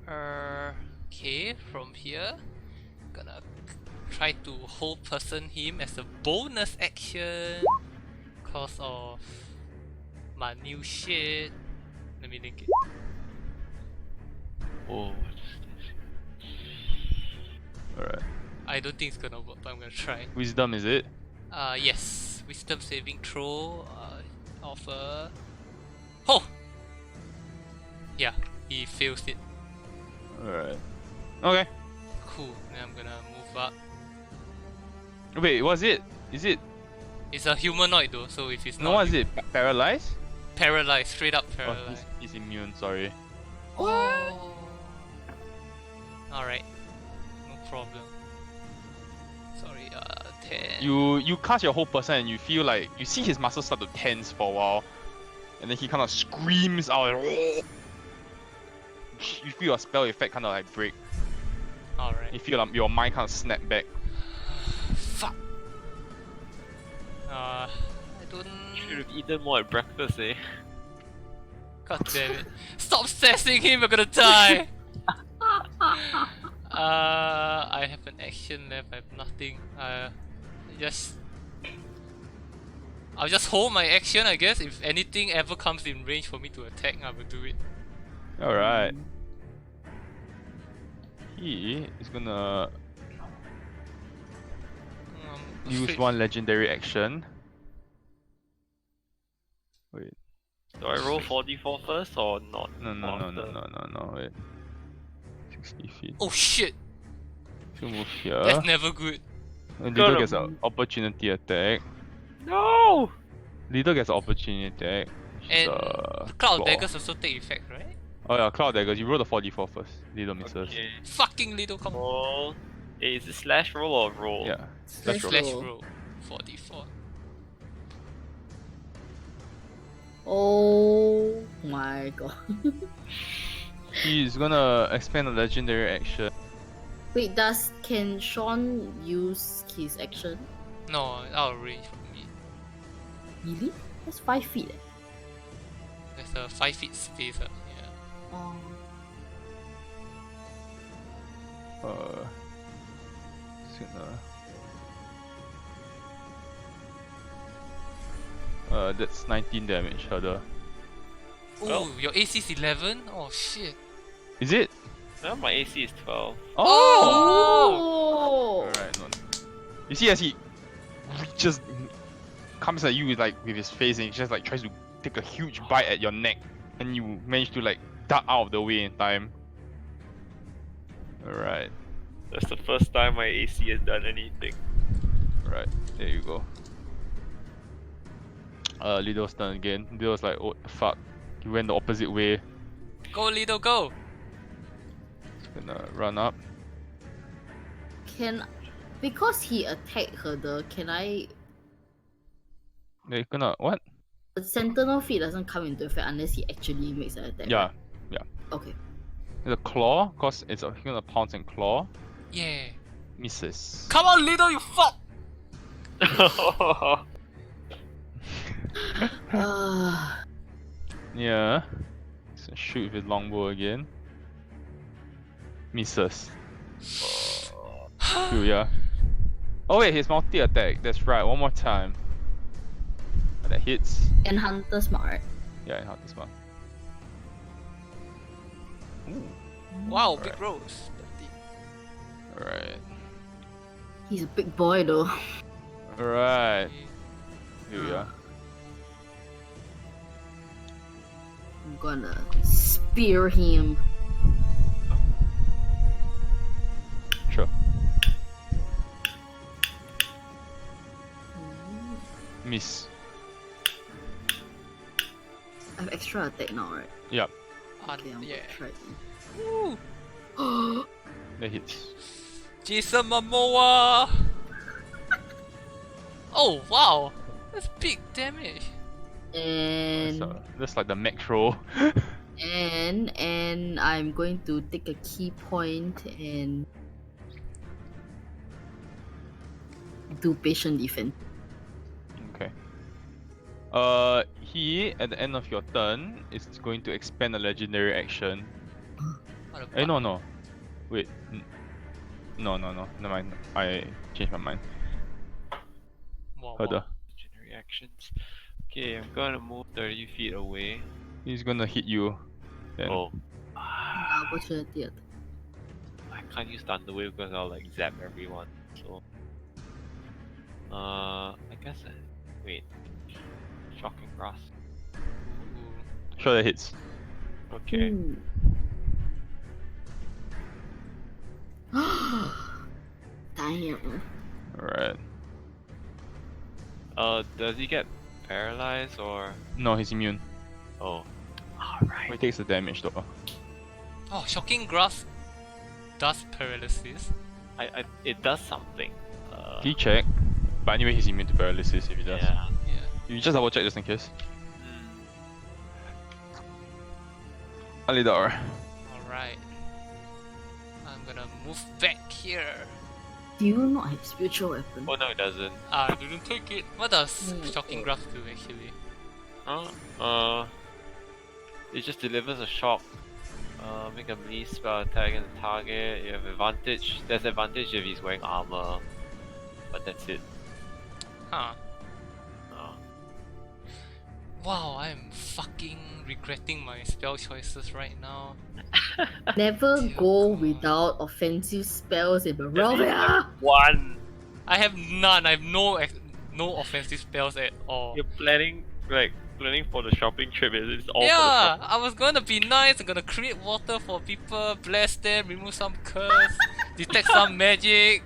Okay, from here, gonna try to whole person him as a bonus action cause of my new shit. Let me link it. Oh, Alright. I don't think it's gonna work, but I'm gonna try. Wisdom, is it? Yes. Wisdom saving throw of Oh! Yeah, he fails it. Alright. Okay. Cool. Then I'm gonna move up. Wait, what's it? Is it? It's a humanoid though, so if it's No, not what is it? Paralyzed? paralyzed, straight up Oh, paralyzed. he's immune, sorry. Oh. Alright. No problem. Sorry, 10. You cast your whole person and you feel like you see his muscles start to tense for a while, and then he kind of screams out. You feel your spell effect kind of like break. Alright. You feel like your mind kind of snap back. Fuck. I don't. should have eaten more at breakfast, eh? God damn it! Stop sassing him. We're gonna die. I have an action left. I have nothing. Just. I'll just hold my action, I guess. If anything ever comes in range for me to attack, I will do it. Alright. He is gonna use afraid- one legendary action. Wait. Do I roll 4d4 first or not? No, wait. 60 feet. Oh shit! So move here. That's never good. And Lido gets an opportunity attack. No! Lido gets an opportunity attack. which is And a Cloud claw. Daggers also take effect, right? Oh yeah, Cloud Daggers. You roll the 4d4 first. Lido misses. Okay. Fucking little come on. Roll. Hey, is it slash roll or roll? Yeah. Slash roll. Slash roll. roll. 4d4. Oh my god. He's gonna expend a legendary action. Wait, can Sean use his action? No, out of range for me. Really? That's 5 feet. Eh? There's a 5 feet space. Yeah. Oh. He's gonna. That's 19 damage, Herder. Ooh, Well. your AC is 11? Oh shit. Is it? No, my AC is 12. Oh! Alright, no. You see, as he reaches, comes at you with his face, and he just like tries to take a huge bite at your neck, and you manage to like duck out of the way in time. Alright, That's the first time my AC has done anything. right, there you go. Lido's turn again. Lido's like, oh fuck, he went the opposite way. Go Lido, go! He's gonna run up. Because he attacked Herder, can I... They're gonna, what? The Sentinel feat doesn't come into effect unless he actually makes an attack. Yeah, right? Okay. the claw, cause it's he's gonna pounce and claw. Yeah. Misses. Come on Lido, you fuck! Yeah. He's gonna shoot with his longbow again. Misses. Two, yeah. Oh wait, his multi attack. That's right. One more time. That hits. And Hunter's Mark, right? Yeah, and Hunter's Mark. Ooh. Wow, Alright. big rolls. Alright. He's a big boy though. Alright. Here we are. I'm gonna spear him. Sure. Miss. I have extra attack now, right? Yep. Okay, I'm Yeah. gonna try. Woo! That hits. Jason Momoa! Oh wow! That's big damage. And That's like the max roll. And I'm going to take a key point and do patient defense. Okay. He at the end of your turn is going to expend a legendary action. What Eh, about- no. Wait. No. Never mind. I changed my mind. Wow, Further. Legendary actions. Okay, I'm gonna move 30 feet away. He's gonna hit you. Then. Oh. Opportunity attack. I can't use Thunder Wave because I'll like zap everyone. So, I guess. Wait. Shocking Grasp. Ooh. Sure, that hits. Okay. Ooh. Damn. Alright. Does he get paralyzed or? No, he's immune. Oh. He Alright. takes the damage though. Oh, shocking grasp does paralysis. It does something. He check. But anyway, he's immune to paralysis if he does. Yeah. Yeah. You just double check just in case. Hmm. Alidar. Alright. I'm gonna move back here. Do you not have spiritual weapon? Oh no, it doesn't. I didn't take it. What does Hmm. shocking grasp do actually? It just delivers a shock. Make a melee spell attack against the target. You have advantage. There's advantage if he's wearing armor, but that's it. Huh. Uh, Wow, I'm fucking regretting my spell choices right now. Never Dear go God. without offensive spells in Barovia! One. I have none. I have no offensive spells at all. You're planning for the shopping trip. It's all Yeah, I was gonna be nice. I'm gonna create water for people, bless them, remove some curse, detect some magic.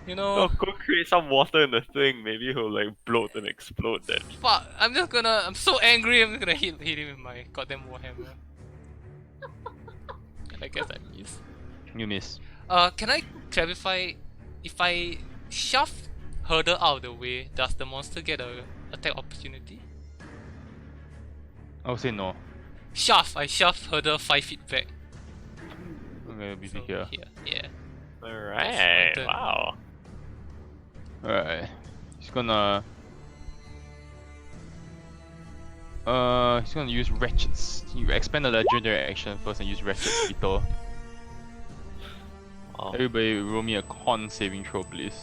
You for know, the. Go create some water in the thing. Maybe he'll like bloat and explode then. fuck. I'm so angry. I'm just gonna hit him with my goddamn warhammer. I guess I miss. You miss. Can I clarify? If I shove Herder out of the way, does the monster get a attack opportunity? I would say no. I shove Herder 5 feet back. Okay, be So here. yeah. Alright. turn. Wow. Alright. He's gonna use Wretched's. You expend a legendary action first and use Wretched's Beetle. Wow. Everybody roll me a con saving throw, please.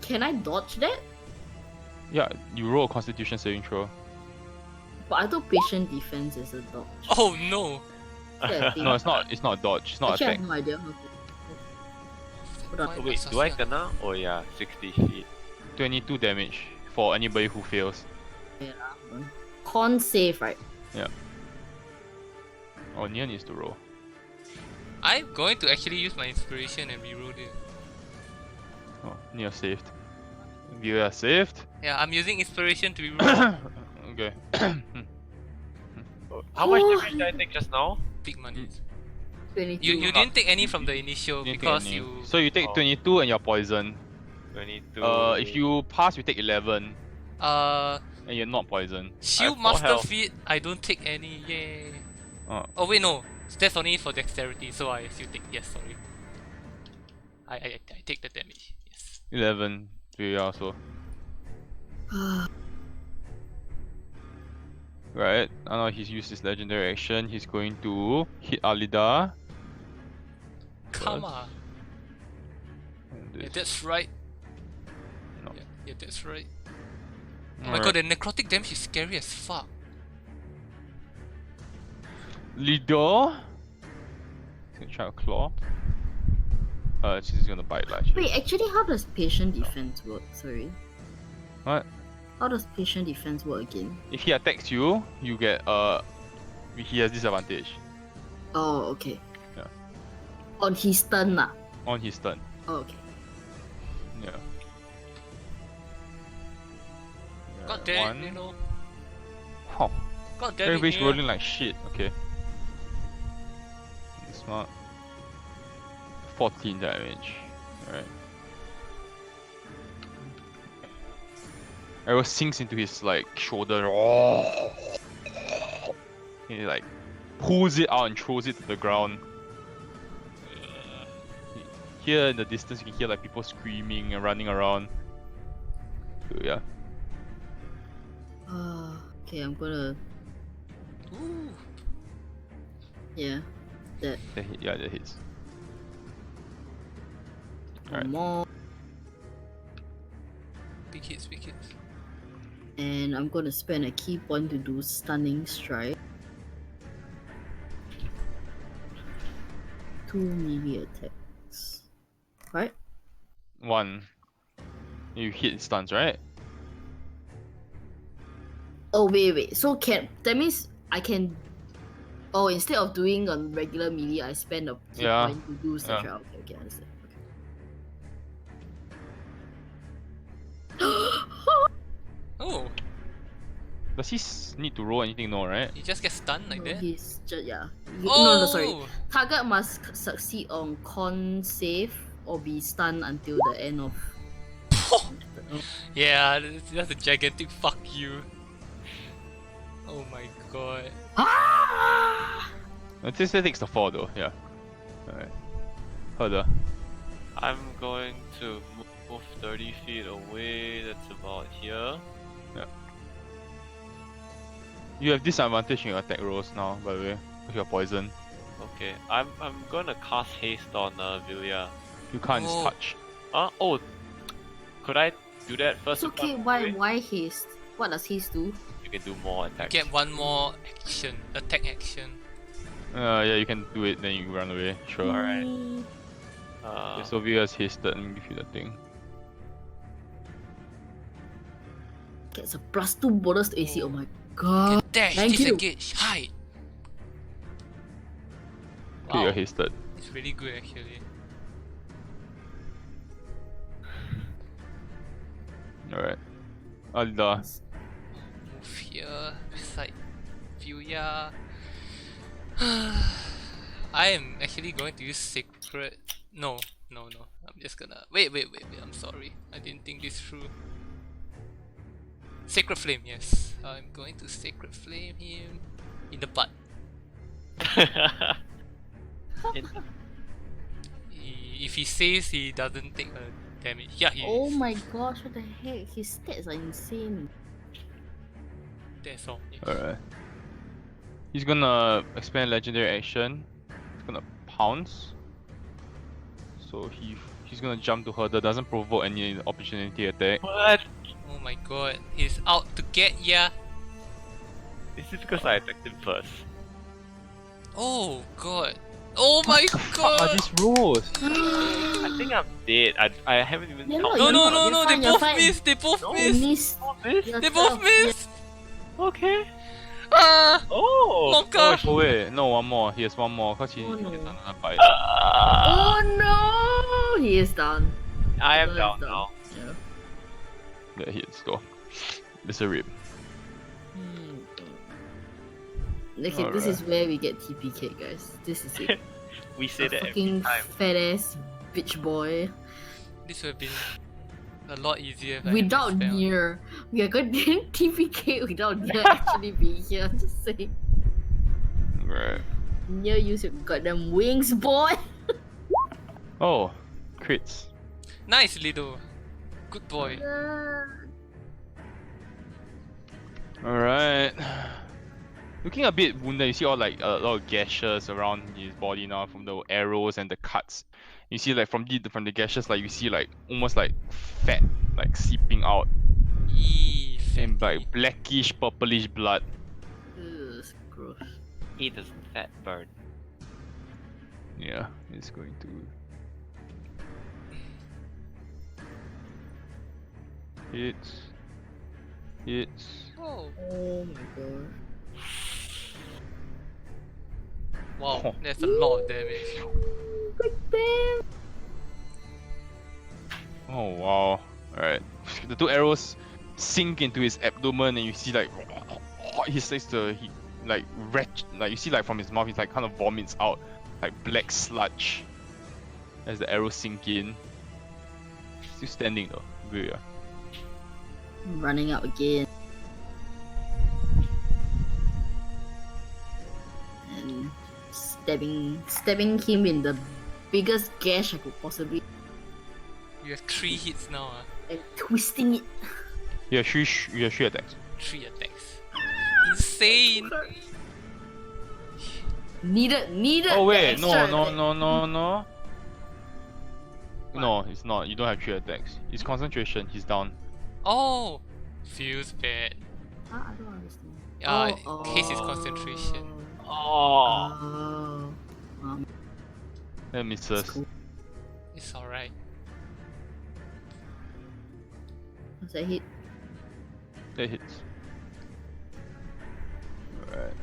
Can I dodge that? Yeah, you roll a constitution saving throw. But I thought patient defense is a dodge. Oh no! Yeah, I think- No, it's not a dodge, it's not Actually, I attack. have no idea how to. Hold on. Why Wait, does do I Saskia- kena? Oh yeah, 60 feet. 22 damage for anybody who fails. Hold on. Con save, right? Oh, Nia needs to roll. I'm going to actually use my inspiration and reroll it. Oh, Nia saved. You are saved. Yeah, I'm using inspiration to reroll. Okay. How much damage did I take just now? Big money. 22. You didn't take any from the initial Didn't take because any. you. So you take Oh. 22 and you're poisoned. 22. If you pass, you take 11 Uh, and you're not poisoned. shield full master health. feat. I don't take any. Yay. Oh. Oh wait, no. That's only for dexterity, so I still take. Yes, sorry. I take the damage. Yes. 11 to you also. Right, now he's used his legendary action. He's going to hit Alida. Come on. And Yeah, this. that's right. No. Yeah, that's right. Oh my Alright. god, the necrotic damage is scary as fuck. Lido. He's gonna try to claw. She's gonna bite lah. Actually. Wait, actually, how does patient defense work? Sorry. What? How does patient defense work again? If he attacks you, you get he has disadvantage Oh, okay. Yeah. On his turn, lah. on his turn. Oh, okay. Yeah. God Yeah, damn it, one. you know. Oh, God damn everybody's it. yeah. rolling like shit. Okay. Smart. 14 damage. Alright. Arrow sinks into his like shoulder. He like pulls it out and throws it to the ground. Here in the distance, you can hear like people screaming and running around. So yeah. Okay, I'm gonna. Ooh. Yeah. That. Yeah, that hits. One Alright. more. Big hits, big hits. And I'm gonna spend a key point to do stunning strike. 2 melee attacks. Right? 1. You hit stuns, right? Oh wait. So that means I can. Oh, instead of doing a regular melee, I spend a key Yeah, point to do such. yeah. Okay, I understand. Oh, Does he need to roll anything? No, right? he just gets stunned like No, that? he's just yeah. Oh! No, sorry. Target must succeed on con save or be stunned until the end of. Yeah, that's a gigantic fuck you. Oh my god. Ah! This takes the 4 though, yeah. Alright. Further. I'm going to move 30 feet away. That's about here. You have disadvantage in your attack rolls now, by the way, because you're poisoned. Okay, I'm gonna cast haste on Vilya. You can't Oh. touch. Oh, could I do that first? It's okay. Why haste? What does haste do? You can do more attacks. Get one more action, attack action. Yeah, you can do it, then you run away. Sure. Alright. Okay, so Via's hasted and give you the thing. Gets a +2 bonus to AC. Oh my god. Dash, Thank you. disengage, hide. Okay, Wow, you're hasted. it's really good actually. Alright. Alda. Move here, beside Vilya. I am actually going to use Sacred. No. I'm just gonna. Wait. I'm sorry. I didn't think this through. Sacred Flame, yes. I'm going to Sacred Flame him in the butt. If he says he doesn't take a damage, yeah, he Oh is. my gosh, what the heck? His stats are insane. That's all. Yes. Alright. He's gonna expand legendary action. He's gonna pounce. So he's gonna jump to her. That doesn't provoke any opportunity attack. What? Oh my god, he's out to get ya. Is it because I attacked him first? Oh god. Oh my What are god. these rolls? I think I'm dead. I haven't even You're counted. not, No, you're no, not, they you're both fine. missed. They both No. missed. Miss. This? You're They both 12, missed. Okay. Ah, Oh! Monka. Oh wait, no, one more. He has one more because he Oh, no. has another bite. Oh no! He is down. I am He is down now. Yeah. That hits though. It's a rip. Okay, this is where we get TPK, guys. This is it. We say A that every fucking time. fat ass bitch boy. This would have been a lot easier if I had Without this spell. Nier. We are going to TPK without Nier actually being here. Just saying. Right. Nier, use your goddamn wings, boy! Oh, crits. Nice, Lido. Good boy. Alright. Looking a bit wounded, you see all like a lot of gashes around his body now from the arrows and the cuts. You see like from the gashes, like you see like almost like fat like seeping out Eee, and fatty. like blackish purplish blood. Ugh, it's gross. He doesn't fat burn. Yeah, it's going to Hits. Oh, Oh my god. wow, Oh. that's a lot of damage. Big bang! Oh wow. Alright. The 2 arrows sink into his abdomen and you see like he starts to like you see like from his mouth he like kind of vomits out like black sludge as the arrows sink in. Still standing though. Yeah. I'm running out again. stabbing him in the biggest gash I could possibly, You have 3 hits now. and twisting it. You have three attacks. 3 attacks. Insane. Needed. Oh the wait, no. extra attack. No, it's not. You don't have 3 attacks. It's concentration. He's down. Oh, feels bad. I don't understand. Case is concentration. Oh. That misses. Cool. It's alright. What's that hit? That hits. Alright.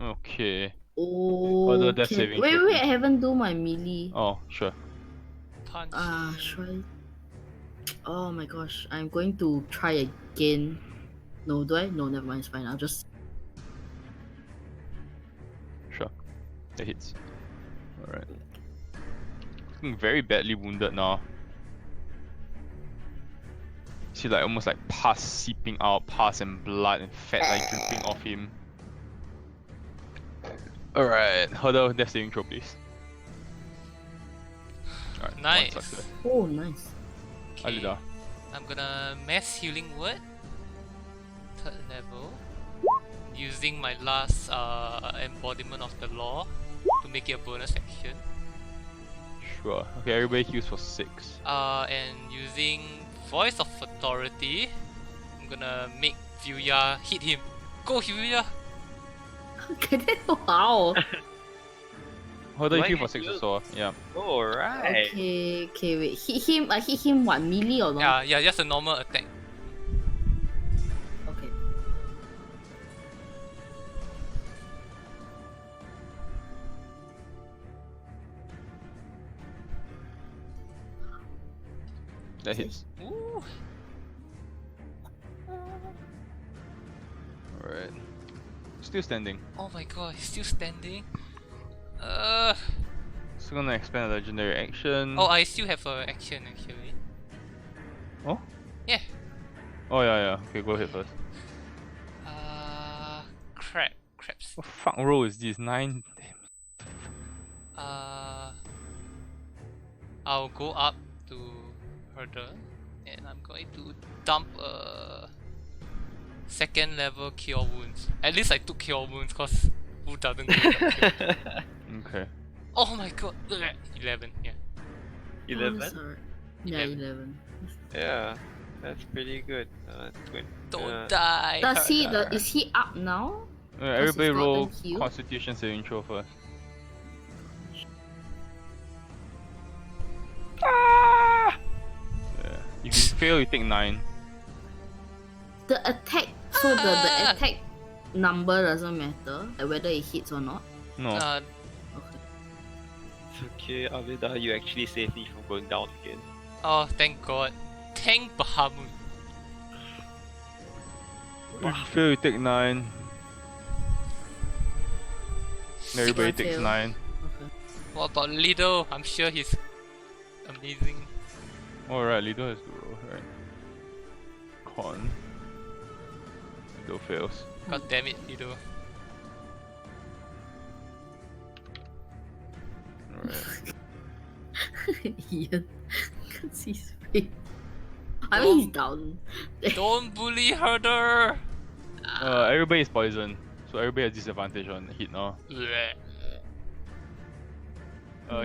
Okay. Oh. the death saving Wait, throw, I haven't do my melee. Oh, sure. Punch. Should I? Oh my gosh, I'm going to try again. No, do I? No, never mind, it's fine. I'll just. Sure. That hits. Alright. Looking very badly wounded now. See, like almost like pus seeping out, pus and blood and fat like dripping off him. Alright, hurdle death saving throw, please. Alright, Nice. one success. Oh, nice. Okay. Alida. I'm gonna mass healing word. 3rd level. Using my last embodiment of the law to make it a bonus action. Sure. Okay, everybody heals for 6. And using voice of authority, I'm gonna make Vyuya hit him. Go Vyuya! Wow. Hurdle you Why heal for you 6 heal? also. Yeah. Alright. Okay, wait. Hit him what, melee or not? Yeah, just a normal attack. Okay. That hits. Ooh. Alright. Still standing. Oh my god, he's still standing. So gonna expand a legendary action. Oh, I still have a action actually. Oh? Yeah. Oh yeah. Okay, go ahead first. Crabs. What fuck roll is this? 9? I'll go up to Herder and I'm going to dump a 2nd level cure wounds. At least I took cure wounds cause who doesn't go cure? Okay. Oh my god. 11, yeah. 11? Oh, sorry. Yeah, 11. Yeah, that's pretty good. Don't die. Is he up now? Everybody he's roll gotten healed? Constitution saving throw first. Ah! Yeah. If you fail, you take 9. The attack, so the attack number doesn't matter, like whether it hits or not. No. Okay. It's okay, Alida, you actually saved me from going down again. Oh, thank god. Thank Bahamut. If you fail, you take 9. Everybody If I takes fail. 9. Okay. What about Lido? I'm sure he's amazing. Alright, Lido has to roll, right? Con. Lido fails. God damn it, Lido. Alright. Ian, can't see his face. I mean, he's down. Don't bully Herder! Everybody is poisoned, so everybody has disadvantage on hit now. Bleh.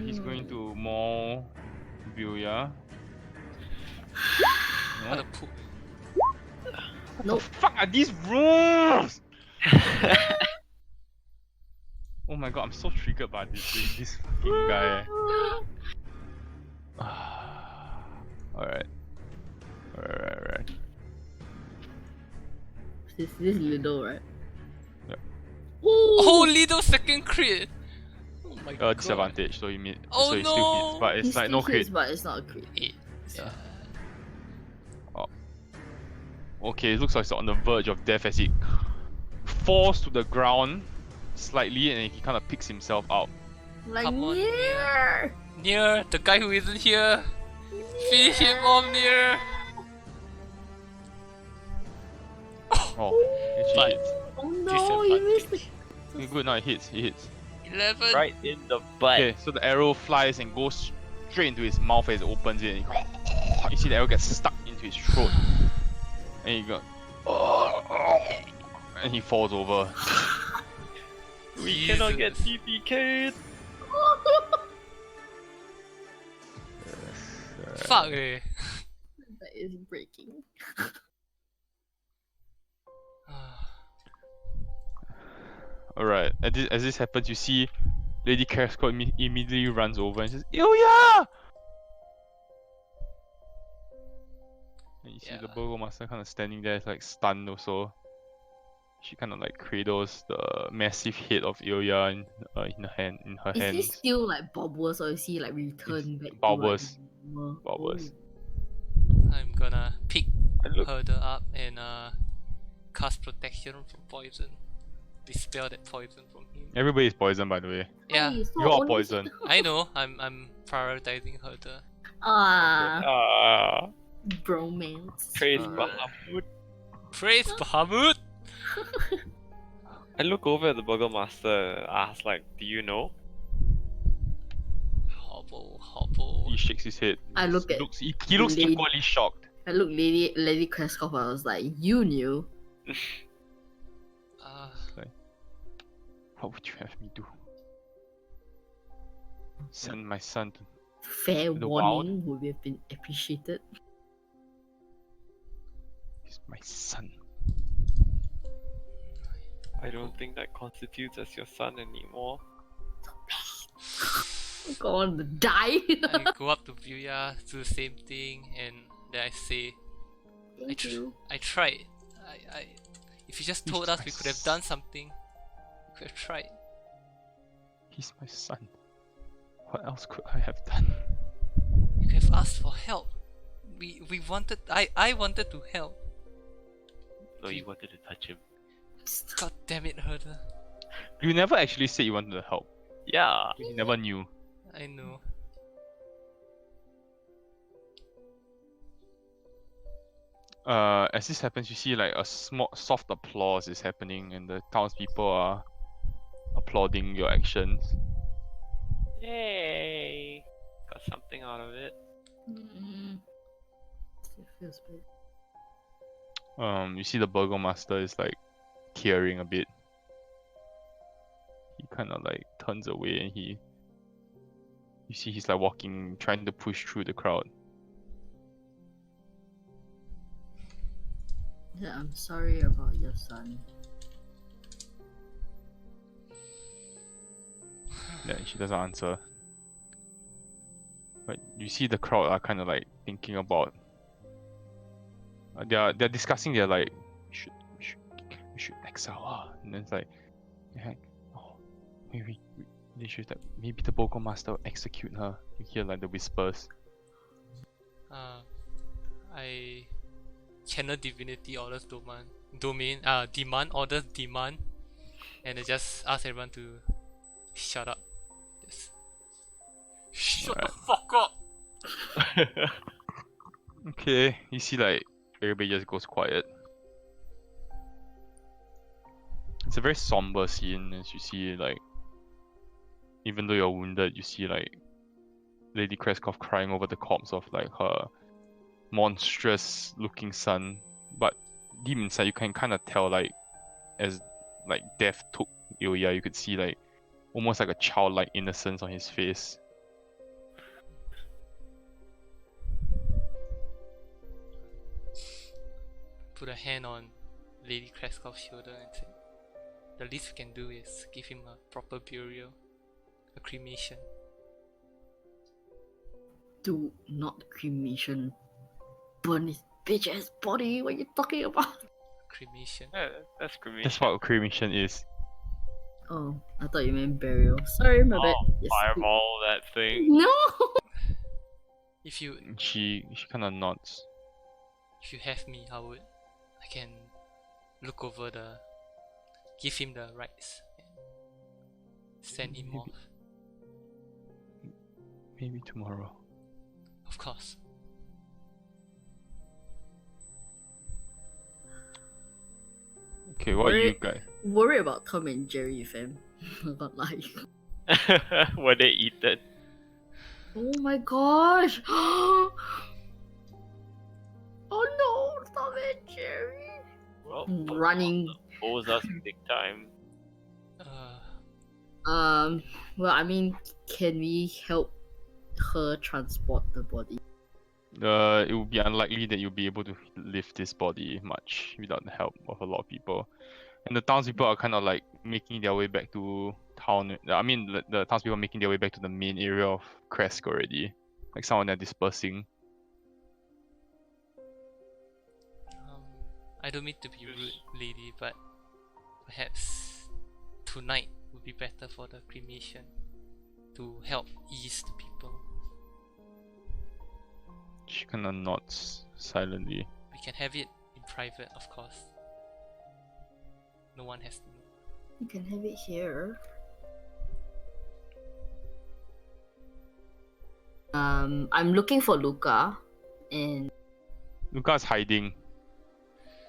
He's going to maul Vyuya. What a poop. What Nope. the fuck are these rules? Oh my god, I'm so triggered by this fucking guy. Alright. Alright. This little, right? Yep. Oh, Lido 2nd crit! Oh my god. Disadvantage, so he Oh so he no! still hits, but it's He like still no crit. hits, but it's not a crit. 8. Yeah. Okay, it looks like it's on the verge of death as he falls to the ground slightly and he kind of picks himself out. Like, Come on, yeah. Near, the guy who isn't here! Finish him off, Near! Oh, and she But- hits. Oh no, you missed the. Okay, good, now it hits. 11. Right in the butt. Okay, so the arrow flies and goes straight into his mouth as it opens it. And you see the arrow gets stuck into his throat. And he got. And he falls over. We cannot get Jesus. TPK'd. Fuck eh. That is breaking. Alright, as this happens, you see Lady Krezk immediately runs over and says, Ilya! And you see the Yeah. Burgomaster kind of standing there, like stunned also. She kind of like cradles the massive head of Ilya in her Is he hands. still like bulbous or is he like returned back bulbous. to like normal? Bulbous. I'm gonna pick I look. Herder up and cast protection from poison. Dispel that poison from him. Everybody is poisoned, by the way. Yeah, Hey, so You are only- poisoned. I know. I'm prioritizing Herder. Ah, Ah, bromance. praise Alright. Bahamut. Praise Bahamut! I look over at the Burgomaster, ask like, do you know? Hobble. He shakes his head. I look at He looks Lady- equally shocked. I looked Lady Kreskov. I was like, you knew. What would you have me do? Send my son to... Fair The warning would have been appreciated. He's my son. I don't think that constitutes as your son anymore. Go on, die. I go up to Vilya, do the same thing, and then I say, Thank you. I tried. If you just He's told us, my we could have done something. We could have tried. He's my son. What else could I have done? You could have asked for help. We wanted. I wanted to help. No, you wanted to touch him. God damn it, Herder. You never actually said you wanted to help. Yeah. You never knew. I know. As this happens, you see like a small, soft applause is happening, and the townspeople are applauding your actions. Yay! Got something out of it. It feels bad. You see the Burgomaster is like tearing a bit. He kind of like turns away, and you see he's like walking, trying to push through the crowd. Yeah, I'm sorry about your son. Yeah, she doesn't answer. But you see the crowd are kind of like thinking about. They're discussing. They're like, we should exile her, and then it's like, yeah, oh, maybe they should like, maybe the Burgomaster will execute her. You hear like the whispers. I channel divinity orders demand orders demand, and I just ask everyone to shut up. Just shut the fuck up. Okay, you see like everybody just goes quiet. It's a very somber scene as you see like, even though you're wounded, you see like Lady Kreskov crying over the corpse of like her monstrous looking son. But deep inside you can kind of tell like, as like death took Ilya, you could see like almost like a childlike innocence on his face. Put a hand on Lady Kreskov's shoulder and say, the least we can do is give him a proper burial, a cremation. Do not cremation. Burn his bitch ass body. What are you talking about? Cremation. Yeah, that's cremation. That's what cremation is. Oh, I thought you meant burial. Sorry, my bad. Yes. Fireball that thing. No. If you She kind of nods. if you have me, I can look over give him the rights and send him off. Maybe tomorrow. Of course. Okay, what you guys? Worry about Tom and Jerry, fam. Not like. Were they eaten? Oh my gosh! Oh no, Tom and Jerry! Well, Running. owes us big time. Well, I mean, can we help her transport the body? It would be unlikely that you'll be able to lift this body much without the help of a lot of people. And the townspeople are kind of like making their way back to town. I mean, the townspeople are making their way back to the main area of Krezk already. Like some of them are dispersing. I don't mean to be rude, lady, but perhaps tonight would be better for the cremation to help ease the people. She kind of nods silently. We can have it in private, of course. No one has to know. You can have it here. I'm looking for Luca, and Luca's hiding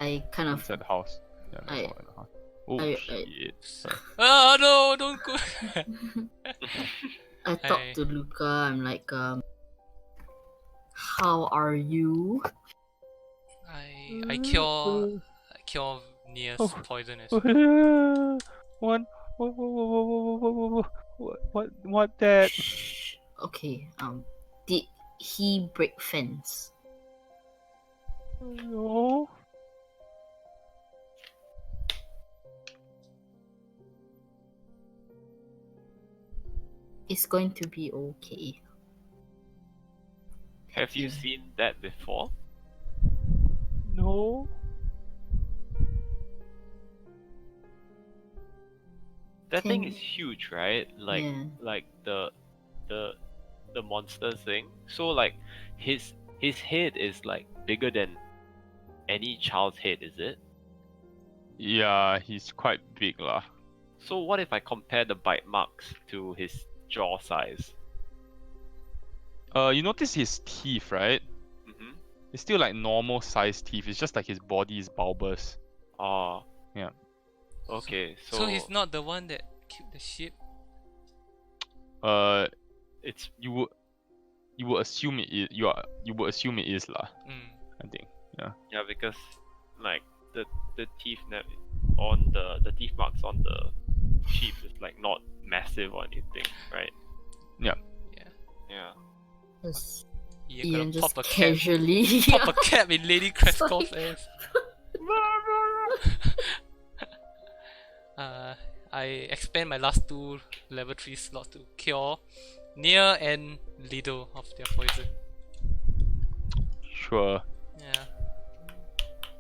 I kind of inside the house. Yeah, I- not in the house. Oh I- shit. Sorry. Oh no, don't go! I talk Hi. to Luca. I'm like, how are you? I cure Nia's poison as well. What? What that? Shh. Okay. Did he break fence? No. It's going to be okay. Have you seen that before? No. That thing Can- is huge, right? Like Yeah. like the monster thing. So like his head is like bigger than any child's head, is it? Yeah, he's quite big lah. So what if I compare the bite marks to his jaw size? You notice his teeth, right? Mm-hmm. It's still like normal sized teeth. It's just like his body is bulbous. Ah. Yeah. Okay, so, So he's not the one that killed the sheep? it's You would assume it is. You would assume it is lah. I think. yeah, because like the teeth on the teeth marks on the sheep is like not massive or anything, right? Yeah. Yeah. Just You Ian gotta just pop a cap. casually. Pop a cap in Lady Krezkov's ass. I expand my last 2 level 3 slots to cure Nia and Lido of their poison. Sure. Yeah.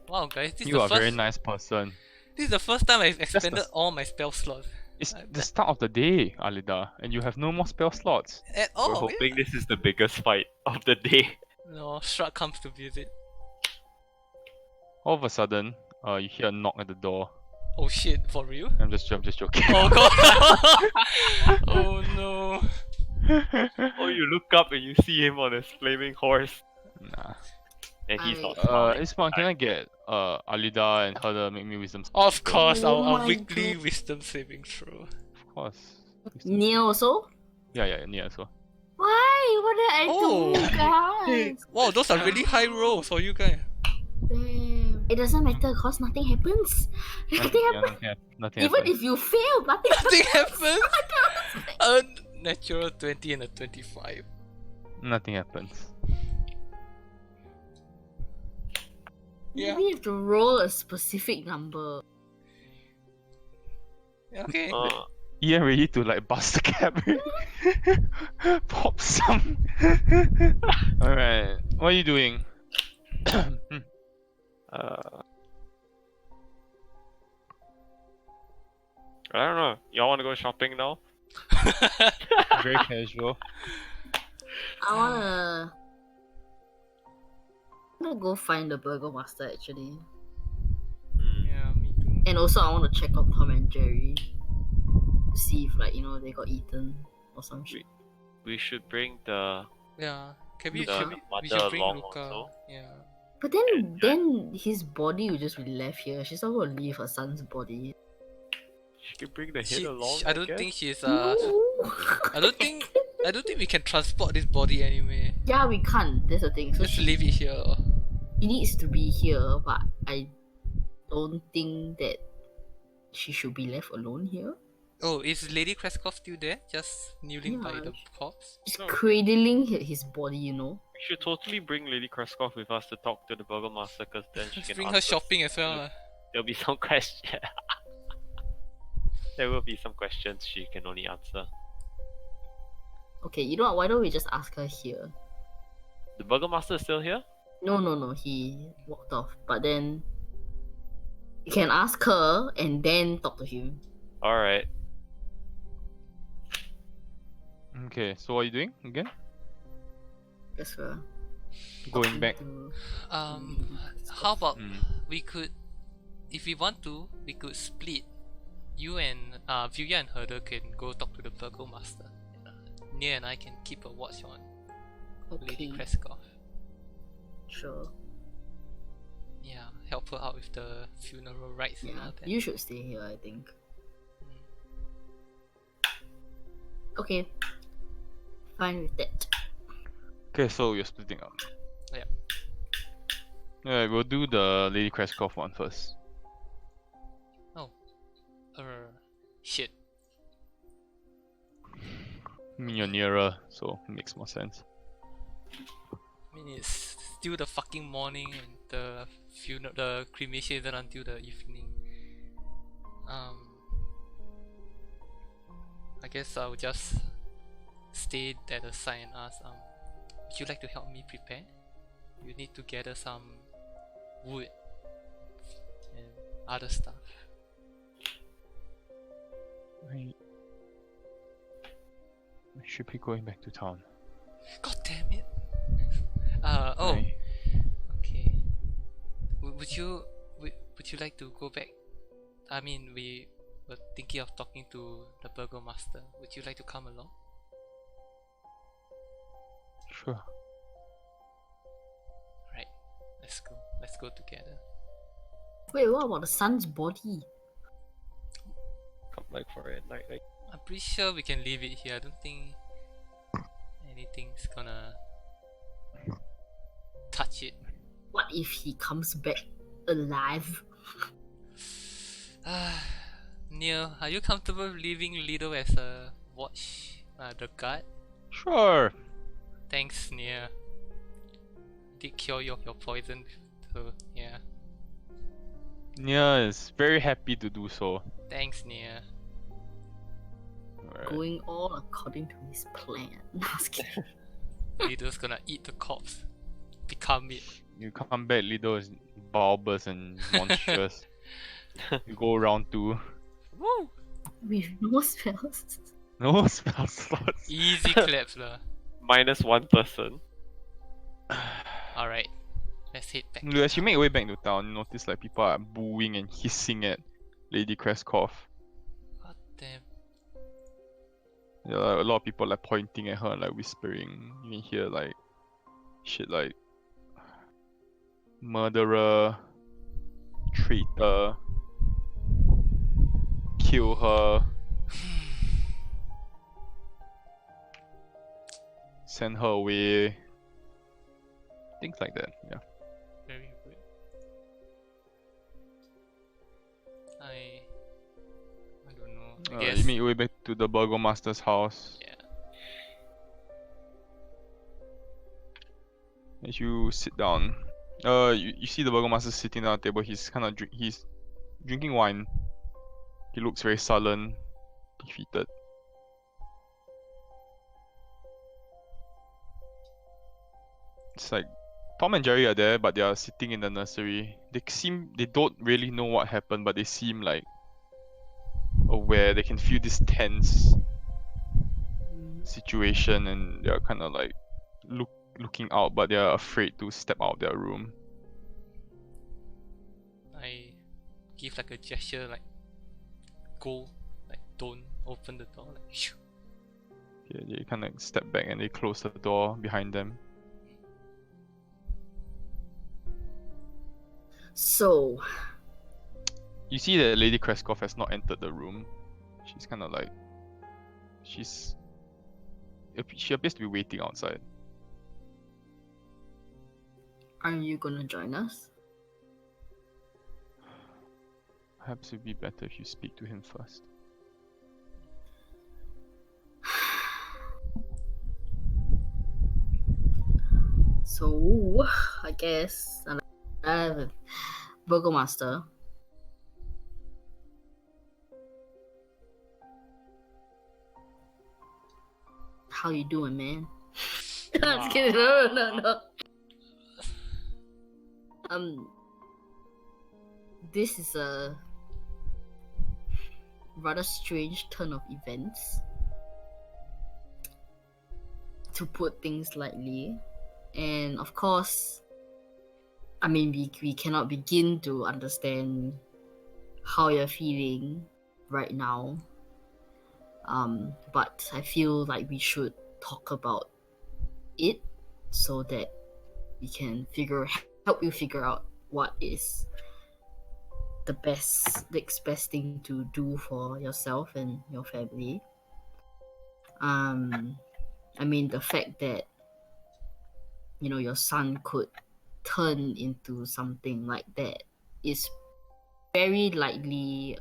Wow, guys, this is You the are a very first. nice person. This is the first time I've expanded the- all my spell slots It's Uh, the that- start of the day, Alida, and you have no more spell slots. at We're all. hoping this is the biggest fight of the day. No, Strahd comes to visit. All of a sudden, you hear a knock at the door. Oh shit, for real? I'm just joking. Oh god. Oh no. Oh, you look up and you see him on his flaming horse, Nah. and he's not I- smiling. Isma, can I get Alida and her to make me wisdom? Of course, Oh our my weekly God. wisdom saving throw. Of course. Neil also? Yeah, so. Why? What did I Oh. do, guys? Wow, those are really high rolls for you guys. Damn. It doesn't matter because nothing happens. Nothing happens. Nothing Even happens. if you fail, nothing Nothing happens. happens. A natural 20 and a 25. Nothing happens. Yeah. Maybe you have to roll a specific number. Okay. Ian ready to like bust the cap. Pop some. Alright. What are you doing? I don't know. Y'all want to go shopping now? Very casual. I wanna go find the Burger Master actually. Yeah, me too. And also I wanna check out Tom and Jerry. To see if like, they got eaten or some shit. We should bring the Yeah. Can we, The should we mother should bring along Luca. also. Yeah. But then his body will just be left here. She's not gonna leave her son's body. She can bring the head along. I don't think guess. she's No. I don't think we can transport this body anyway. Yeah, we can't. That's the thing. So Just leave it here. she needs to be here, but I don't think that she should be left alone here. Oh, is Lady Krezk still there? Just kneeling by Yeah, the corpse? Just No. cradling his body, you know. We should totally bring Lady Krezk with us to talk to the Burgomaster, because then she Just can bring ask her us- shopping as well. There'll be some questions. There will be some questions she can only answer. Okay, you know what? Why don't we just ask her here? The Burgomaster is still here? No. He walked off. But then you can ask her and then talk to him. Alright. Okay, so what are you doing again? That's right. Going back. How about Mm. we could, if we want to, we could split. You and Vilya and Herder can go talk to the Burgomaster. Nia and I can keep a watch on Lady Okay, Krezk. sure. Yeah, help her out with the funeral rites and Yeah, all that. you should stay here, I think. Mm. Okay. Fine with that. Okay, so you're splitting up. Yeah. Alright, we'll do the Lady Krezk one first. Shit. I mean, you're nearer, so it makes more sense. I mean, it's still the fucking morning and the the cremation isn't until the evening. I guess I'll just stay at the side and ask, would you like to help me prepare? You need to gather some wood and other stuff. I should be going back to town. God damn it! Oh, Right. okay. Would you like to go back? I mean, we were thinking of talking to the Burgomaster. Would you like to come along? Sure. Right, let's go. Let's go together. Wait, what about the son's body? Come back for it. Like, I'm pretty sure we can leave it here. I don't think anything's gonna touch it. What if he comes back alive? Neil, are you comfortable leaving Lido as a watch, the guard? Sure. Thanks, Neil. Did cure your poison, so yeah. Nia is very happy to do so. Thanks, Neil. Alright. Going all according to his plan. Just kidding. Lido's gonna eat the corpse, become it. You come back, Lido is bulbous and monstrous. You go round 2. Woo! With no spells. No spell slots. Easy claps lah. minus one person. Alright, let's head back. As you make your way back to town, you notice like people are booing and hissing at Lady Krezk. God damn. Yeah, like, a lot of people like pointing at her and like whispering. You can hear like shit like murderer, traitor, kill her, send her away, things like that. Yeah. Very good. I don't know. I guess. You make your way back to the Burgomaster's house. Yeah. As you sit down, you see the Burgomaster sitting down at the table. He's kind of he's drinking wine. He looks very sullen, defeated. It's like Tom and Jerry are there, but they are sitting in the nursery. They don't really know what happened, but they seem like aware. They can feel this tense situation, and they're kind of like looking out, but they're afraid to step out of their room. I give like a gesture, like go, like don't open the door, like shoo. They kind of step back and they close the door behind them. So, You see that Lady Krezk has not entered the room. She's kind of like, she appears to be waiting outside. are you gonna join us? Perhaps it'd be better if you speak to him first. So, I guess Burgomaster. How you doing, man? I'm just kidding. No. This is a rather strange turn of events, to put things lightly. And of course, I mean, we cannot begin to understand how you're feeling right now. But I feel like we should talk about it so that we can help you figure out what is the next best thing to do for yourself and your family. I mean, the fact that your son could turn into something like that is very likely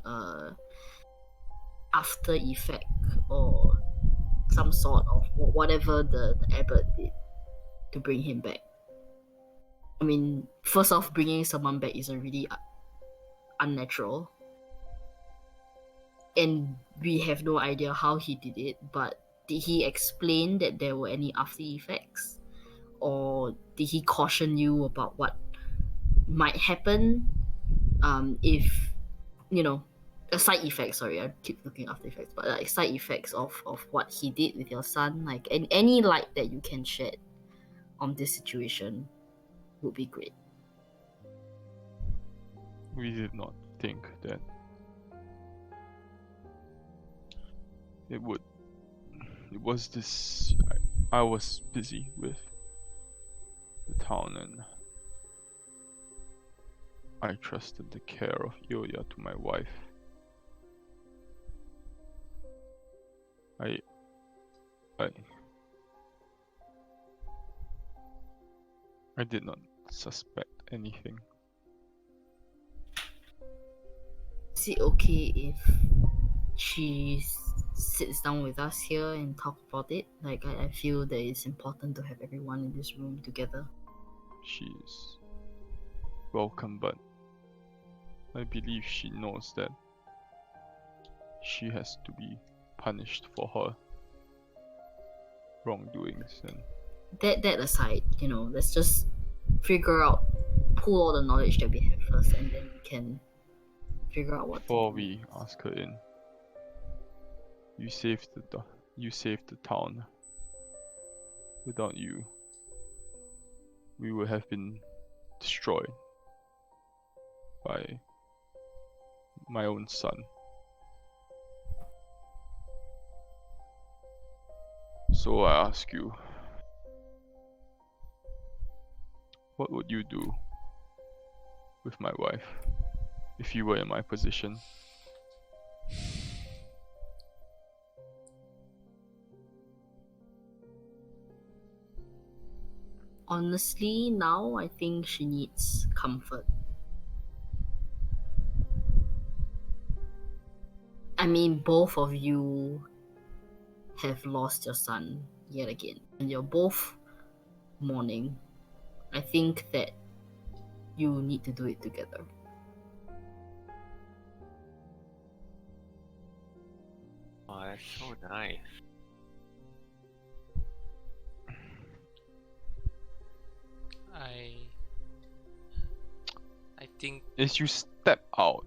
after effect or some sort of whatever the abbot did to bring him back. I mean, first off, bringing someone back is already unnatural, and we have no idea how he did it. But did he explain that there were any after effects, or did he caution you about what might happen if a side effect? Sorry, I keep looking after effects, but like side effects of what he did with your son, like any light that you can shed on this situation would be great. We did not think that it would. It was this. I was busy with the town, and I trusted the care of Ilya to my wife. I did not suspect anything. Is it okay if she sits down with us here and talk about it? Like, I feel that it's important to have everyone in this room together. She's welcome, but I believe she knows that she has to be punished for her wrongdoings. And that aside, let's just pull all the knowledge that we have first, and then we can figure out what before to do. we ask her in, you saved the town. Without you, we would have been destroyed by my own son. So I ask you, what would you do with my wife if you were in my position? Honestly, now I think she needs comfort. I mean, both of you have lost your son yet again, and you're both mourning. I think that you need to do it together. Oh, that's so nice. I think Is you step out.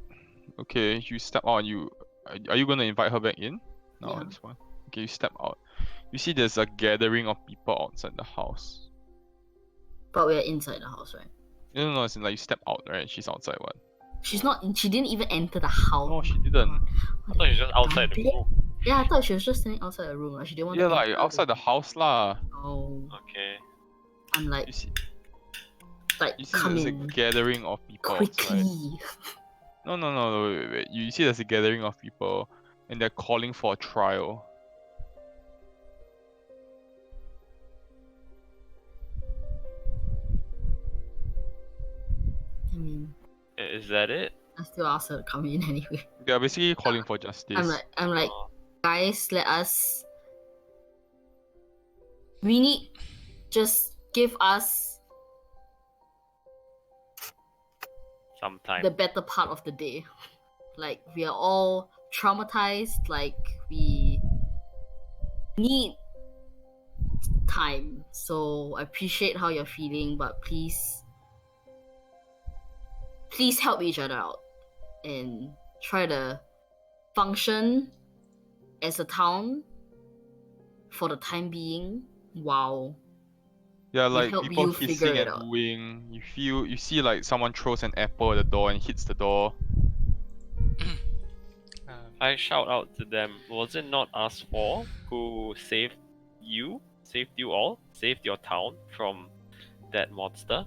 Okay, you step out. Are you gonna invite her back in? No, Yeah. that's fine. Okay, you step out. You see, there's a gathering of people outside the house. But we're inside the house, right? No, it's like you step out, right? She's outside. What? She didn't even enter the house. No, she didn't. I thought you were just outside the room. Yeah, I thought she was just standing outside the room. Like, she didn't want Yeah, to like enter outside the house lah. Oh, Okay. I'm like, You see, like You see, come there's a in gathering of people outside. quickly. No, wait. You see, there's a gathering of people, and they're calling for a trial. I mean, Is that it? I still ask her to come in anyway. They're basically calling for justice. I'm like, Oh, guys, let us. We need just give us sometime. the better part of the day. Like we are all traumatized. Like we need time. So I appreciate how you're feeling, but please help each other out and try to function as a town for the time being while Yeah, we like help people you figure hissing it and out. booing. You see like someone throws an apple at the door and hits the door. I shout out to them. Was it not us four who saved you all, saved your town from that monster?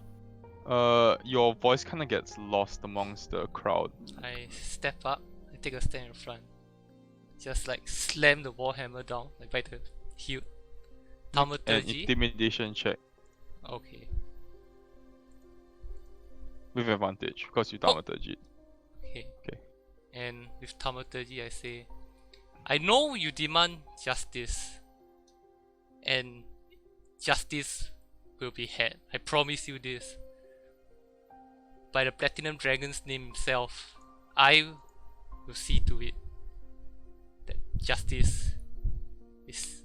Your voice kind of gets lost amongst the crowd. I step up, I take a stand in front. Just like slam the warhammer down, like by the hilt. An 30. intimidation check Okay. with advantage because you Oh. thaumaturgy. Okay. Okay. And with 30, I say, I know you demand justice, and justice will be had. I promise you this. By the Platinum Dragon's name himself, I will see to it that justice is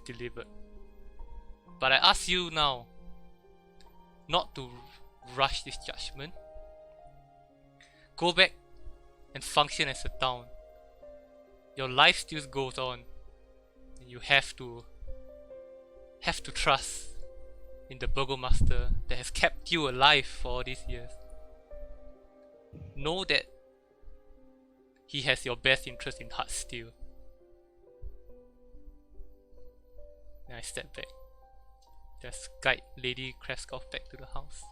delivered. But I ask you now not to rush this judgment. Go back and function as a town. Your life still goes on. And you have to trust in the Burgomaster that has kept you alive for all these years. Know that he has your best interest in heart still. Then I step back. Just guide Lady Krezk back to the house.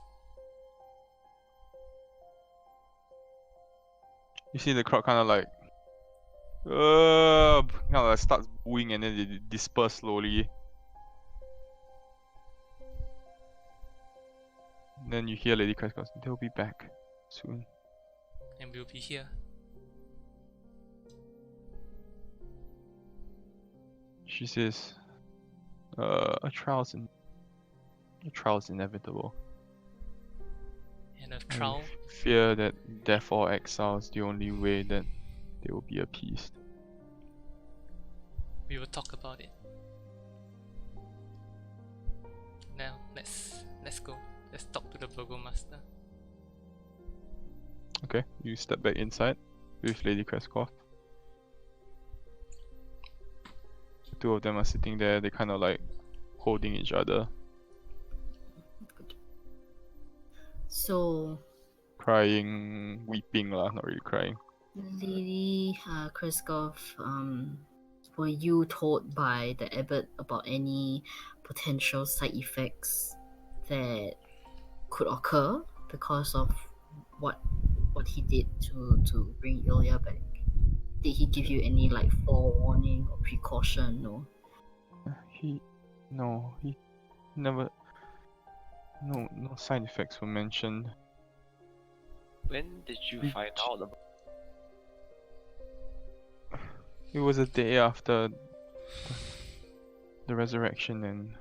You see the crowd kind of like, kind of like starts booing and then they disperse slowly. Then you hear Lady Krezk goes, "They'll be back soon." And we'll be here. She says, "A trial's inevitable. And a trial, I fear that death or exile is the only way that they will be appeased." we will talk about it. Now let's go. Let's talk to the Burgomaster. Okay, you step back inside with Lady Krezk. The two of them are sitting there, they kind of like holding each other, So crying, weeping lah, not really crying. Lady Kreskov, were you told by the abbot about any potential side effects that could occur because of what he did to bring Ilya back? Did he give you any like forewarning or precaution? No. He never. No side effects were mentioned. When did you We find out about? It was a day after the resurrection, and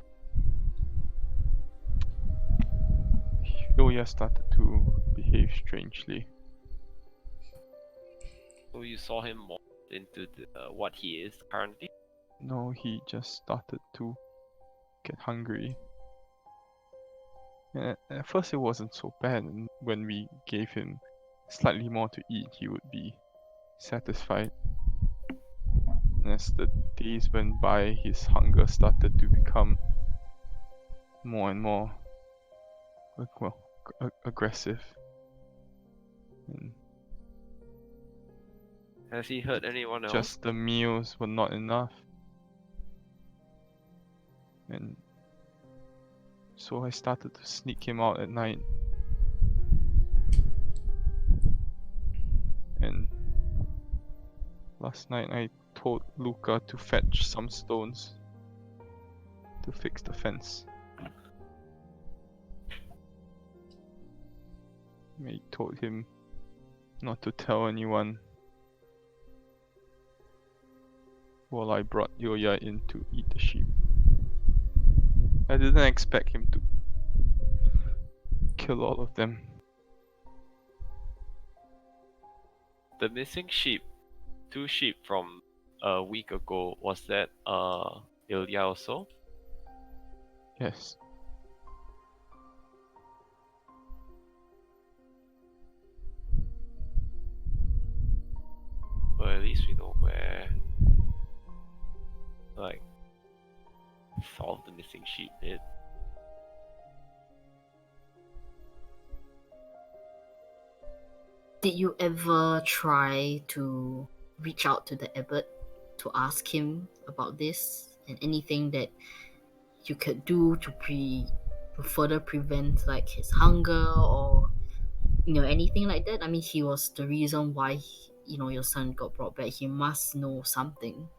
Ilya started to behave strangely. So you saw him morph into what he is currently? No, he just started to get hungry. And at first it wasn't so bad, and when we gave him slightly more to eat, he would be satisfied. And as the days went by, his hunger started to become more and more aggressive. And Has he hurt anyone else? just the meals were not enough. And So I started to sneak him out at night. And last night I told Luca to fetch some stones to fix the fence. I told him not to tell anyone while I brought Yoya in to eat the sheep. I didn't expect him to kill all of them. The missing sheep, 2 sheep from a week ago, was that Ilya also? Yes. Well, at least we know where, like, solve the missing sheep bit. Did you ever try to reach out to the abbot to ask him about this and anything that you could do to further prevent like his hunger or anything like that? I mean, he was the reason why your son got brought back. He must know something.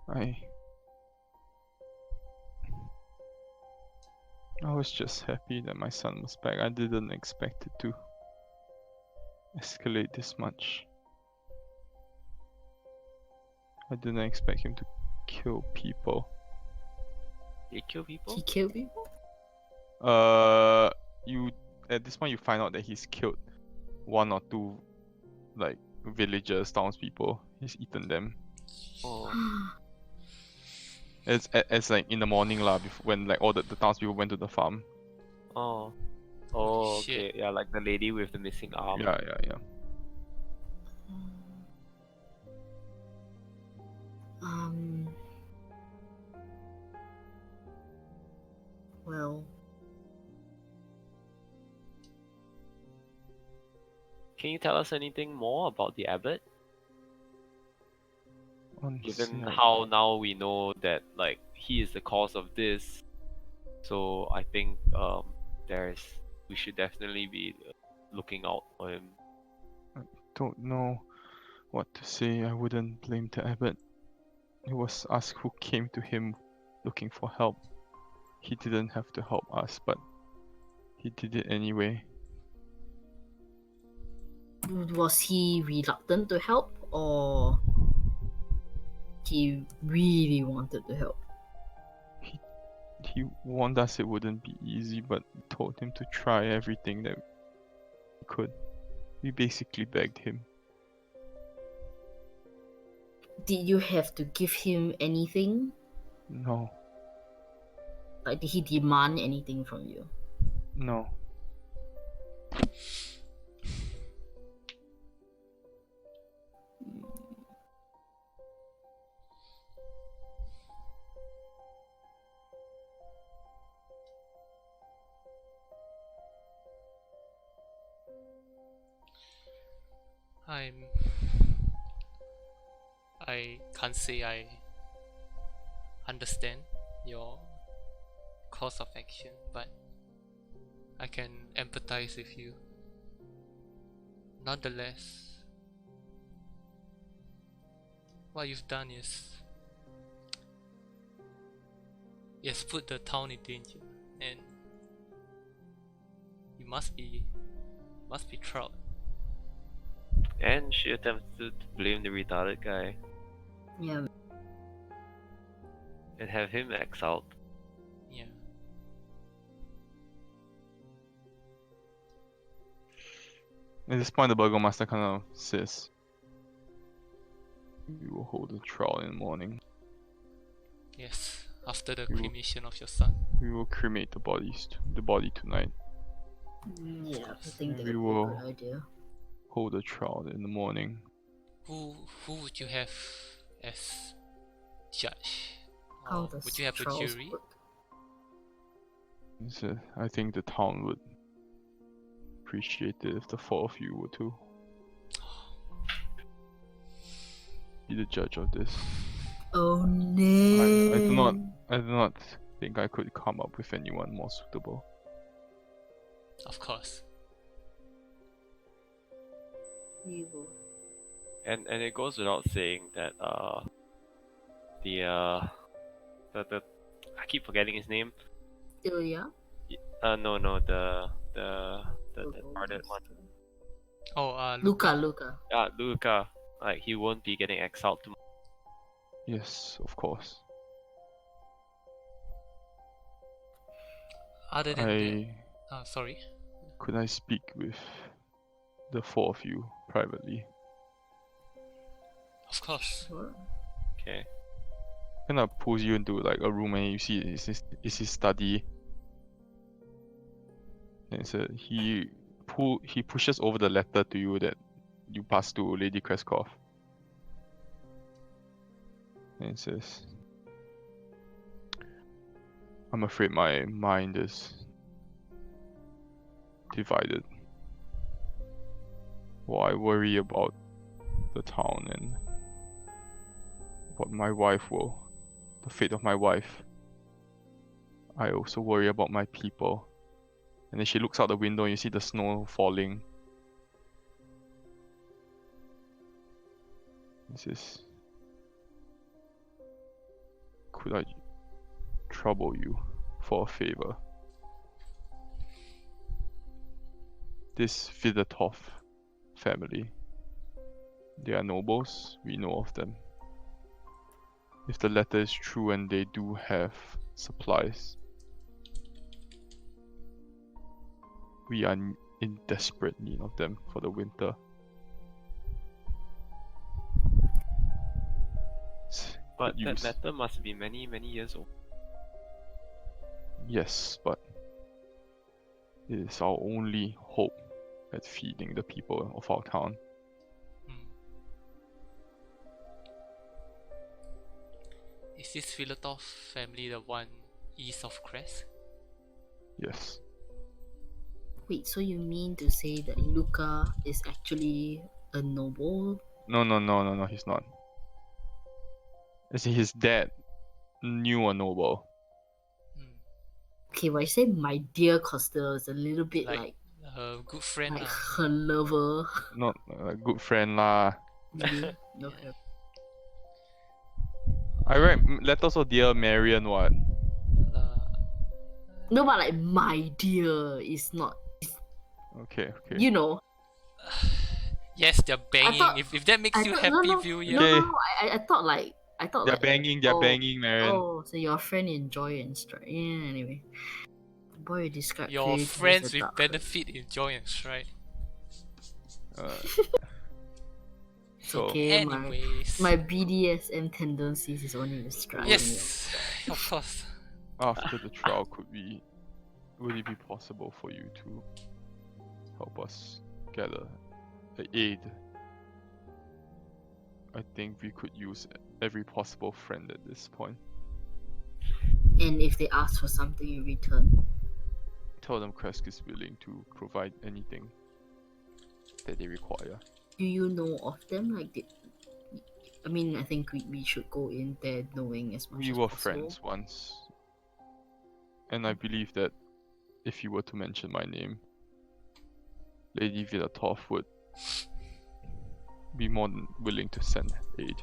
I was just happy that my son was back. I didn't expect it to escalate this much. I didn't expect him to kill people. Did he kill people? He killed people? You at this point you find out that he's killed 1 or 2 like villagers, townspeople. He's eaten them. Oh. It's like in the morning lah, when like all the townspeople went to the farm. Oh. Oh, Shit. okay. Yeah, like the lady with the missing arm. Yeah. Well, Can you tell us anything more about the abbot? Honestly, Given how now we know that like he is the cause of this, so I think we should definitely be looking out for him. don't know what to say. I wouldn't blame the abbot. It was us who came to him looking for help. He didn't have to help us, but he did it anyway. was he reluctant to help or he really wanted to help? He warned us it wouldn't be easy, but we told him to try everything that we could. We basically begged him. Did you have to give him anything? No, Like, did he demand anything from you? no. I can't say I understand your course of action, but I can empathize with you. Nonetheless, what you've done is yes, put the town in danger, and you must be proud. And she attempted to blame the retarded guy Yeah. and have him exiled. Yeah. At this point, the burgomaster kind of says, "We will hold a trial in the morning. Yes. After the You- cremation of your son. We will cremate the body tonight. Yeah, I think that We would be a will- good idea. Hold a trial in the morning. Who would you have as judge? How Or does would you have a trials jury? work? So I think the town would appreciate it if the 4 of you were to be the judge of this. Oh no. I do not think I could come up with anyone more suitable. Of course. We will. And it goes without saying that the I keep forgetting his name. Ilya? No, the departed one. Oh, Luca. Yeah, Luca. Like he won't be getting exiled tomorrow. Yes, of course. Other than that, sorry. Could I speak with the four of you privately? Of course. Sure. Okay. Kind of pulls you into like a room and you see it's his study. And so he pushes over the letter to you that you passed to Lady Krezk. And it says, I'm afraid my mind is divided. Well, I worry about the town and what my wife will, the fate of my wife. I also worry about my people. And then she looks out the window and you see the snow falling. It says, could I trouble you for a favor? This Vidatov family, they are nobles, we know of them. If the letter is true and they do have supplies, we are in desperate need of them for the winter. But Could that use- letter must be many years old. Yes, but it is our only hope at feeding the people of our town. Hmm. Is this Filatov family the one east of Krezk? Yes. Wait, so you mean to say that Luca is actually a noble? No, he's not. As in his dad knew a noble. Hmm. Okay, when I say my dear Costello, it's a little bit Like like a good friend. like lah. her lover. Not a good friend lah. Really? Okay. I write letters of dear Marion what? No, but like my dear is not. Okay. You know. Yes, they're banging. thought- If that makes you happy, view, yeah. Okay. No. I thought like They're banging, Marion. Oh, so your friend enjoy and strike. Yeah, anyway. The boy you described Your clearly friends has a with dark benefit, enjoy and strike. It's So okay, Anyways. my BDSM tendencies is only the strike. Yes, of course. after the trial, would it be possible for you to help us gather the aid? I think we could use every possible friend at this point. And if they ask for something in return, Tell them Krezk is willing to provide anything that they require. do you know of them? I mean, I think we should go in there knowing as much We as were possible. friends once, and I believe that if you were to mention my name, Lady Vilatov would be more than willing to send aid.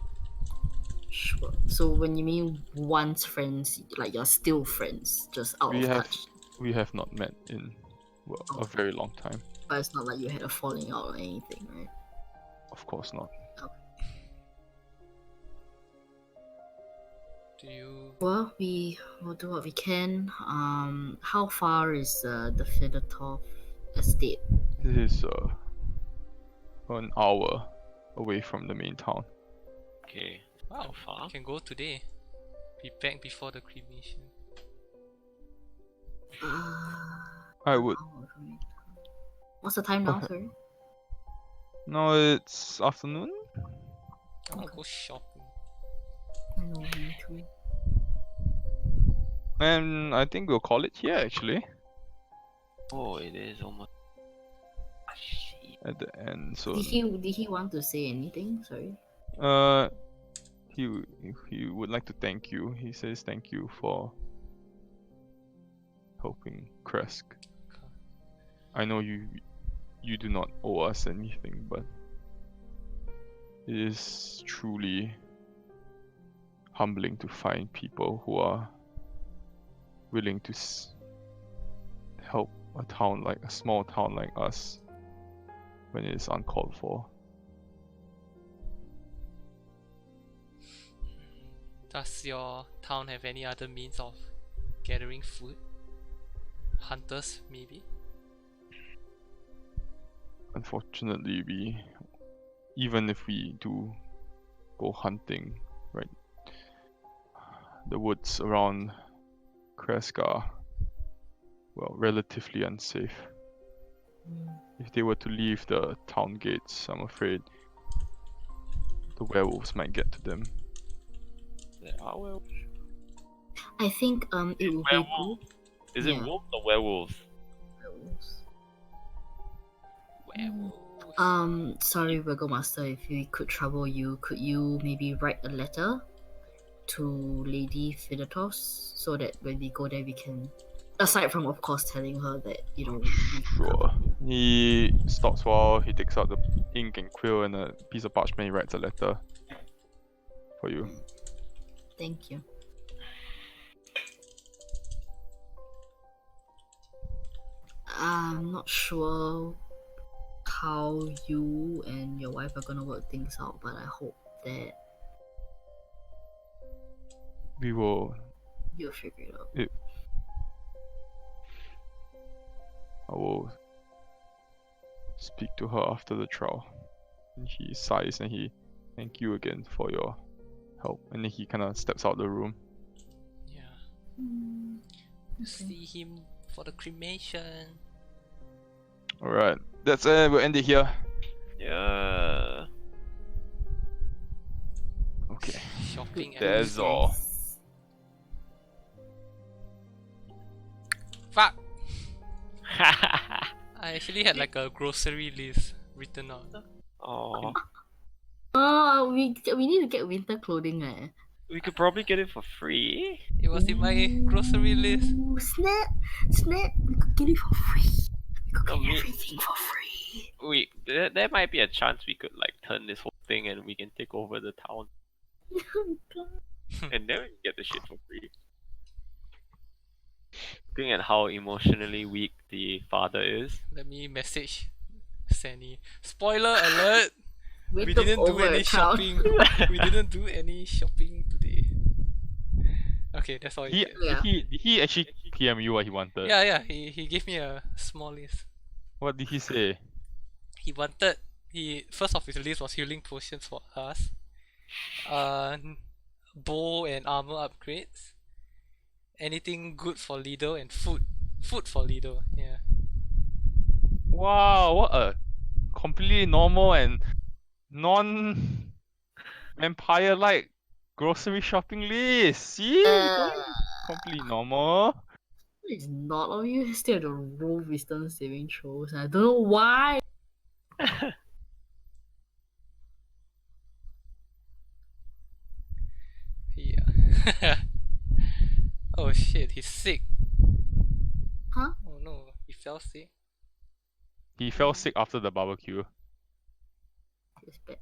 Sure. So when you mean once friends, like you're still friends, just out We of have- touch. We have not met in a very long time. But it's not like you had a falling out or anything, right? Of course not. Do you Well, we will do what we can. How far is the Fedotov estate? This is an hour away from the main town. Okay. wow, far? you can go today. Be back before the cremation. I would. What's the time now, sorry? No, it's afternoon. I wanna go shopping. I know, me too. And I think we'll call it here actually. Oh, it is almost. Ah, shit. At the end, so Did he want to say anything? Sorry. he would like to thank you. He says thank you for helping Krezk. I know you do not owe us anything, but it is truly humbling to find people who are willing to help a small town like us when it is uncalled for. Does your town have any other means of gathering food? Hunters, maybe? Unfortunately, even if we do go hunting, right, the woods around Krezk are, well, relatively unsafe. If they were to leave the town gates, I'm afraid the werewolves might get to them. There are werewolves. I think it would be good. Is it Yeah. wolves or werewolves? Werewolves. Sorry, Burgomaster, if we could trouble you, could you maybe write a letter to Lady Philetos so that when we go there we can, aside from of course telling her that, you know, we Sure. He stops while he takes out the ink and quill and a piece of parchment. He writes a letter for you. Thank you. I'm not sure how you and your wife are gonna work things out, but I hope that We will. you'll figure it out. I will speak to her after the trial. And he sighs and he thank you again for your help. And then he kind of steps out the room. Yeah. See him for the cremation. Alright, that's it. We'll end it here. Yeah. Okay. Shopping That's and all. fuck! I actually had like a grocery list written out. Oh, Oh, we need to get winter clothing, eh? we could probably get it for free. It was in my grocery list. Ooh, snap! We could get it for free. We could Oh, get me- everything for free. Wait, there might be a chance we could like turn this whole thing and we can take over the town, and then we can get the shit for free. Looking at how emotionally weak the father is. Let me message Sandy. Spoiler alert! We took didn't do over any a town. shopping. We didn't do any shopping today. Okay, that's all. He, Yeah. did he actually PM you what he wanted? Yeah. He gave me a small list. What did he say? He wanted. First of his list was healing potions for us. Bow and armor upgrades. Anything good for leader and food. Food for leader. Yeah. Wow, what a completely normal and non-vampire-like grocery shopping list. See? Completely normal. It's not of you. Still have to roll wisdom saving throws. I don't know why. Yeah. Oh shit, he's sick. Huh? Oh no, he fell sick. He fell sick after the barbecue. It's bad.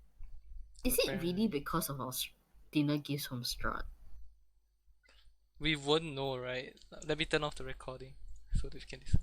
Is it really because of our dinner gifts from Strahd? We won't know, right? Let me turn off the recording so that we can listen.